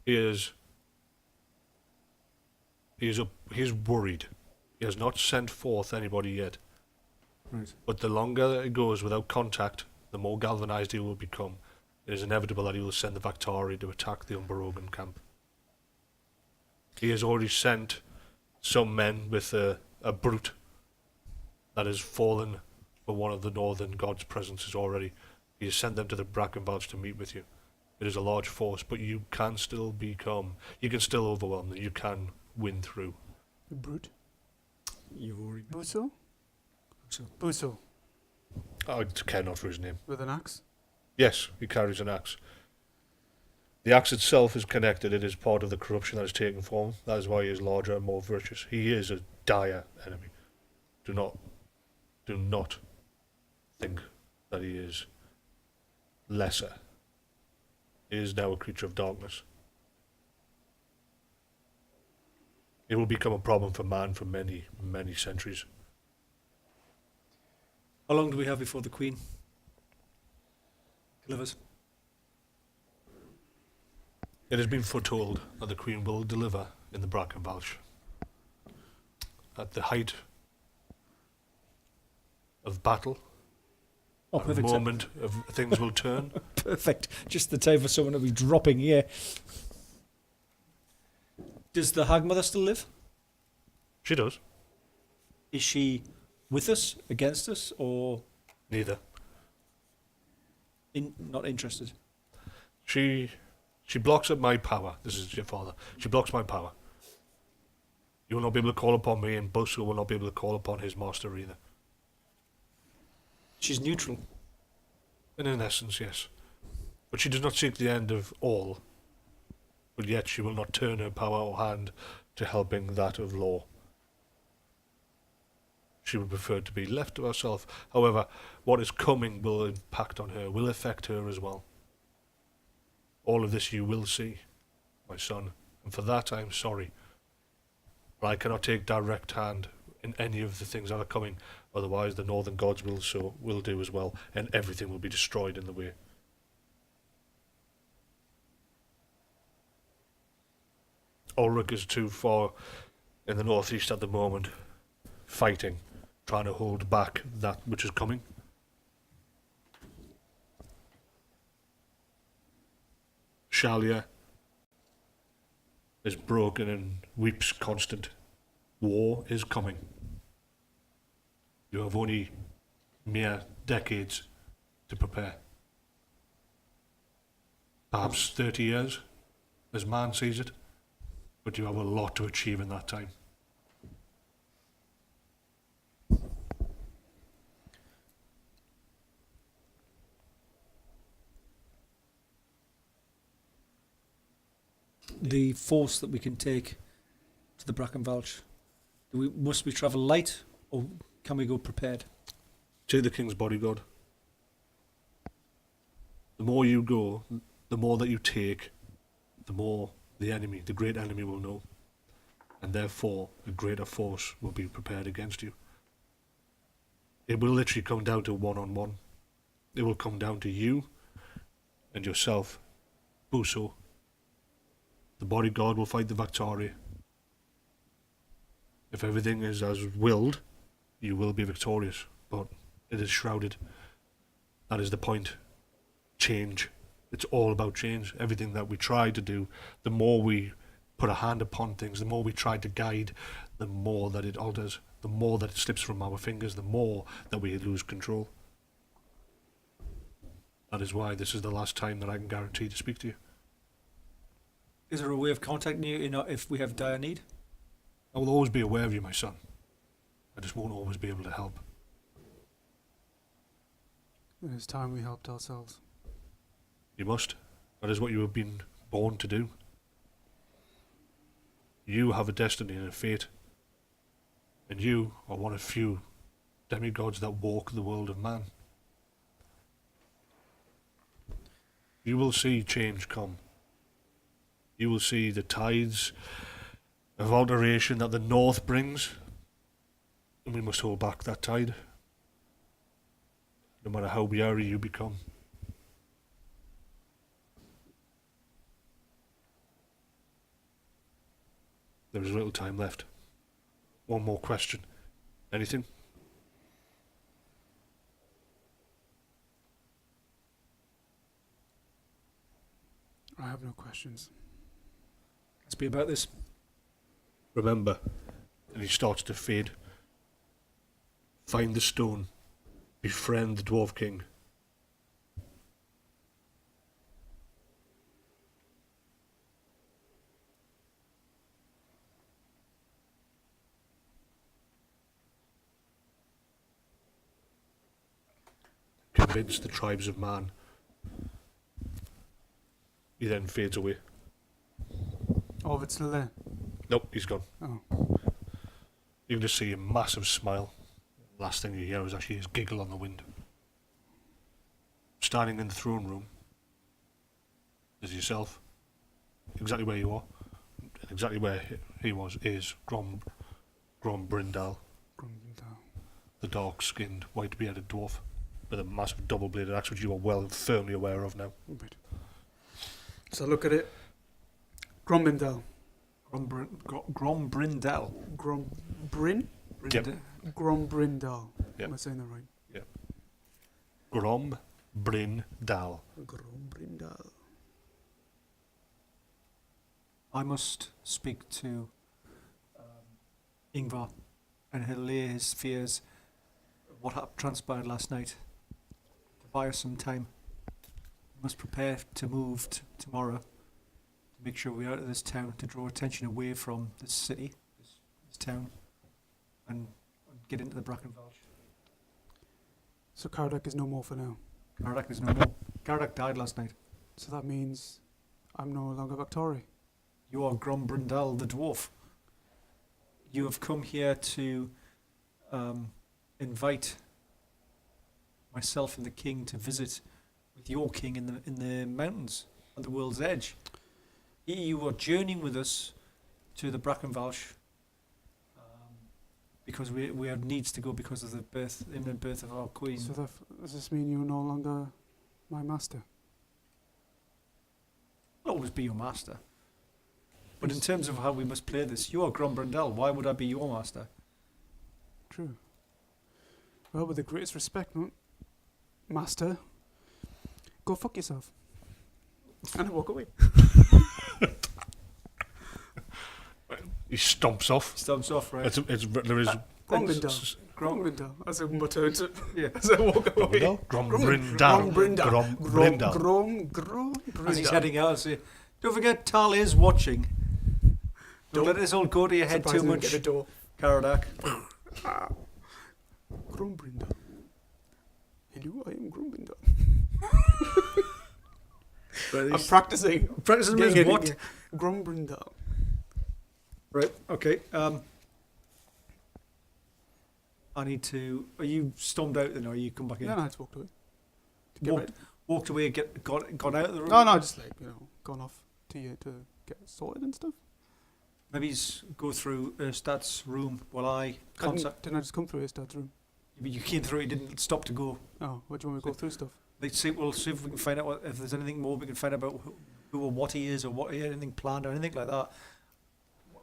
He is worried. He has not sent forth anybody yet. Right. But the longer it goes without contact, the more galvanized he will become. It is inevitable that he will send the Victari to attack the Unberogen camp. He has already sent some men with a brute that has fallen for one of the northern gods' presences already. He has sent them to the Brackenvalch to meet with you. It is a large force, but you can still overwhelm them. You can win through. The brute. You've already. Buso? Buso. I care not for his name. With an axe? Yes, he carries an axe. The axe itself is connected. It is part of the corruption that has taken form. That is why he is larger and more virtuous. He is a dire enemy. Do not think that he is lesser. He is now a creature of darkness. It will become a problem for man for many, many centuries. How long do we have before the Queen delivers? It has been foretold that the Queen will deliver in the Brackenvalch. At the height of battle, Oh, at the perfect. moment of things will turn. Perfect. Just the time for someone to be dropping here. Does the Hag Mother still live? She does. Is she with us, against us, or Neither. not interested? She blocks up my power. This is your father. She blocks my power. You will not be able to call upon me, and Busso will not be able to call upon his master either. She's neutral. And in essence, yes. But she does not seek the end of all. But yet she will not turn her power or hand to helping that of law. She would prefer to be left to herself. However, what is coming will impact on her, will affect her as well. All of this you will see, my son, and for that I am sorry. But I cannot take direct hand in any of the things that are coming, otherwise the northern gods will do as well, and everything will be destroyed in the way. Ulrich is too far in the northeast at the moment, fighting, trying to hold back that which is coming. Shalia is broken and weeps constant. War is coming. You have only mere decades to prepare. Perhaps 30 years, as man sees it, but you have a lot to achieve in that time. The force that we can take to the Brackenwelsch, must we travel light, or can we go prepared? Take the king's bodyguard. The more you go, the more that you take, the more the enemy, the great enemy, will know, and therefore a greater force will be prepared against you. It will literally come down to one-on-one. It will come down to you and yourself, Buso. The bodyguard will fight the Victoria. If everything is as willed, you will be victorious, but it is shrouded. That is the point. Change. It's all about change. Everything that we try to do, the more we put a hand upon things, the more we try to guide, the more that it alters, the more that it slips from our fingers, the more that we lose control. That is why this is the last time that I can guarantee to speak to you. Is there a way of contacting you if we have dire need? I will always be aware of you, my son. I just won't always be able to help. It is time we helped ourselves. You must. That is what you have been born to do. You have a destiny and a fate. And you are one of few demigods that walk the world of man. You will see change come. You will see the tides of alteration that the north brings, and we must hold back that tide, no matter how weary you become. There is little time left. One more question. Anything? I have no questions. Let's be about this. Remember, and he starts to fade. Find the stone. Befriend the Dwarf King. Convince the tribes of man. He then fades away. Arvid's still there. Nope, he's gone. Oh. You can just see a massive smile. Last thing you hear is actually his giggle on the wind. Standing in the throne room is yourself. Exactly where you are. And exactly where he was is Grombrindal. Grombrindal. The dark-skinned, white-bearded dwarf with a massive double-bladed axe, which you are well and firmly aware of now. Right. So look at it. Grombrindal. Grombrindal. Grombrin? Yep. Grombrindal. Yep. Am I saying that right? Yep. Grombrindal. Grombrindal. I must speak to Ingvar and allay his fears of what transpired last night. To buy us some time. We must prepare to move tomorrow to make sure we're out of this town, to draw attention away from this city, this town, and get into the Brackenwelsch. So Caradak is no more for now. Caradak is no more. Caradak died last night. So that means I'm no longer Victoria. You are Grombrindal the dwarf. You have come here to invite myself and the king to visit with your king in the mountains. at the world's edge. You are journeying with us to the Brackenvalsh because we have needs to go because of the imminent birth of our queen. So does this mean you're no longer my master? I'll always be your master. But in terms of how we must play this, you are Grombrindal. Why would I be your master? True. Well, with the greatest respect, master, go fuck yourself. And I walk away. He stomps off. Stomps off, right? There is Grombrindal. As I mutter to, Yeah. as I walk away. Grombrindal. As he's heading out, I say, don't forget, Tal is watching. Don't let this all go to your head too much, Get a door. Caradak. Grombrindal. Hello, I am Grombrindal. I'm practicing. Practicing Getting means it, what? yeah. Grombrindal. Right, okay. I need to... Are you stormed out then, or you come back in? No, I just walked away. To get ready. Walked away, gone out of the room? No, just like, gone off to get sorted and stuff. Maybe go through Erstat's room while I contact... Didn't I just come through Erstat's room? You came through, you didn't stop to go. Oh, what do you want me to go through stuff? We'll see if we can find out if there's anything more we can find out about who or what he is, or anything planned or anything like that.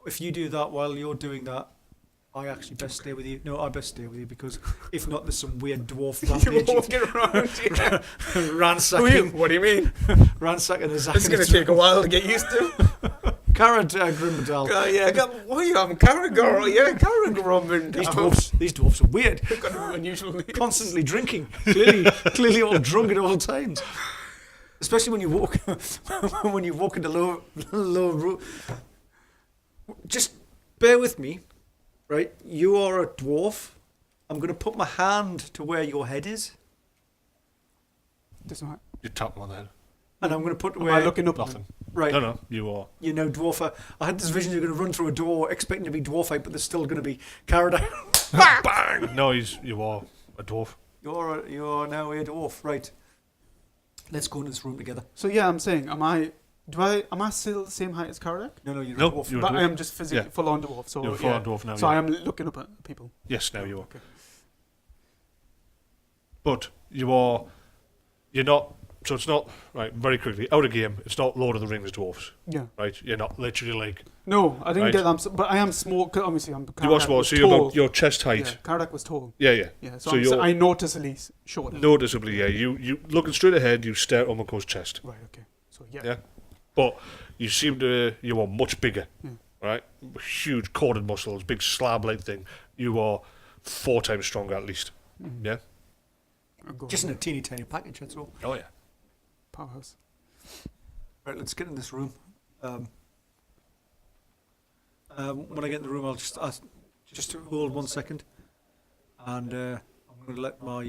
If you do that while you're doing that, I actually best stay with you. No, I best stay with you, because if not, there's some weird dwarf You're walking around, yeah. ransacking. What do you mean? Ransacking a It's going to take a while to get used to. Caradak, Grombrindal. What are you having? Caradak? Yeah, Caradak. These dwarfs are weird. Got an unusual name. Constantly drinking. Clearly all drunk at all times. Especially when you walk into low room. Just bear with me, right? You are a dwarf. I'm going to put my hand to where your head is, Doesn't matter. You tap him on the head. and I'm going to put Am where... I looking up? Nothing. Right. No, you are. You know, dwarf. I had this vision you're going to run through a door expecting to be dwarfite, but there's still going to be Caradak. Bang! No, you are a dwarf. You're now a dwarf, right? Let's go into this room together. So yeah, I'm saying, am I still the same height as Caradak? No, you're No, a dwarf. you're a But dwarf. I am just physically Yeah. full on dwarf. So You're a full-on dwarf now. So yeah. I am looking up at people. Yes, now you are. Okay. But you're not. So it's not right. Very quickly, out of game. It's not Lord of the Rings dwarfs, Yeah. right? You're not literally like No, I didn't Right. get that. But I am small. 'Cause obviously, I'm. you are Caradak small. was So you're tall. about your chest height. Yeah, Caradak was tall. Yeah. Yeah. So So, you're- I noticeably shorter. Noticeably, yeah. You looking straight ahead. You stare at Ulmakor's chest. Right. Okay. So yeah. Yeah. But you are much bigger, Yeah. right? Huge corded muscles, big slab-like thing. You are 4 times stronger at least. Mhm. Yeah. I'll go Just in a teeny tiny package, that's all. Oh yeah. powerhouse. Right, let's get in this room. When I get in the room, I'll just ask, just to hold 1 second, and I'm going to let my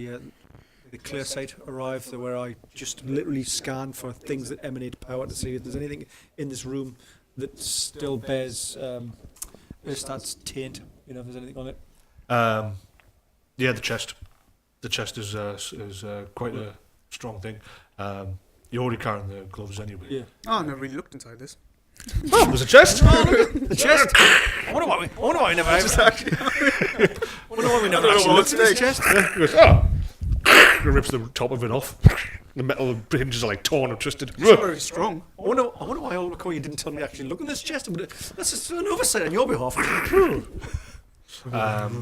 the clear sight arrive, to where I just literally scan for things that emanate power to see if there's anything in this room that still bears Erstat's taint. You know, if there's anything on it. Yeah, the chest. The chest is quite a strong thing. You're already carrying the gloves anyway. Yeah. Oh, I never really looked inside this. Oh, there's a chest. The chest. I wonder why we never actually. wonder why we never actually looked at this chest. He goes, oh. He rips the top of it off. The metal hinges are like torn and twisted. It's not very strong. I wonder why Ulmakor, you didn't tell me to actually look at this chest. But that's just an oversight on your behalf.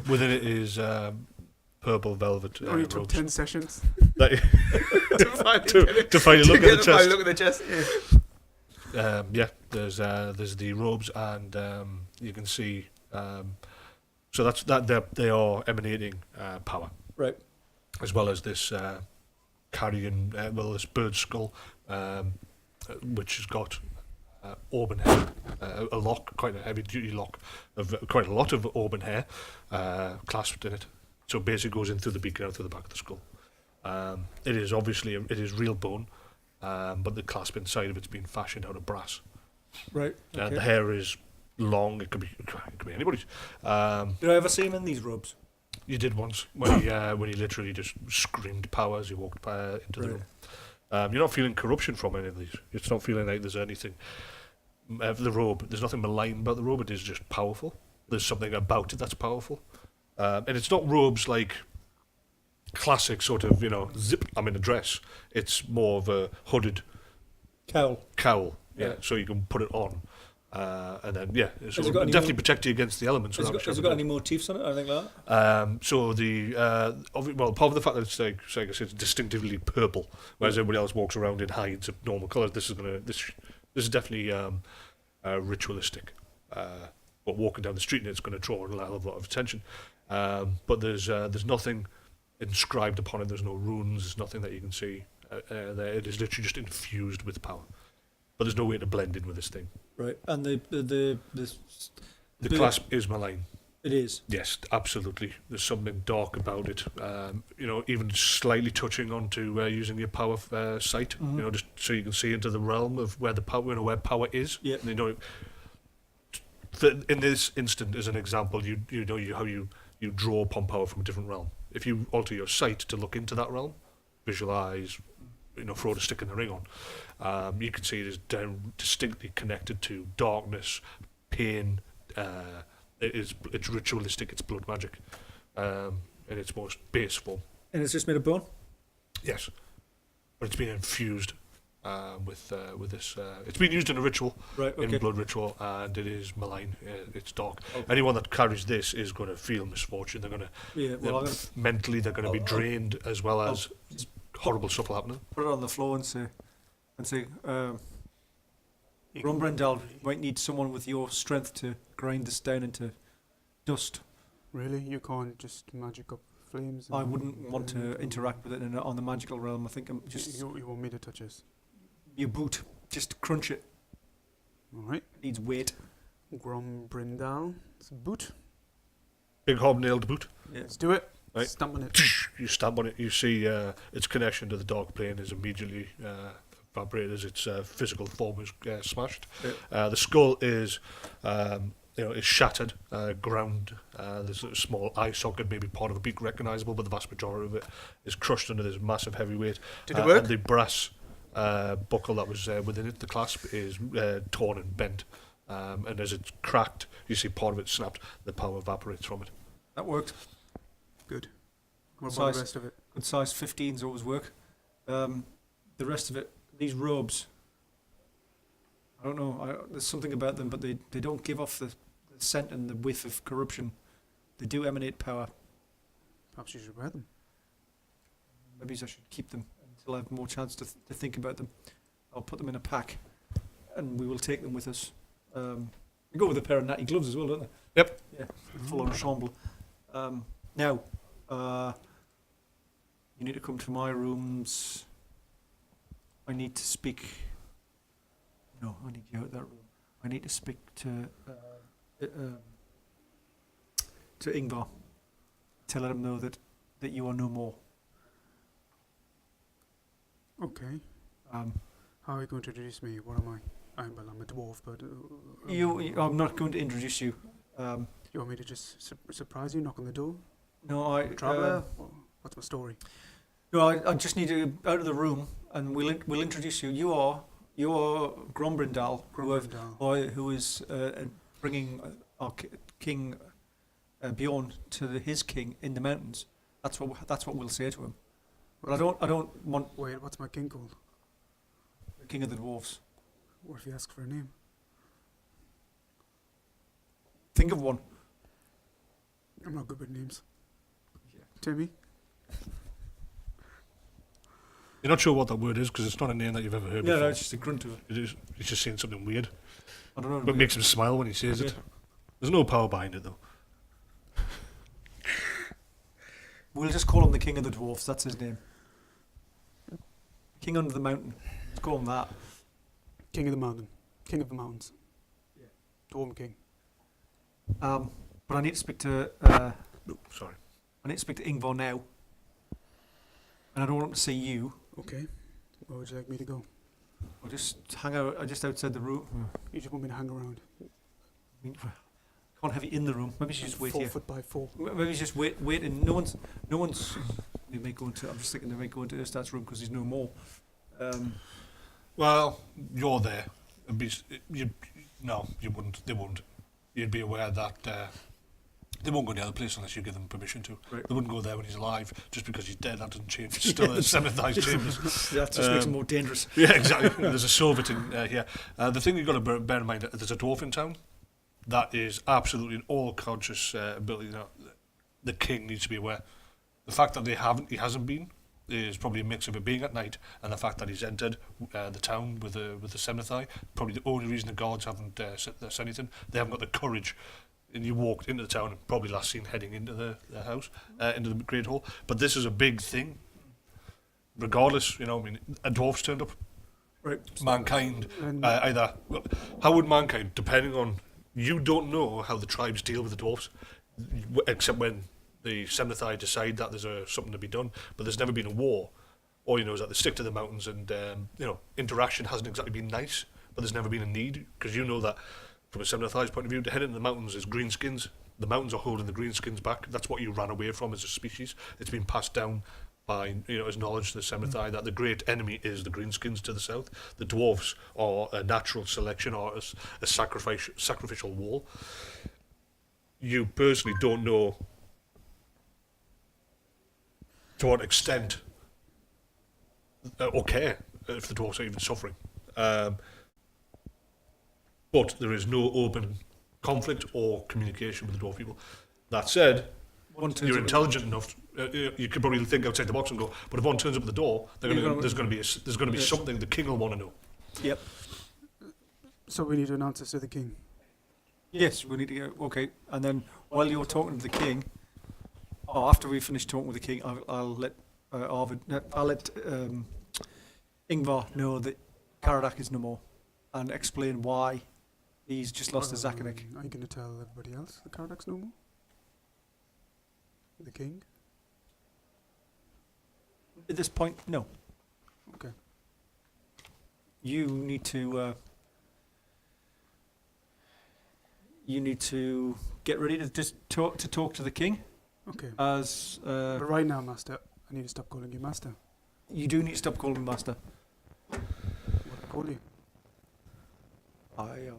Within it is purple velvet Only took robes. 10 sessions That- to finally to look get at the chest. look at the chest. Yeah. Yeah, there's the robes, and you can see. So that's that they are emanating power, Right. as well as this carrion, this bird skull, which has got auburn hair, a lock, quite a heavy duty lock of quite a lot of auburn hair clasped in it. So basically goes in through the beak and out through the back of the skull. It is obviously it is real bone, but the clasp inside of it's been fashioned out of brass. Right. Okay. The hair is long. It could be anybody's. Did I ever see him in these robes? You did once when he literally just screamed power as he walked into the Right. room. You're not feeling corruption from any of these. It's not feeling like there's anything. The robe, there's nothing malign about the robe. It is just powerful. There's something about it that's powerful, and it's not robes like classic sort of zip. I'm in a dress. It's more of a hooded Cowl. Yeah, so you can put it on, and then so Has it got any definitely protect you against the elements. Has it got any motifs on it or anything like that? So part of the fact that it's like I said, it's distinctively purple, whereas everybody else walks around in hides of normal colours. This is definitely ritualistic. But walking down the street, it's going to draw a lot of attention. But there's nothing inscribed upon it. There's no runes. There's nothing that you can see there. It is literally just infused with power. But there's no way to blend in with this thing. Right, and the clasp is malign. It is. Yes, absolutely. There's something dark about it. Even slightly touching onto using your power sight. Just so you can see into the realm of where the power, where power is. Yeah. In this instant, as an example, how you draw upon power from a different realm. If you alter your sight to look into that realm, visualize, throw the stick in the ring on, you can see it is distinctly connected to darkness, pain. It's ritualistic. It's blood magic, in its most base form. And it's just made of bone? Yes, but it's been infused with this. It's been used in a ritual, Right, okay. in blood ritual, and it is malign. It's dark. Okay. Anyone that carries this is going to feel misfortune. They're going to mentally they're going to be drained, as well as horrible stuff will happen. Put it on the floor and say, Grombrindal might need someone with your strength to grind this down into dust. Really? You can't just magic up flames? I wouldn't want to interact with it on the magical realm. I think I'm just... You want me to touch this? Your boot. Just crunch it. Alright. Needs weight. Grombrindal. It's a boot. Big hobnailed boot. Yeah. Let's do it. Right. Stamp on it. You stamp on it. You see its connection to the dark plane is immediately vibrated as its physical form is smashed. Yeah. The skull is is shattered, ground. There's a small eye socket, maybe part of a beak recognisable, but the vast majority of it is crushed under this massive heavy weight. Did it work? And the brass buckle that was within it, the clasp, is torn and bent. And as it's cracked, you see part of it snapped. The power evaporates from it. That worked. Good. What about the rest of it? Good size 15s always work. The rest of it, these robes, I don't know, there's something about them, but they don't give off the scent and the whiff of corruption. They do emanate power. Perhaps you should wear them. Maybe I should keep them until I have more chance to think about them. I'll put them in a pack, and we will take them with us. They go with a pair of natty gloves as well, don't they? Yep. Yeah, full ensemble. Now, you need to come to my rooms. I need to speak. No, I need you out that room. I need to speak to Ingvar. Tell him know that you are no more. Okay. How are you going to introduce me? What am I? I'm a dwarf, but... I'm not going to introduce you. You want me to just surprise you, knock on the door? No, Traveller? What's my story? No, I just need you out of the room, and we'll introduce you. You are Grombrindal, who is bringing our king Bjorn to his king in the mountains. That's what we'll say to him. But I don't want. Wait, what's my king called? The king of the dwarves. What if you ask for a name? Think of one. I'm not good with names. Yeah. Timmy? You're not sure what that word is because it's not a name that you've ever heard before. No, it's just a grunt of it. It is. He's just saying something weird. I don't know. But makes him smile when he says it. There's no power behind it though. We'll just call him the king of the dwarfs. That's his name. King under the mountain. Let's call him that. King of the mountain. King of the mountains. Yeah. Dwarven king. But I need to speak to. Sorry. I need to speak to Ingvar now. And I don't want to see you. Okay. Where would you like me to go? I'll just hang out just outside the room. You just want me to hang around? I can't have you in the room. Maybe you should just wait here. 4 foot by 4. Maybe you just wait and no one's. They may go into. I'm just thinking they may go into Erstat's room because he's no more. Well, you're there. No, you wouldn't. They wouldn't. You'd be aware that they won't go to the other place unless you give them permission to. Right. They wouldn't go there when he's alive. Just because he's dead, that doesn't change. It's still a Semithi's chambers. That just makes it more dangerous. Yeah, exactly. There's a Soviet in here. The thing you've got to bear in mind, there's a dwarf in town. That is absolutely an all-conscious ability. You know, the king needs to be aware. The fact that he hasn't been, is probably a mix of it being at night and the fact that he's entered the town with the Semithi. Probably the only reason the guards haven't said anything. They haven't got the courage. And you walked into the town and probably last seen heading into the house, into the Great Hall. But this is a big thing. Regardless, you know, I mean, a dwarf's turned up. Right. Mankind, either... How would mankind, depending on... You don't know how the tribes deal with the dwarfs, except when the Semithi decide that there's something to be done, but there's never been a war. All you know is that they stick to the mountains and, you know, interaction hasn't exactly been nice, but there's never been a need, because you know that from a Semithi's point of view, to head into the mountains is greenskins. The mountains are holding the greenskins back. That's what you ran away from as a species. It's been passed down by, you know, as knowledge to the Semithi that the great enemy is the greenskins to the south. The dwarves are a natural selection or a sacrificial wall. You personally don't know to what extent or care if the dwarves are even suffering. But there is no open conflict or communication with the dwarf people. That said, you're intelligent enough. You could probably think outside the box and go. But if one turns up at the door, there's going to be something the king will want to know. Yep. So we need to announce this to the king. Yes, we need to go. Okay, and then while you're talking to the king, or after we finish talking with the king, I'll let Arvid. I'll let Ingvar know that Caradak is no more, and explain why he's just lost his Zakanik. Are you going to tell everybody else the Caradak's no more? The king? At this point, no. Okay. You need to. You need to get ready to just talk to the king. Okay. As But right now, Master, I need to stop calling you Master. you do need to stop calling me master. What do I call you? I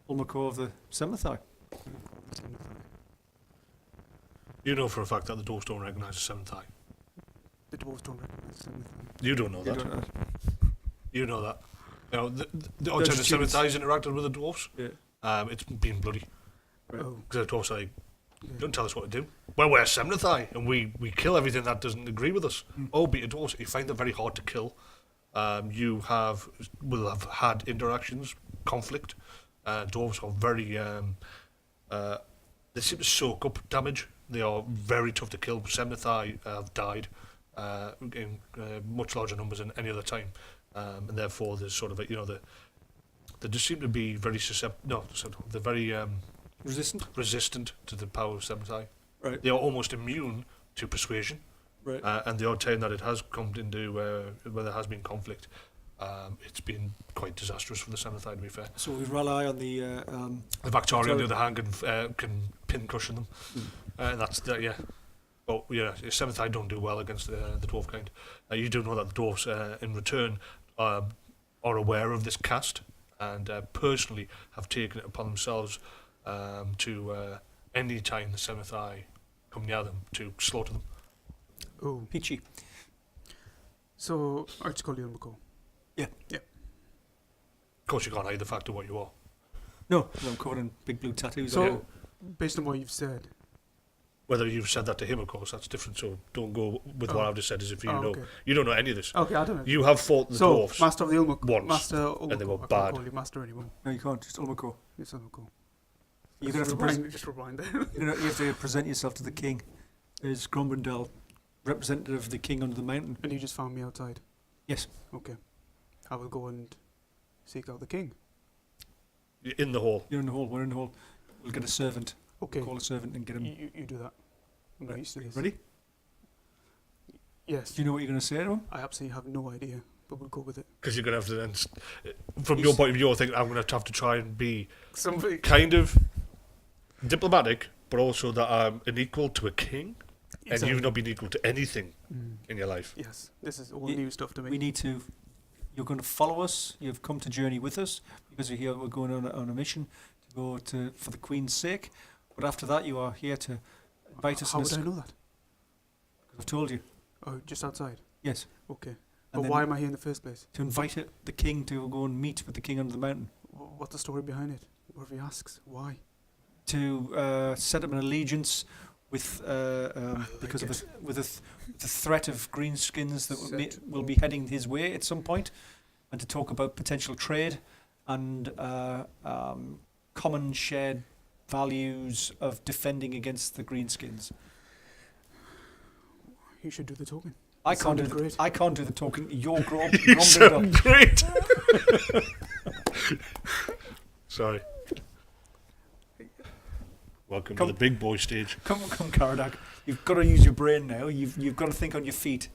Ulmakor of the Semithi. You know for a fact that the dwarves don't recognise the Semithi. The dwarves don't recognise anything. You don't know You that. don't know. You know that. You know, the odd Those time the students- Semithi's interacted with the dwarves, Yeah. it's been bloody. Right. Oh, Because the dwarves are like, yeah. don't tell us what to do. Well, we're Semithi, and we kill everything that doesn't agree with us. Oh, but dwarves, you find them very hard to kill. You will have had interactions, conflict. Dwarves are very, they seem to soak up damage. They are very tough to kill. Semithi have died in much larger numbers than any other time. And therefore there's sort of a, you know, they just seem to be very they're very resistant to the power of Semithi. Right. They are almost immune to persuasion. Right. And the odd time that it has come into where there has been conflict, it's been quite disastrous for the Semithi, to be fair. So we rely on the. The Bacteria, on the other hand, can pin cushion them. That's that, yeah. But yeah, Semithi don't do well against the dwarf kind. You do know that the dwarves, in return, are aware of this cast and personally have taken it upon themselves to any time the Semithi come near them to slaughter them. Oh. Peachy. So, I just call you Ulmakor. Of course, you can't hide the fact of what you are. No, I'm covered in big blue tattoos. So, based on what you've said, Whether you've said that to him, of course, that's different. So don't go with what I've just said as if you know. okay. You don't know any of this. Okay, I don't know. You have fought the So, dwarfs. Master of the Ulmakor. once, Master Ulmakor. and they were I can't bad. call you Master anymore. No, you can't. Just Ulmakor. It's Ulmakor. You're gonna have to Just rewind there. you have to present yourself to the king as Grombrindal, representative of the king under the mountain. And you just found me outside. Yes. Okay. I will go and seek out the king. You're in the hall. You're in the hall. We're in the hall. We'll get a servant. Okay. Call a servant and get him. You do that. I'm not used to this. Ready? Yes. Do you know what you're going to say to him? I absolutely have no idea, but we'll go with it. Because you're going to have to then, from your point of view, I think I'm going to have to try and be Somebody. kind of diplomatic, but also that I'm an equal to a king. and you've not been equal to anything in your life. Yes, this is all new stuff to me. We need to. You're going to follow us. You've come to journey with us because we're going on a mission to go to for the Queen's sake. But after that, you are here to invite us. How would I know that? I've told you. Oh, just outside. Yes. Okay. And But why am I here in the first place? to invite the king to go and meet with the king under the mountain. What's the story behind it? What if he asks? Why? To set up an allegiance with because of the threat of greenskins that will be heading his way at some point, and to talk about potential trade and common shared values of defending against the greenskins. You should do the talking. I can't do great. I can't do the talking. You're You sound Grombrindal. great. Sorry. Welcome to the big boy stage. Come, Caradak. You've got to use your brain now. You've got to think on your feet.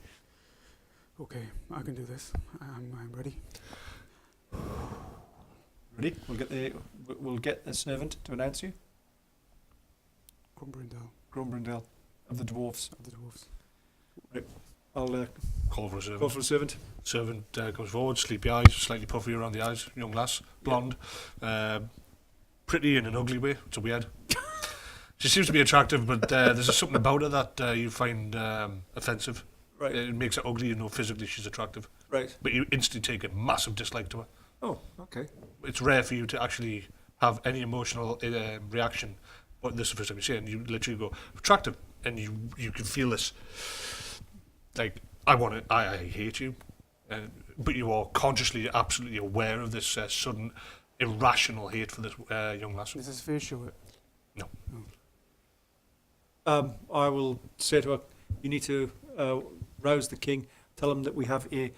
Okay, I can do this. I'm ready. Ready? We'll get the servant to announce you. Grombrindal of the dwarfs. Right. I'll Call for a servant. call for a servant. Servant comes forward, sleepy eyes, slightly puffy around the eyes, young lass, blonde, pretty in an ugly way. It's weird. She seems to be attractive, but there's just something about her that you find offensive. Right. It makes her ugly. You know, physically she's attractive, Right. but you instantly take a massive dislike to her. Oh, okay. It's rare for you to actually have any emotional reaction, but this is the first time you see it, and you literally go attractive, and you can feel this. Like, I hate you, but you are consciously, absolutely aware of this sudden, irrational hate for this young lass. Does his face show it? No. I will say to her, you need to rouse the king, tell him that we have a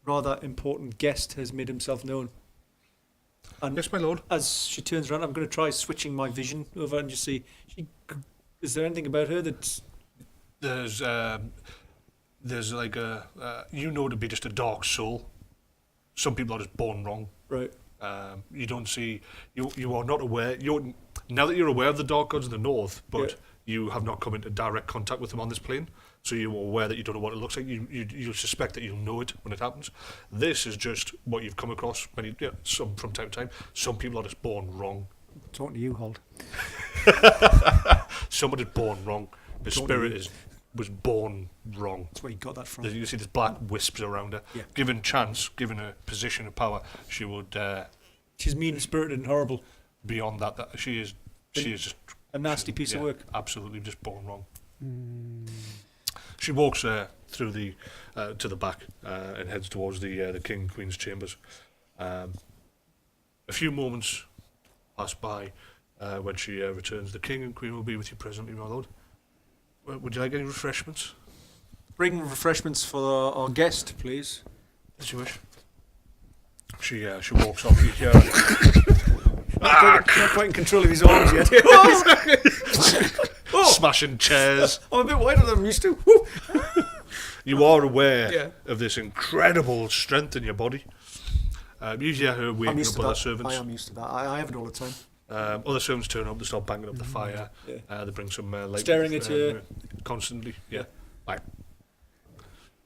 rather important guest has made himself known. And Yes, my lord. as she turns around, I'm going to try switching my vision over and just see, is there anything about her that's... There's like you know, to be just a dark soul. Some people are just born wrong. Right. You don't see, you are not aware, now that you're aware of the dark gods in the north, but you have not come into direct contact with them on this plane, so you're aware that you don't know what it looks like, you suspect that you'll know it when it happens. This is just what you've come across some from time to time. Some people are just born wrong. Talking to you, Hold. Someone is born wrong. The spirit was born wrong. That's where you got that from. You see there's black wisps around her. Yeah. Given chance, given a position of power, she would She's mean-spirited and horrible. beyond that she is just A nasty piece of work. Absolutely, just born wrong. She walks through the to the back and heads towards the King and Queen's chambers. A few moments pass by when she returns. The King and Queen will be with you presently, my lord. Would you like any refreshments? Bring refreshments for our guest, please. As you wish. She walks off. You hear Not quite in control of his arms yet. smashing chairs. I'm a bit wider than I'm used to. You are aware of this incredible strength in your body. You hear her waking up other servants. I am used to that. I have it all the time. Other servants turn up, they start banging up the fire. They bring some light. Staring at you. Constantly, Like.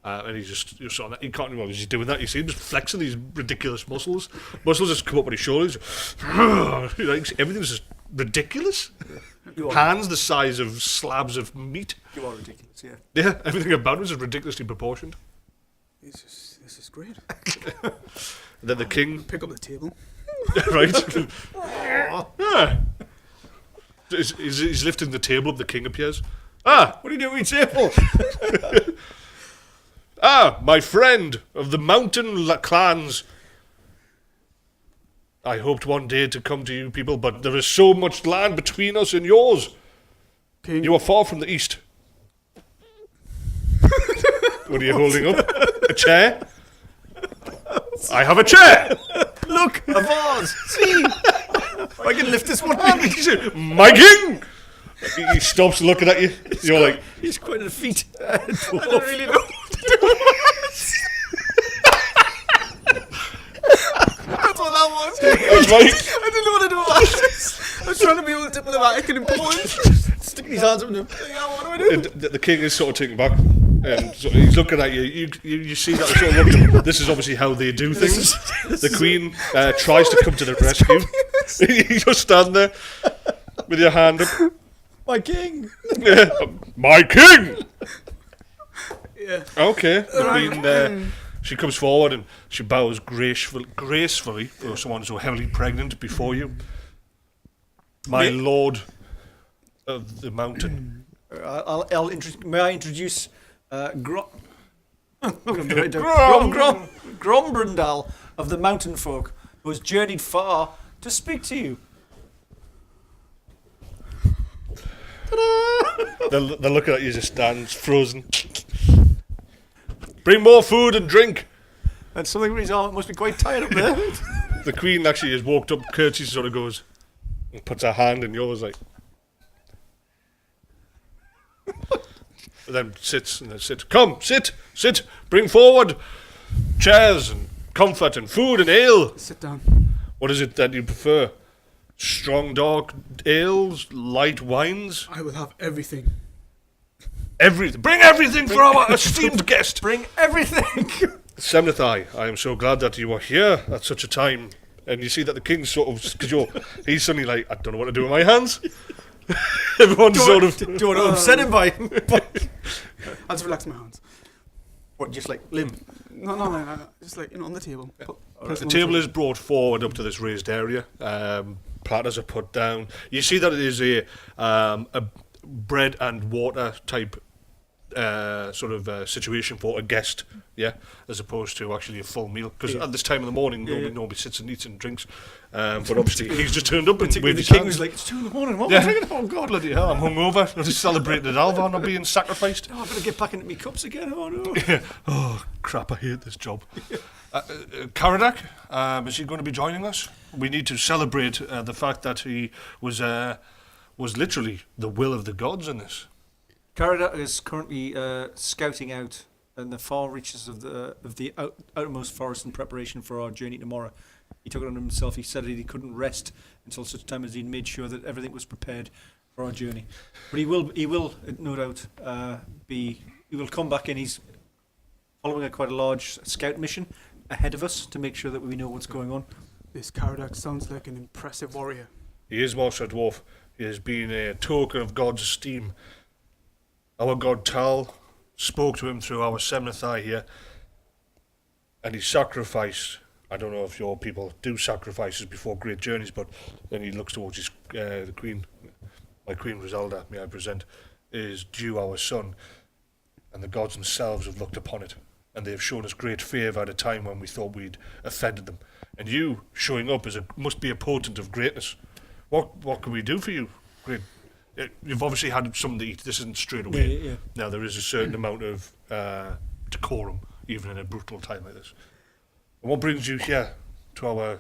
And he's just on it. He can't remember he's doing that. You see him just flexing these ridiculous muscles. Muscles just come up on his shoulders. Like, everything's just ridiculous. Hands the size of slabs of meat. You are ridiculous, yeah. Yeah, everything about him is ridiculously proportioned. This is great. And then the king, Pick up the table. right? Yeah. He's lifting the table up. The king appears. Ah, what are you doing with your table? Ah, my friend of the mountain clans. I hoped one day to come to you people, but there is so much land between us and yours. King. You are far from the east. What are you holding up? A chair? I have a chair! Look, a vase. See, I can lift this one. My king! He stops looking at you. You're like, He's quite a feat. I don't really know what to do. That's what that was. that's right. I didn't know what to do about this. I was trying to be all diplomatic and important. sticking his hands up and what do I do? And the king is sort of taken back, and so he's looking at you. You see that sort of look. This is obviously how they do things. The queen tries to come to the rescue. You just stand there with your hand up. My king. My king. Yeah. Okay. The queen. She comes forward and she bows gracefully for someone so heavily pregnant before you. My lord of the mountain. May I introduce Grombrindal of the mountain folk, who has journeyed far to speak to you. They're looking at you as it stands, frozen. Bring more food and drink. And something with his arm must be quite tired up there. The queen actually has walked up, curtsies, sort of goes, and puts her hand in yours, like. And then sits and then sits. Come, sit. Bring forward chairs and comfort and food and ale. Sit down. What is it that you prefer? Strong, dark ales, light wines. I will have everything. Everything. Bring everything for our esteemed guest. Bring everything. Semnathai, I am so glad that you are here at such a time. And you see that the king's sort of, because he's suddenly like, I don't know what to do with my hands. Everyone's sort of. Do you want to upset him by? I'll just relax my hands. What, just like limp? No. Just like, on the table. The table is brought forward up to this raised area. Platters are put down. You see that it is a bread and water type situation for a guest, as opposed to actually a full meal. Because at this time of the morning, nobody sits and eats and drinks. But obviously, he's just turned up and the king was like, it's 2 a.m. What am I drinking? Oh God, bloody hell, I'm hungover. I just celebrated Alvar not being sacrificed. Oh, I better get back into my cups again. Oh no. Oh crap, I hate this job. Caradak, is he going to be joining us? We need to celebrate the fact that he was literally the will of the gods in this. Caradak is currently scouting out in the far reaches of the outermost forest in preparation for our journey tomorrow. He took it on himself. He said that he couldn't rest until such time as he'd made sure that everything was prepared for our journey. But he will no doubt he will come back in. He's following quite a large scout mission ahead of us to make sure that we know what's going on. This Caradak sounds like an impressive warrior. He is Master Dwarf. He has been a token of God's esteem. Our god Tal spoke to him through our Semnathai here, and he sacrificed. I don't know if your people do sacrifices before great journeys, but then he looks towards his the queen. My queen Griselda, may I present, is due our son, and the gods themselves have looked upon it, and they have shown us great favour at a time when we thought we'd offended them. And you showing up must be a portent of greatness. What can we do for you? Great. You've obviously had something to eat. This isn't straight away. Yeah. Now there is a certain amount of decorum, even in a brutal time like this. And what brings you here to our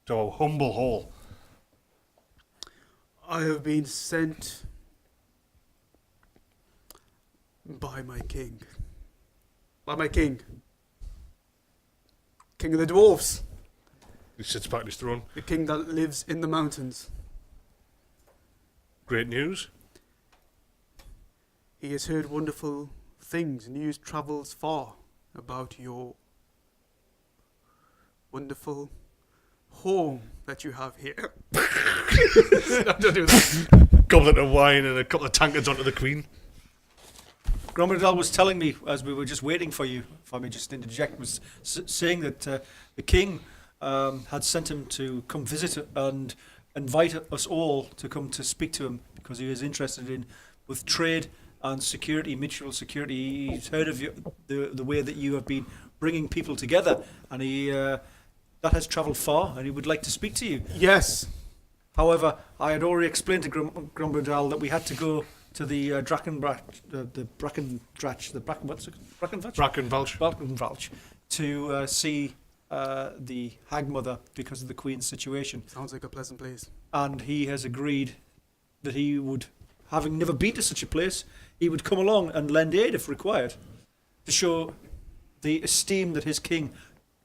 humble hall? I have been sent by my king. By my king. King of the dwarfs. He sits back on his throne. The king that lives in the mountains. Great news. He has heard wonderful things. News travels far about your wonderful home that you have here. Don't do that. Goblet of wine and a couple of tankards onto the queen. Grombrindal was telling me, as we were just waiting for you, if I may just interject, was saying that the king had sent him to come visit and invite us all to come to speak to him because he was interested in with trade and security, mutual security. He's heard of you, the way that you have been bringing people together, and he that has travelled far, and he would like to speak to you. Yes. However, I had already explained to Grombrindal that we had to go to the Brackenvalch to see the Hag Mother because of the Queen's situation. Sounds like a pleasant place. And he has agreed that he would, having never been to such a place, he would come along and lend aid if required to show the esteem that his king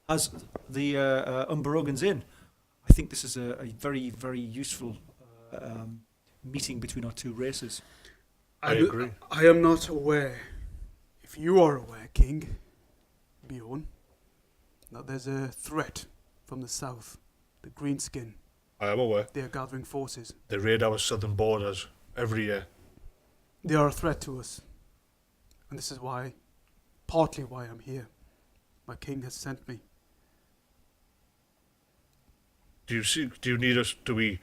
has the Unberogans in. I think this is a very, very useful meeting between our two races. I agree. I am not aware, if you are aware, King Bjorn, that there's a threat from the south, the Greenskin. I am aware. They are gathering forces. They raid our southern borders every year. They are a threat to us. And this is why, partly why I'm here. My king has sent me. Do you need us? Will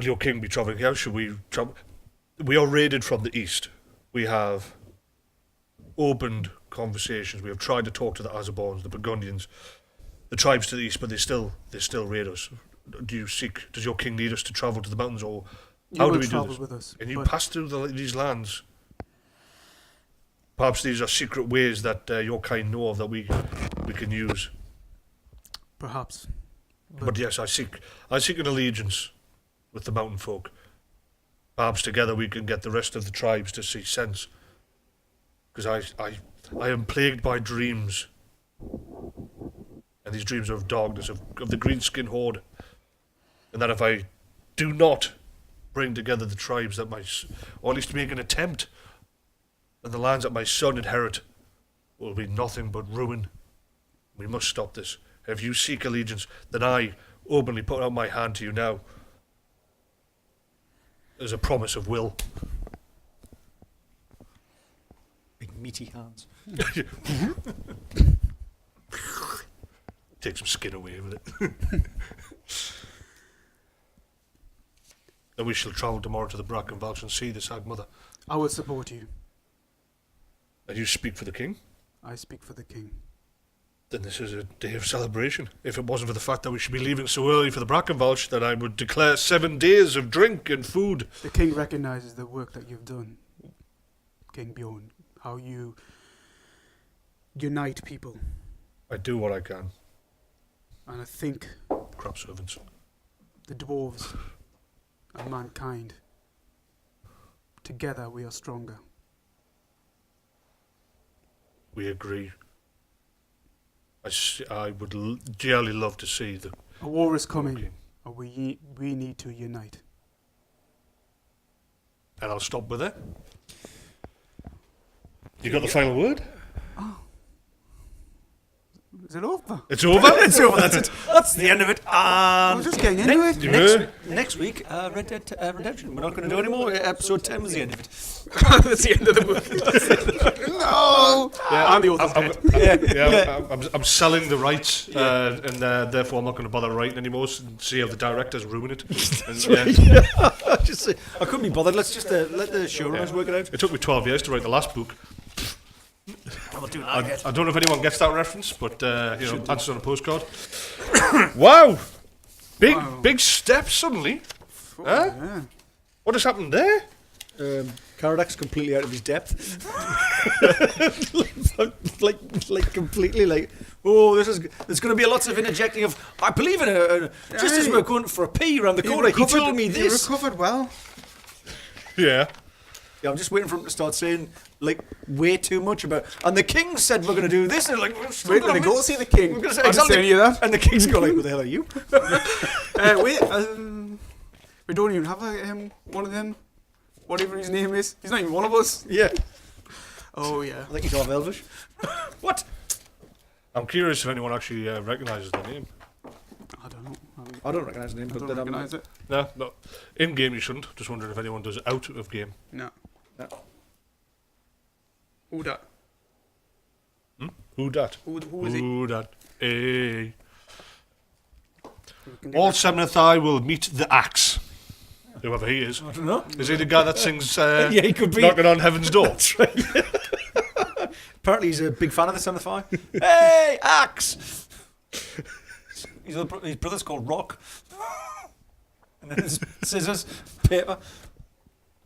your king be travelling here? Should we travel? We are raided from the east. We have opened conversations. We have tried to talk to the Azabons, the Burgundians, the tribes to the east, but they still raid us. Does your king need us to travel to the mountains, or how do we do this? With us, Can you pass through these lands? Perhaps these are secret ways that your kind know of that we can use. Perhaps. But yes, I seek an allegiance with the mountain folk. Perhaps together we can get the rest of the tribes to see sense. Because I am plagued by dreams. And these dreams are of darkness, of the greenskin horde. And that if I do not bring together the tribes that or at least make an attempt, and the lands that my son inherit will be nothing but ruin. We must stop this. If you seek allegiance, then I openly put out my hand to you now. As a promise of will. Big meaty hands. Take some skin away with it. And we shall travel tomorrow to the Brackenvalch and see this Hag Mother. I will support you. And you speak for the king? I speak for the king. Then this is a day of celebration. If it wasn't for the fact that we should be leaving so early for the Brackenvalch, then I would declare 7 days of drink and food. The king recognizes the work that you've done, King Bjorn. How you unite people. I do what I can. And I think Crop servants. the dwarves and mankind, together we are stronger. We agree. I would dearly love to see the... A war is coming, king. and we need to unite. And I'll stop with it. You got the final word? Is it over? It's over? It's over. That's it. That's the end of it. I'm just getting into it. Yeah. Next week, Red Dead Redemption. We're not going to do any more. Episode 10 was the end of it. That's the end of the book. No! Yeah, And the author's dead. I'm selling the rights, and therefore I'm not going to bother writing anymore and see how the directors ruin it. And, yeah. Just say, I couldn't be bothered. Let's just let the showrunners work it out. It took me 12 years to write the last book. We'll do I that. don't know if anyone gets that reference, but answers on a postcard. Wow! Big step suddenly. Huh? Yeah. What has happened there? Caradak's completely out of his depth. like completely like, oh, there's going to be lots of interjecting of, I believe in just as we're going for a pee around the corner, he told me this. You recovered well. Yeah. Yeah, I'm just waiting for him to start saying like way too much about. And the king said we're going to do this, and like, We're going to go see the king. We're going to say I didn't say any of that. And the king's going like, "Who the hell are you?" We don't even have one of them. Whatever his name is, he's not even one of us. Yeah, Oh yeah. I think he's half Elvish. What? I'm curious if anyone actually recognises the name. I don't know. I don't recognise the name, I but don't then recognise it. No. In game you shouldn't. Just wondering if anyone does it out of game. No. No. Who that? Who dat? Who is he? Who dat? Hey. We can get All that. seventh eye will meet the axe. Whoever he is. I don't know. Is he the guy that sings Yeah, he could be. Knocking on Heaven's Door? That's right. Apparently, he's a big fan of the Son of Fire. Hey, axe! His brother's called Rock. And then there's scissors, paper.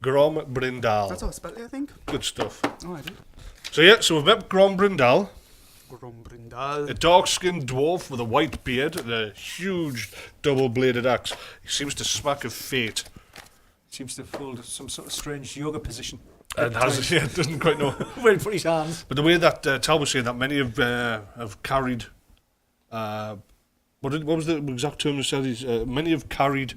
Grombrindal. That's how I spelled it, I think. Good stuff. Oh, I did. So we've met Grombrindal, a Grombrindal. dark-skinned dwarf with a white beard and a huge double-bladed axe. He seems to smack of fate. Seems to hold some sort of strange yoga position. And doesn't quite know. Where he put his hands. But the way that Tal was saying that many have carried, what was the exact term he said? Many have carried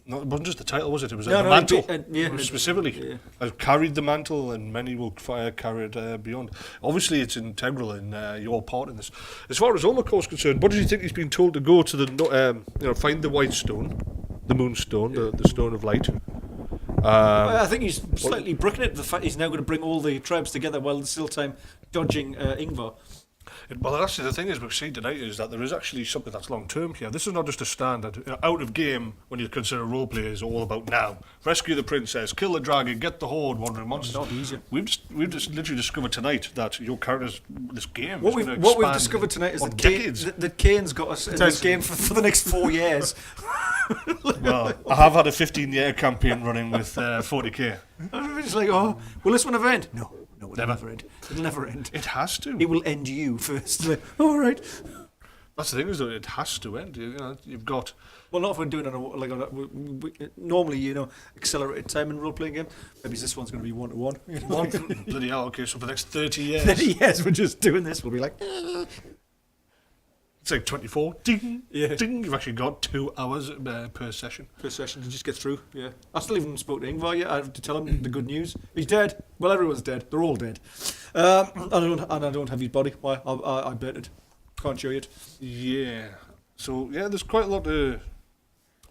No, it wasn't just the title, was it? It was No, the no, mantle. yeah, Specifically. yeah. I've carried the mantle, and many will carry it beyond. Obviously, it's integral in your part in this. As far as Ulmakor is concerned, what does he think he's been told to go to the, find the white stone, the moonstone, the stone of light? I think he's slightly brooking it. The fact he's now going to bring all the tribes together while there's still time dodging Ingvar. Well, actually, the thing is, we've seen tonight is that there is actually something that's long term here. This is not just a standard out of game when you consider roleplay is all about now. Rescue the princess, kill the dragon, get the horde, wandering monsters. Not easier. We've just literally discovered tonight that your character's this game. What is we've discovered tonight is that Kane's got us in this game for the next 4 years. Well, I have had a 15-year campaign running with 40k. It's like, oh, will this one ever end? No, it'll Never. never end. It'll never end. It has to. It will end you first. Like, all right. That's the thing, is that it has to end. You've got. Well, not if we're doing it normally, accelerated time in role-playing game. Maybe this one's going to be 1-to-1. One, bloody hell, okay, so for the next 30 years. 30 years we're just doing this. We'll be like, It's like 24. Ding, Yeah. ding. You've actually got 2 hours per session. per session to just get through. Yeah. I still haven't spoke to Ingvar yet. I have to tell him the good news. He's dead. Well, everyone's dead. They're all dead. I don't have his body. Why? I bet it. Can't show you it. Yeah. So, yeah, there's quite a lot of...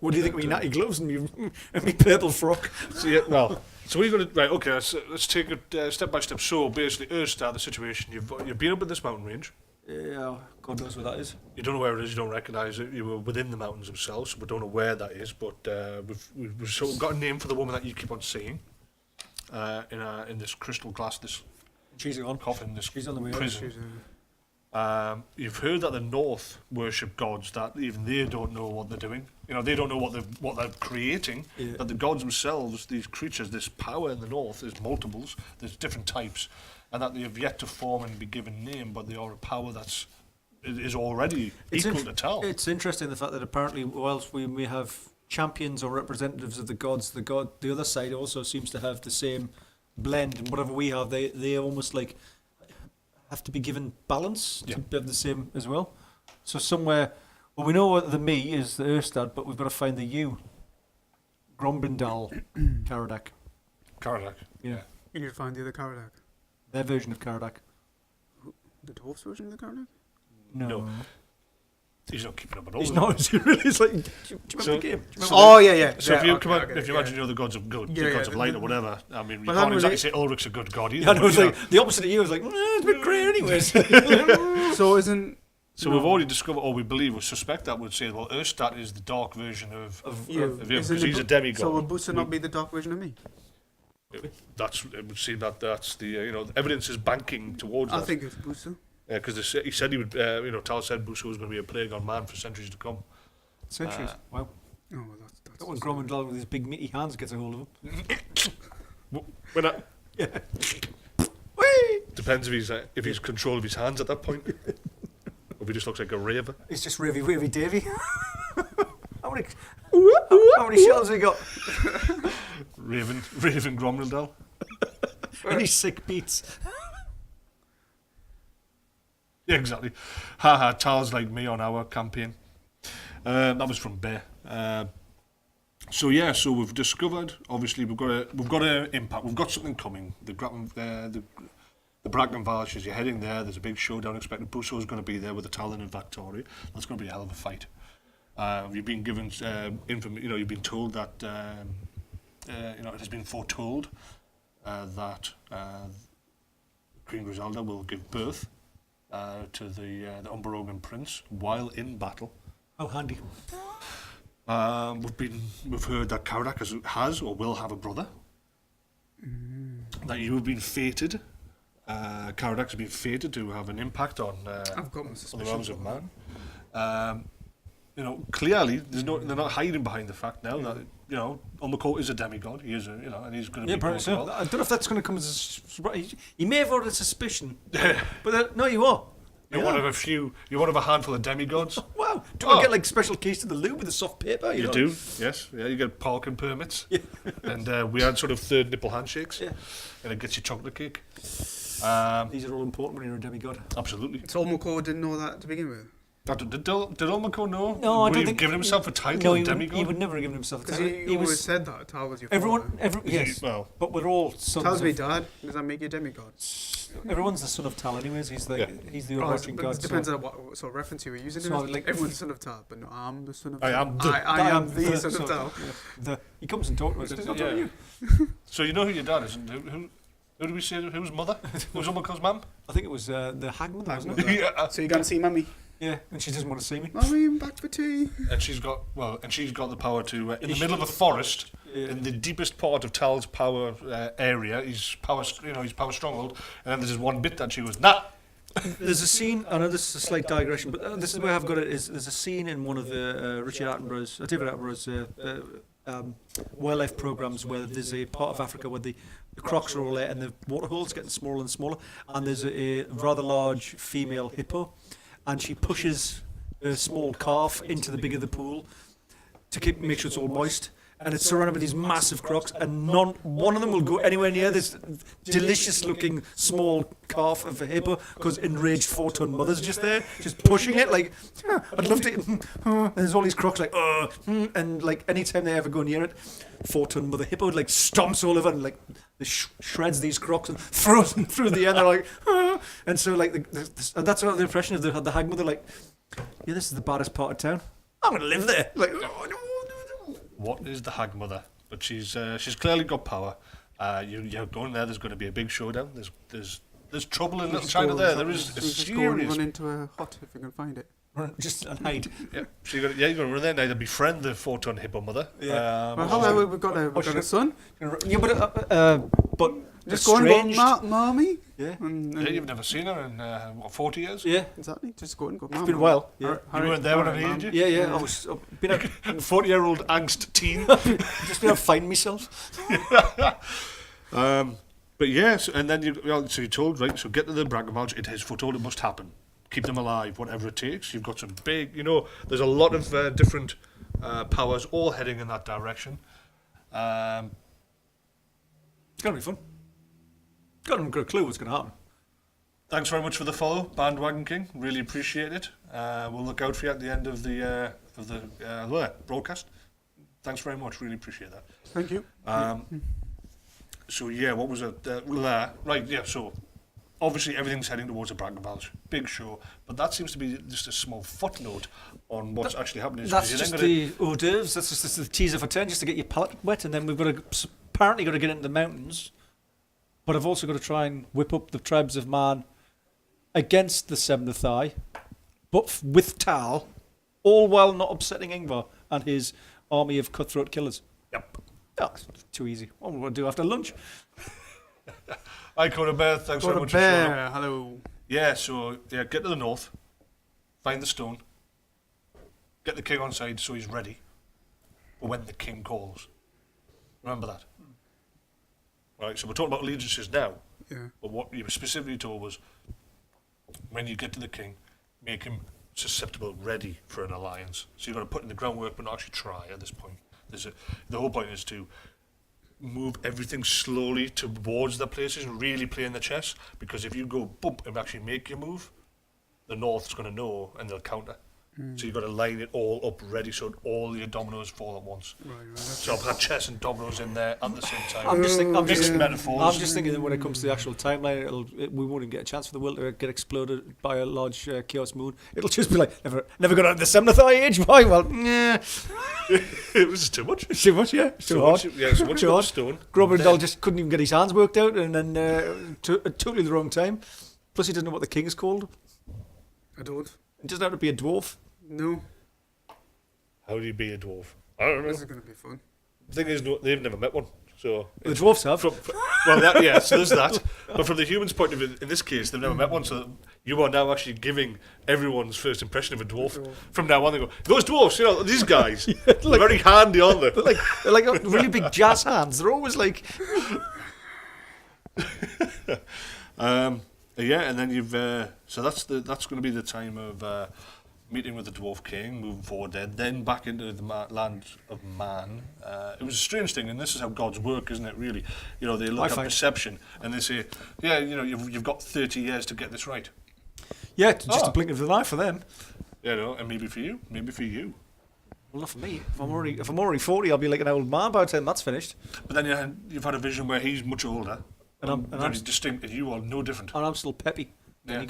What do you think of me natty gloves and me purple frock? So, yeah, well, so we've got to... Right, okay, let's take it step by step. So, basically, Erstat, the situation. You've been up in this mountain range. Yeah, God knows where that is. You don't know where it is, you don't recognise it. You were within the mountains themselves, so we don't know where that is. But we've sort of got a name for the woman that you keep on seeing in this crystal glass, this She's on. coffin, this She's on the way. prison. You've heard that the North worship gods that even they don't know what they're doing. They don't know what they're creating. Yeah. That the gods themselves, these creatures, this power in the North, there's multiples, there's different types, and that they have yet to form and be given name, but they are a power is already equal to tell. It's interesting the fact that apparently, whilst we may have champions or representatives of the gods, the other side also seems to have the same blend, and whatever we have, they almost like have to be given balance to have the same as well. So somewhere, well, we know what the me is the Erstat, but we've got to find the you. Grombrindal, Caradak. Caradak. Yeah. You need to find the other Caradak. Their version of Caradak. The dwarf's version of the Caradak? No. He's not keeping up at all. He's not. He really is like. Do you remember the game? Do you remember Oh, yeah. So if you okay, imagine the gods of good, the gods of light or whatever, I mean, you But can't that exactly was say Ulrich's a good god either. Yeah, I know, but, it's like the opposite of you. I was like, it's a bit grey anyways. So isn't... So we've already discovered, or we believe, we suspect that would say, well, Erstat is the dark version of him, because he's a demigod. So will Busa not be the dark version of me? It would seem that that's the, the evidence is banking towards I that. think it's Busa. Because he said he would, Tal said Busa was going to be a plague on man for centuries to come. Centuries. Wow. Oh, well, that's That when Grombrindal with his big meaty hands gets a hold of him. When I, Yeah. depends if he's control of his hands at that point. Or if he just looks like a raver. It's just Wavy Davy. how many shells have he got? Raven Grombrindal. Any sick beats? Yeah, exactly. Haha, Tal's like me on our campaign. That was from Bear. So we've discovered. Obviously, we've got an impact. We've got something coming. The Bracken Varshes. You're heading there. There's a big showdown expected. Buso's going to be there with the Talon and Victoria. That's going to be a hell of a fight. You've been given you've been told that it has been foretold that Queen Griselda will give birth to the Unberogen prince while in battle. Oh, handy. We've heard that Caradak has or will have a brother. That you have been fated. Caradak's been fated to have an impact on I've got my the suspicions realms of man. Clearly, they're not hiding behind the fact now that Ulmakor is a demigod. He is and he's going to be. Apparently so. I don't know if that's going to come as a surprise. He may have ordered a suspicion, but no, you are. You're one of a few. You're one of a handful of demigods. Wow. Do I get like special keys to the loo with the soft paper? You do, yes. Yeah, you get parking permits. Yeah. And we had sort of third nipple handshakes. Yeah. And it gets you chocolate cake. These are all important when you're a demigod. Absolutely. So Ulmakor didn't know that to begin with? Did Ulmakor know? No, I would don't he think. given himself a title No, of he demigod? would never have given himself a Because title. he always said that Tal was your father. Yes, Well, but we're all sons. Tal's of, my dad. Does that make you a demigod? Everyone's the son of Tal, anyways. He's the Yeah. he's the Oh, overarching but god. it depends on what sort of reference you were using. So, like- Everyone's the son of Tal, but no, I'm the son of I Tal. am the- I am the son of Tal. He comes and talks to us. Yeah. It's not you. So you know who your dad is, and who do we say? Who's mother? Who's Ulmakor's mum? I think it was the hag mother, wasn't it? Yeah. So you gonna see mummy? Yeah, and she doesn't want to see me. Mummy, I'm back for tea. And she's got the power to in the middle of a forest, in the deepest part of Tal's power area, his power stronghold, and then there's this one bit that she goes, nah. There's a scene. I know this is a slight digression, but this is where I've got it. Is there's a scene in one of the David Attenborough's wildlife programs where there's a part of Africa where the crocs are all there and the water holes getting smaller and smaller, and there's a rather large female hippo, and she pushes a small calf into the big of the pool to make sure it's all moist. And it's surrounded by these massive crocs, and one of them will go anywhere near this delicious-looking small calf of a hippo, because enraged 4-ton mother's just there, just pushing it like, I'd love to. And there's all these crocs like, and like anytime they ever go near it, 4-ton mother hippo like stomps all over and like shreds these crocs and throws them through the air. And they're like, and so like, and that's what the impression of the hag mother, like, yeah, this is the baddest part of town. I'm gonna live there. Like, What is the hag mother? But she's clearly got power. You're going there. There's going to be a big showdown. There's trouble in Little China there. There is a Just go and serious. run into a hut if you can find it. just and hide. Yeah, so you're going to run there now to befriend the 4-ton hippo mother. Yeah. Well, hello, we've got a son. Yeah, but Just go and go, estranged. mommy. Yeah. Yeah, you've never seen her in 40 years. Yeah, Exactly. Just go and go. it's been a while. Yeah, You weren't there when I needed you. yeah. I've been out, 40-year-old angst teen. just been out finding myself. But yes, and then so you're told, right, so get to the Brackenfalls, it is foretold it must happen. Keep them alive, whatever it takes. You've got some big, there's a lot of different powers all heading in that direction. It's gonna be fun. Got a clue what's gonna happen. Thanks very much for the follow, Bandwagon King. Really appreciate it. We'll look out for you at the end of the broadcast. Thanks very much. Really appreciate that. Thank you. So yeah, what was it? Right, yeah. So obviously everything's heading towards the Brackenfalls. Big show, but that seems to be just a small footnote on what's actually happening. That's just the hors d'oeuvres. That's just the teaser for 10, just to get your palate wet, and then we've apparently got to get into the mountains. But I've also got to try and whip up the tribes of man against the Seventh Eye, but with Tal, all while not upsetting Ingvar and his army of cutthroat killers. Yep. Oh, it's too easy. What am I going to do after lunch? Hi, Caradak. Thanks very Got a much for showing up. bear. Hello. Yeah, so get to the north, find the stone, get the king on side so he's ready for when the king calls. Remember that. Right, so we're talking about allegiances now, Yeah. but what you were specifically told was when you get to the king, make him susceptible, ready for an alliance. So you've got to put in the groundwork, but not actually try at this point. The whole point is to move everything slowly towards the places and really play in the chess, because if you go bump and actually make your move, the north's going to know and they'll counter. So you've got to line it all up ready so all your dominoes fall at once. Right. So I'll put chess and dominoes in there at the same time. I'm just Mixed metaphors. thinking that when it comes to the actual timeline, we won't even get a chance for the world to get exploded by a large chaos moon. It'll just be like, never got out of the Seventh Eye Age. Why? Well, yeah. It was too much. Too much, yeah. It's too hard. Yeah, so once Too you got hard. the stone, Grombrindal just couldn't even get his hands worked out, and then totally the wrong time. Plus, he doesn't know what the king is called. I don't. It doesn't have to be a dwarf. No. how do you be a dwarf? I don't know. This is going to be fun. The thing is, they've never met one. So The dwarfs have. So there's that. But from the human's point of view, in this case, they've never met one. So you are now actually giving everyone's first impression of a dwarf. From now on, they go, those dwarfs, these guys, they're very handy, aren't they? They're like really big jazz hands. They're always like. Yeah, and then you've so that's going to be the time of meeting with the dwarf king, moving forward there, then back into the land of man. It was a strange thing, and this is how gods work, isn't it? Really, they look at perception and they say, yeah, you've got 30 years to get this right. Yeah, just a blink of an eye for them. You know, and maybe for you, maybe for you. Well, not for me. If I'm already 40, I'll be like an old man by the time that's finished. But then you've had a vision where he's much older, And I'm very distinct, and you are no different. And I'm still peppy. Yeah.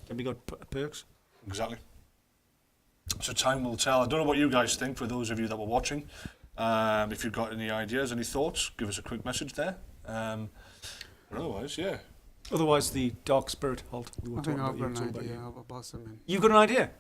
Demigod perks. Exactly. So time will tell. I don't know what you guys think, for those of you that were watching. If you've got any ideas, any thoughts, give us a quick message there. But otherwise, yeah. Otherwise, the dark spirit halt. We were I think talking I've got about an you, idea about something. You've got an idea?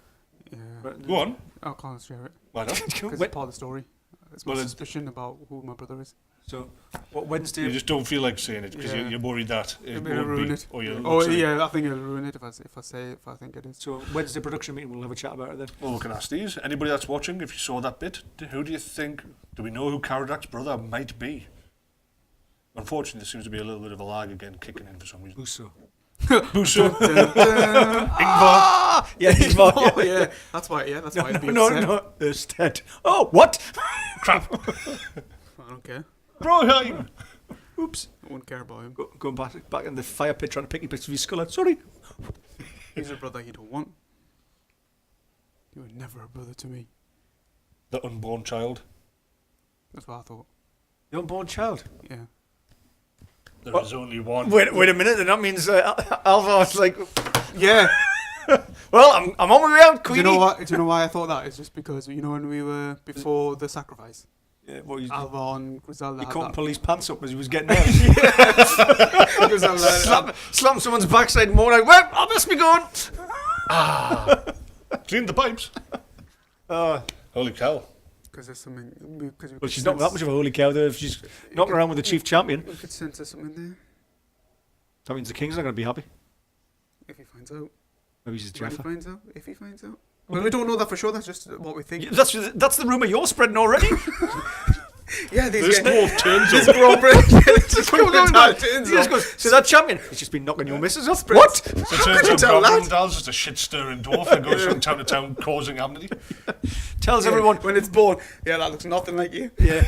Yeah. Right. Go on. I can't share it. Why not? Because When- it's part of the story. It's my Well, suspicion about who my brother is. So, what Wednesday? You just don't feel like saying it because Yeah. you're worried that It it may won't ruin be. it. Or you'll Oh, look silly. yeah, I think it'll ruin it if I say it, if I think it is. So, Wednesday production meeting, we'll have a chat about it then. Well, we can ask these. Anybody that's watching, if you saw that bit, who do you think? Do we know who Caradac's brother might be? Unfortunately, there seems to be a little bit of a lag again kicking in for some reason. Uso. Buso. Ingvar. Yeah, Ingvar. Oh, yeah. That's why, that's why I'd be No, upset. no, Erstat. Oh, what? Crap. I don't care. Broheim. Oops. I wouldn't care about him. Going back in the fire pit trying to pick your bits of your skull out. Sorry. He's a brother you don't want. You were never a brother to me. The unborn child. That's what I thought. The unborn child. Yeah. There is only one. Wait a minute. Then that means Alvar's like, Yeah. well, I'm on my way out, Do Queenie. you know what? Do you know why I thought that? It's just because when we were before the sacrifice, Yeah, what you Alvar and Griselda. he had couldn't that. pull his pants up as he was getting out. Griselda- Slam someone's backside and more like, well, I'll miss me going. Clean the pipes. Holy cow. Because there's something. Because Well, she's not that much of a holy cow though if she's knocking around with the chief champion. We could sense there's something there That means the king's not going to be happy. if he finds out. Maybe he's When he Jaffa. finds out. If he finds out. Well, we don't know that for sure. That's just what we think. Yeah, that's the rumour you're spreading already. Yeah, these This guys. dwarf turns This up. Grombrindal just Come on, comes no. out, turns He just up. goes, so that champion, he's just been knocking your missus off. Spread- What? So How turns could you up tell that? Grombrindal's just a shit-stirring dwarf that goes from town to town causing amnesty. Tells Yeah, everyone. when it's born. Yeah, that looks nothing like you. Yeah.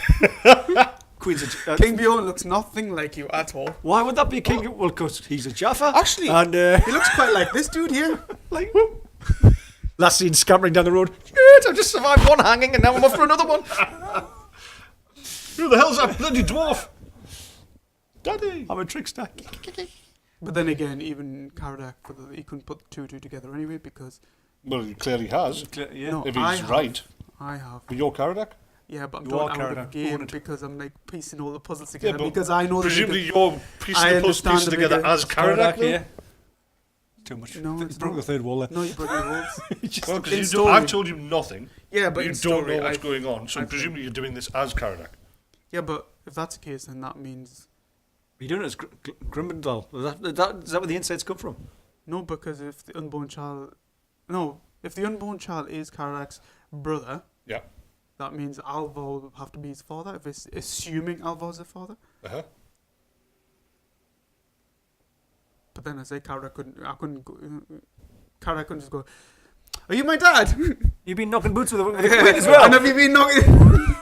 Queen's a... King Bjorn looks nothing like you at all. Why would that be a king? Well, because he's a Jaffa. Actually, And, he looks quite like this dude here. like, whoop. Last seen scampering down the road. Shit, I've just survived one hanging and now I'm off for another one. Who the hell's that bloody dwarf? Daddy. I'm a trickster. But then again, even Caradak, he couldn't put two together anyway because Well, he clearly has. Yeah. No. If I he's have. right. I have. But you're Caradak? Yeah, but I'm You doing are out Caradak. of the game Own it. because I'm like piecing all the puzzles Yeah, together but because I know presumably that you're piecing I the puzzle understand pieces the together bigger- as Caradak, though? yeah. Too much. No, it's broke not. the third wall there. No, you broke the rules. Well, In because you story. I've told you nothing. Yeah, but You in don't story, know what's I- going on, so I- presumably you're doing this as Caradak. Yeah, but if that's the case, then that means You're doing it as Grombrindal. Is that where the insights come from? no, because if the unborn child, if the unborn child is Caradak's brother, Yeah. that means Alvar will have to be his father. If it's assuming Alvar's the father, Uh-huh. but then I say Caradak couldn't. I couldn't go. Caradak couldn't just go. Are you my dad? You've been knocking boots with the queen as well. And have you been knocking?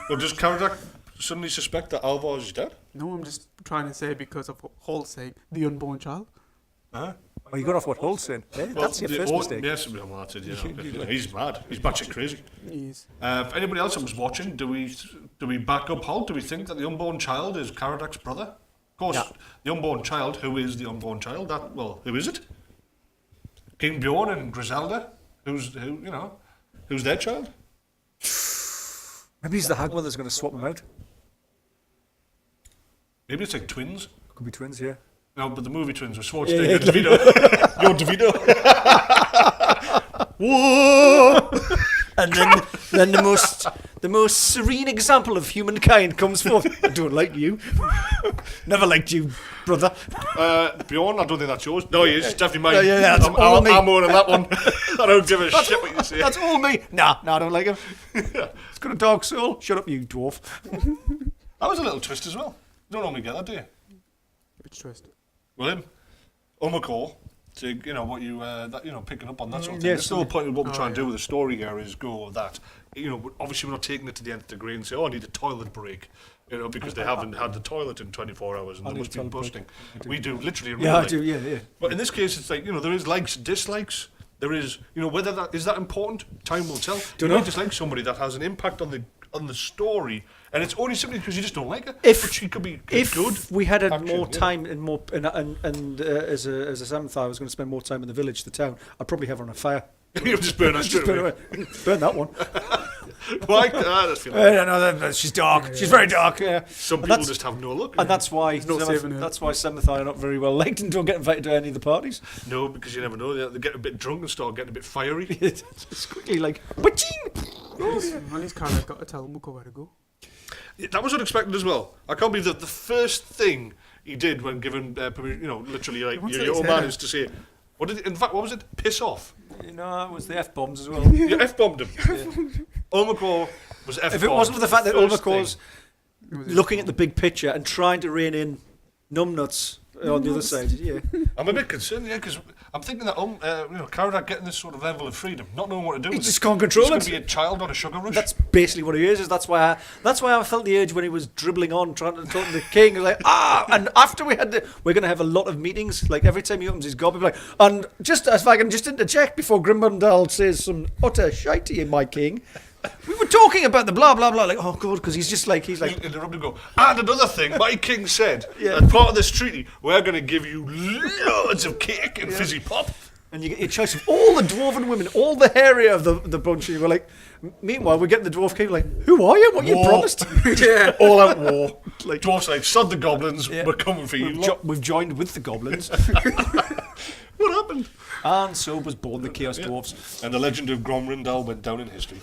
Well, does Caradak suddenly suspect that Alvar is dead? No, I'm just trying to say because of Hall's saying the unborn child. Uh-huh. Oh, you got off what Holt's saying. Yeah, that's your first mistake. Yes, well, that's it, he's mad. He's batshit crazy. Yes. If anybody else that was watching, do we back up Holt? Do we think that the unborn child is Caradak's brother? Of course, Yeah. the unborn child. Who is the unborn child? Who is it? King Bjorn and Griselda. Who's their child? Maybe he's the hag one that's going to swap them out. Maybe it's like twins. Could be twins, yeah. No, but the movie twins were Yeah, Schwarzenegger yeah. and DeVito. You're DeVito. Whoa! And then the most serene example of humankind comes forth. I don't like you. Never liked you, brother. Bjorn, I don't think that's yours. No, he is. It's definitely mine. Yeah, that's all me. I'm owning that one. I don't give a shit what you say. That's all me. Nah, I don't like him. It's got a dark soul. Shut up, you dwarf. That was a little twist as well. You don't normally get that, do you? Which twist? Well, him, Ulmakor, to picking up on that sort of thing. Yeah, That's the whole point of what we're trying to do yeah. with the story here is go with that. Obviously we're not taking it to the nth degree and say, oh, I need a toilet break, because they haven't had the toilet in 24 hours and I they need must a be toilet break. busting. I do. We do, literally in Yeah, real I life. do. Yeah. But in this case, it's like, there is likes, dislikes. There is, whether that is that important, time will tell. Don't You know. might just like somebody that has an impact on the story, and it's only simply because you just don't like her. If- but she could be If good. we had action, more yeah. time and as a seventh, I was going to spend more time in the village, the town. I'd probably have her on a fire. You just burn her straight Burn, away. burn that one. Why? That's feeling. No, she's dark. She's very dark. Yeah. Some And people that's- just have no luck. And that's why no saving her. that's why Seventh Eye are not very well liked and don't get invited to any of the parties. No, because you never know. They get a bit drunk and start getting a bit fiery. It's quickly like, "Ba-ching!" At least Caradak got to tell Ulmakor where to go. That was unexpected as well. I can't believe that the first thing he did when given permission, literally, like, wants to your his man head. is to say, in fact, what was it? Piss off. It was the F-bombs as well. You F-bombed him. Ulmakor was F-bombed. If it wasn't for the fact that first Ulmacor's looking at the big picture and trying to rein in numbnuts on the other side, yeah. I'm a bit concerned, because I'm thinking that Caradak getting this sort of level of freedom, not knowing what to do He with just it. can't control He's going it. to be a child on a sugar rush. That's basically what he is. That's why I felt the urge when he was dribbling on, trying to talk to the king. Like, and after we're going to have a lot of meetings. Like every time he opens his gob, he'll be like, and just if I can just interject before Grombrindal says some utter shite to you, my king. We were talking about the blah blah blah. Like, oh god, because he's like, He'll interrupt and go, and another thing, my king said, Yeah. as part of this treaty, we're going to give you loads of cake and fizzy pop. and you get your choice of all the dwarven women, all the hairier of the bunch. And you were like, meanwhile, we're getting the dwarf king like, who are you? What you War. promised? Yeah. All out war. Like, Dwarfs like, sod the goblins, Yeah. we're coming for you. we've joined with the goblins, What happened? and so was born the chaos dwarfs. And the legend of Grombrindal went down in history.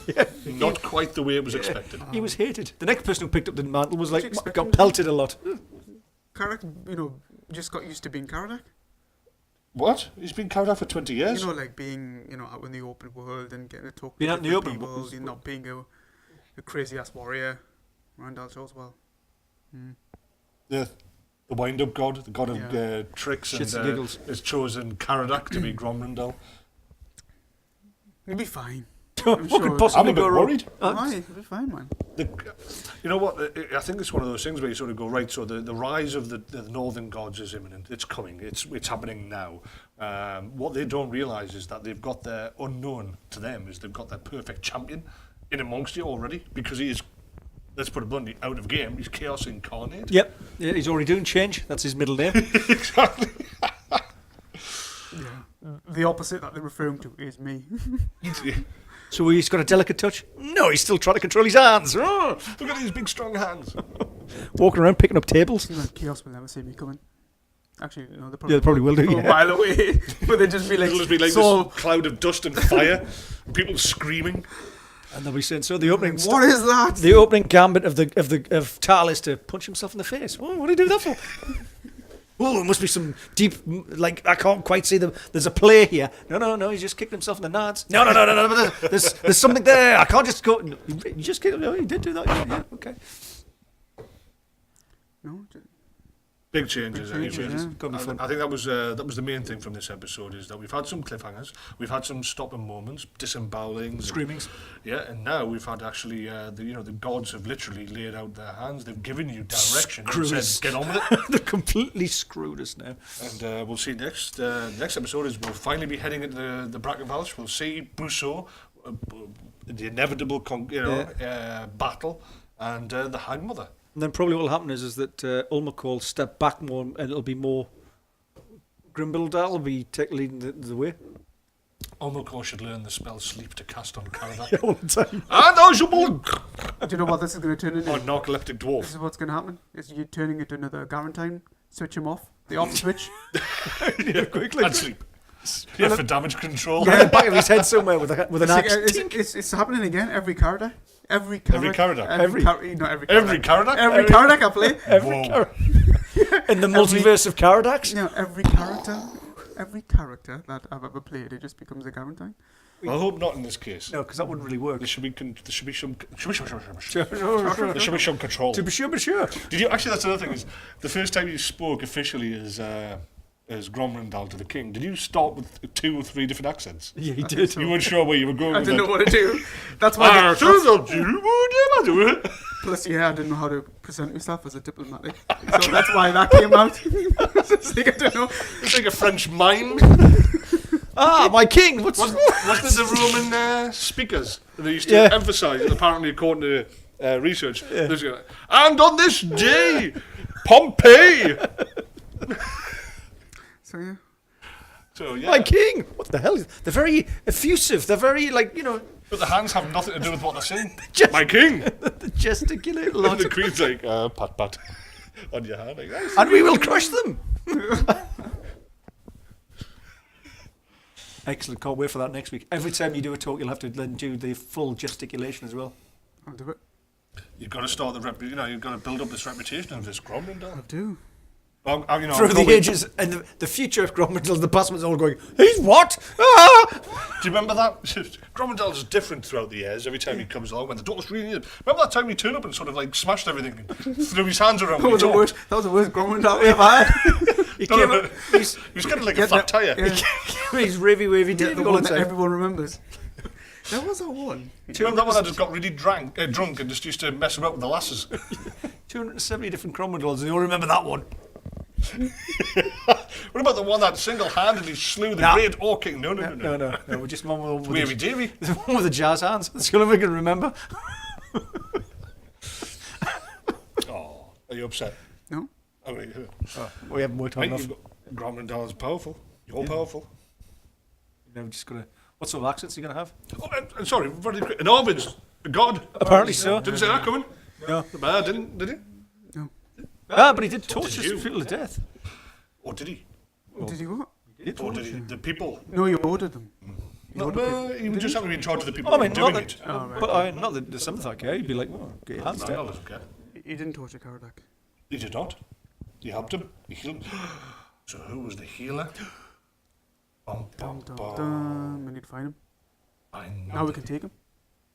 Not quite the way it was expected. He was hated. The next person who picked up the mantle was like, got pelted a lot. Caradak, just got used to being Caradak. What? He's been carried out for 20 years? Like being, out in the open world and getting to talk Being to out in the different open people, world. not being a crazy-ass warrior. Randall shows well. The wind-up god, the god of Yeah. tricks, Shits and and giggles. has chosen Caradak to be Grombrindal. He'll be fine. What sure. could I'm possibly a bit go wrong? worried. Why? He'll be fine, man. You know what? I think it's one of those things where you sort of go, right, so the rise of the northern gods is imminent. It's coming. It's happening now. What they don't realise is that they've got their unknown to them, is they've got their perfect champion in amongst you already, because he is, let's put it bluntly, out of game. He's chaos incarnate. Yep. Yeah, he's already doing change. That's his middle name. Exactly. Yeah. The opposite that they're referring to is me. So he's got a delicate touch? No, he's still trying to control his hands. Oh, Look at these big strong hands. walking around picking up tables. Seems like Chaos will never see me coming. Actually, no, They probably will do, from yeah. a mile away. But they just be like, It'll just be like so, this cloud of dust and fire, people screaming. And they'll be saying, so the opening what is that? the opening gambit of Tal is to punch himself in the face. Oh, what do you do that for? Oh, it must be some deep, like, I can't quite see there's a play here. No, he just kicked himself in the nads. No, there's something there. I can't just go. No, you just kicked him. No, you did do that. Yeah, okay. No, Big changes, Big changes, anyway. yeah. Gonna be fun. I think that was the main thing from this episode, is that we've had some cliffhangers, we've had some stopping moments, disembowelings, Screamings. and now we've had actually the gods have literally laid out their hands. They've given you direction and Screw us. said, get on with it. They've completely screwed us now. And we'll see next episode is we'll finally be heading into the Brackenvalsh. We'll see Brousseau, the inevitable battle, and the Hangmother. And then probably what will happen is that Ulmakor will step back more, and it'll be more. Grombrindal will be leading the way. Ulmakor should learn the spell Sleep to cast on Caradak. All the time. And I shall do you know what this is going to turn into? or narcoleptic This dwarf. is what's going to happen. Is you turning it to another Garantine, switch him off, the off switch. Quickly. And sleep. Yeah, for damage control. Yeah, in the back of his head somewhere with an axe. It's happening again. Every Caradak. Every Caradak. Every Caradak? Not every Caradak. Every Caradak? Every Caradak I play. Whoa. In the multiverse of Caradaks. Every character that I've ever played, it just becomes a Garantine. I hope not in this case. No, because that wouldn't really work. There should be some Sure. control. To be sure. Did you actually? That's another thing. Is the first time you spoke officially as Grombrindal to the king? Did you start with 2 or 3 different accents? Yeah, he did. You weren't sure where you were going. I with didn't it. know what to do. That's why. Ah, Plus, I didn't know how to present myself as a diplomatic. So that's why that came out. It's like, I don't know. It's like a French mime. my king! Wasn't it the Roman speakers that they used to emphasise, apparently according to research? And on this day, Pompeii! So yeah. So, yeah. My king! What the hell? They're very effusive. They're very, like, you know... But the hands have nothing to do with what they're saying. My king! They gesticulate a lot. And the Queen's like, pat, pat. On your hand. Like, And we will crush them! Excellent. Can't wait for that next week. Every time you do a talk, you'll have to then do the full gesticulation as well. I'll do it. You've got to start you've got to build up this reputation of this Grombrindal. I'll do. Through the ages and the future of Grombrindal, the past one's all going, he's what? Ah! Do you remember that? Grombrindal is different throughout the years. Every time he comes along, when the door's really in. Remember that time he turned up and sort of like smashed everything and threw his hands around? That was the worst Grombrindal we ever had. He came up, he was kind of like a flat tyre. Yeah. He's wavy David The all one the that time. everyone remembers. There was that one. Do you remember that one that just got really drunk and just used to mess about with the lasses? 270 different Grombrindals, and you all remember that one. What about the one that single-handedly slew the great Orking? No. We're just one with Weary Davy. the one with the jazz hands. That's the only one we can remember. Oh, are you upset? No. Oh, right, We haven't worked hard enough. Grombrindal is powerful. You're powerful. We're just gonna. What sort of accents are you gonna have? Oh, and sorry, very quick. And Arvid's a god. Apparently so. Didn't say that coming. No. The bear didn't, did he? But he did torture did you? people to death. Or did he? Did he what? Or did he? The people. No, you ordered them. No, he would just have to be in charge of the people I mean, doing not it. that, but not that there's something like you'd be like, oh, get your hands No, down. doesn't care. He didn't torture Caradak. He did not. He helped him. He healed him. So who was the healer? Bum, bum, Dun, dun, bum. dun. We need to find him. I know. Now we can take him.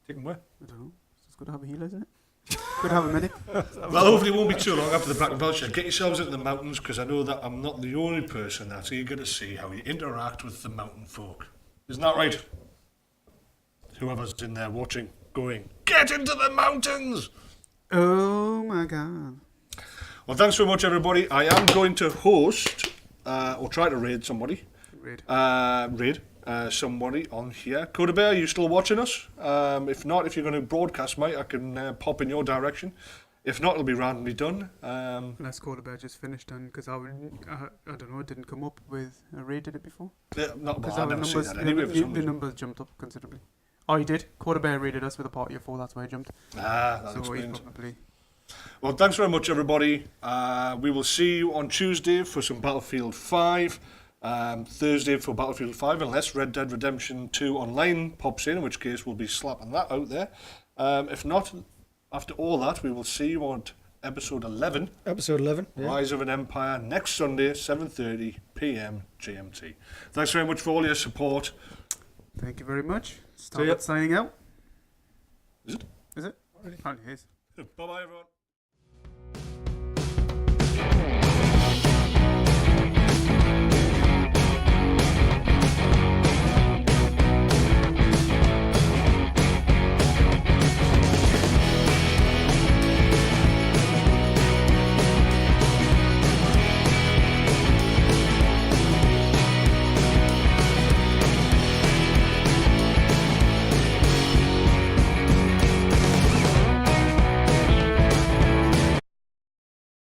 Take them where? I don't know. It's good to have a healer, isn't it? Good to have a medic. Well, hopefully it won't be too long after the Black and Belt show. Get yourselves into the mountains, because I know that I'm not the only person that's eager to see how you interact with the mountain folk. Isn't that right? Whoever's in there watching, going, get into the mountains! Oh my god. Well, thanks very much, everybody. I am going to host, or try to raid somebody. Raid. Somebody on here. Coda Bear, are you still watching us? If not, if you're going to broadcast, mate, I can pop in your direction. If not, it'll be randomly done. Last quarterback just finished, and because I don't know, it didn't come up with a raid, did it before? Yeah, not Because well, our I've never seen numbers, that anyway. the numbers jumped up considerably. Oh, he did. Quarterback raided us with a party of 4. That's why I jumped. That So he explains. probably. Well, thanks very much, everybody. We will see you on Tuesday for some Battlefield 5. Thursday for Battlefield 5, unless Red Dead Redemption 2 Online pops in which case we'll be slapping that out there. If not, after all that, we will see you on episode 11. Episode 11. Yeah. Rise of an Empire, next Sunday, 7:30 p.m. GMT. Thanks very much for all your support. Thank you very much. See ya. Signing out. Is it? Is it? Oh, it is. Bye-bye, everyone.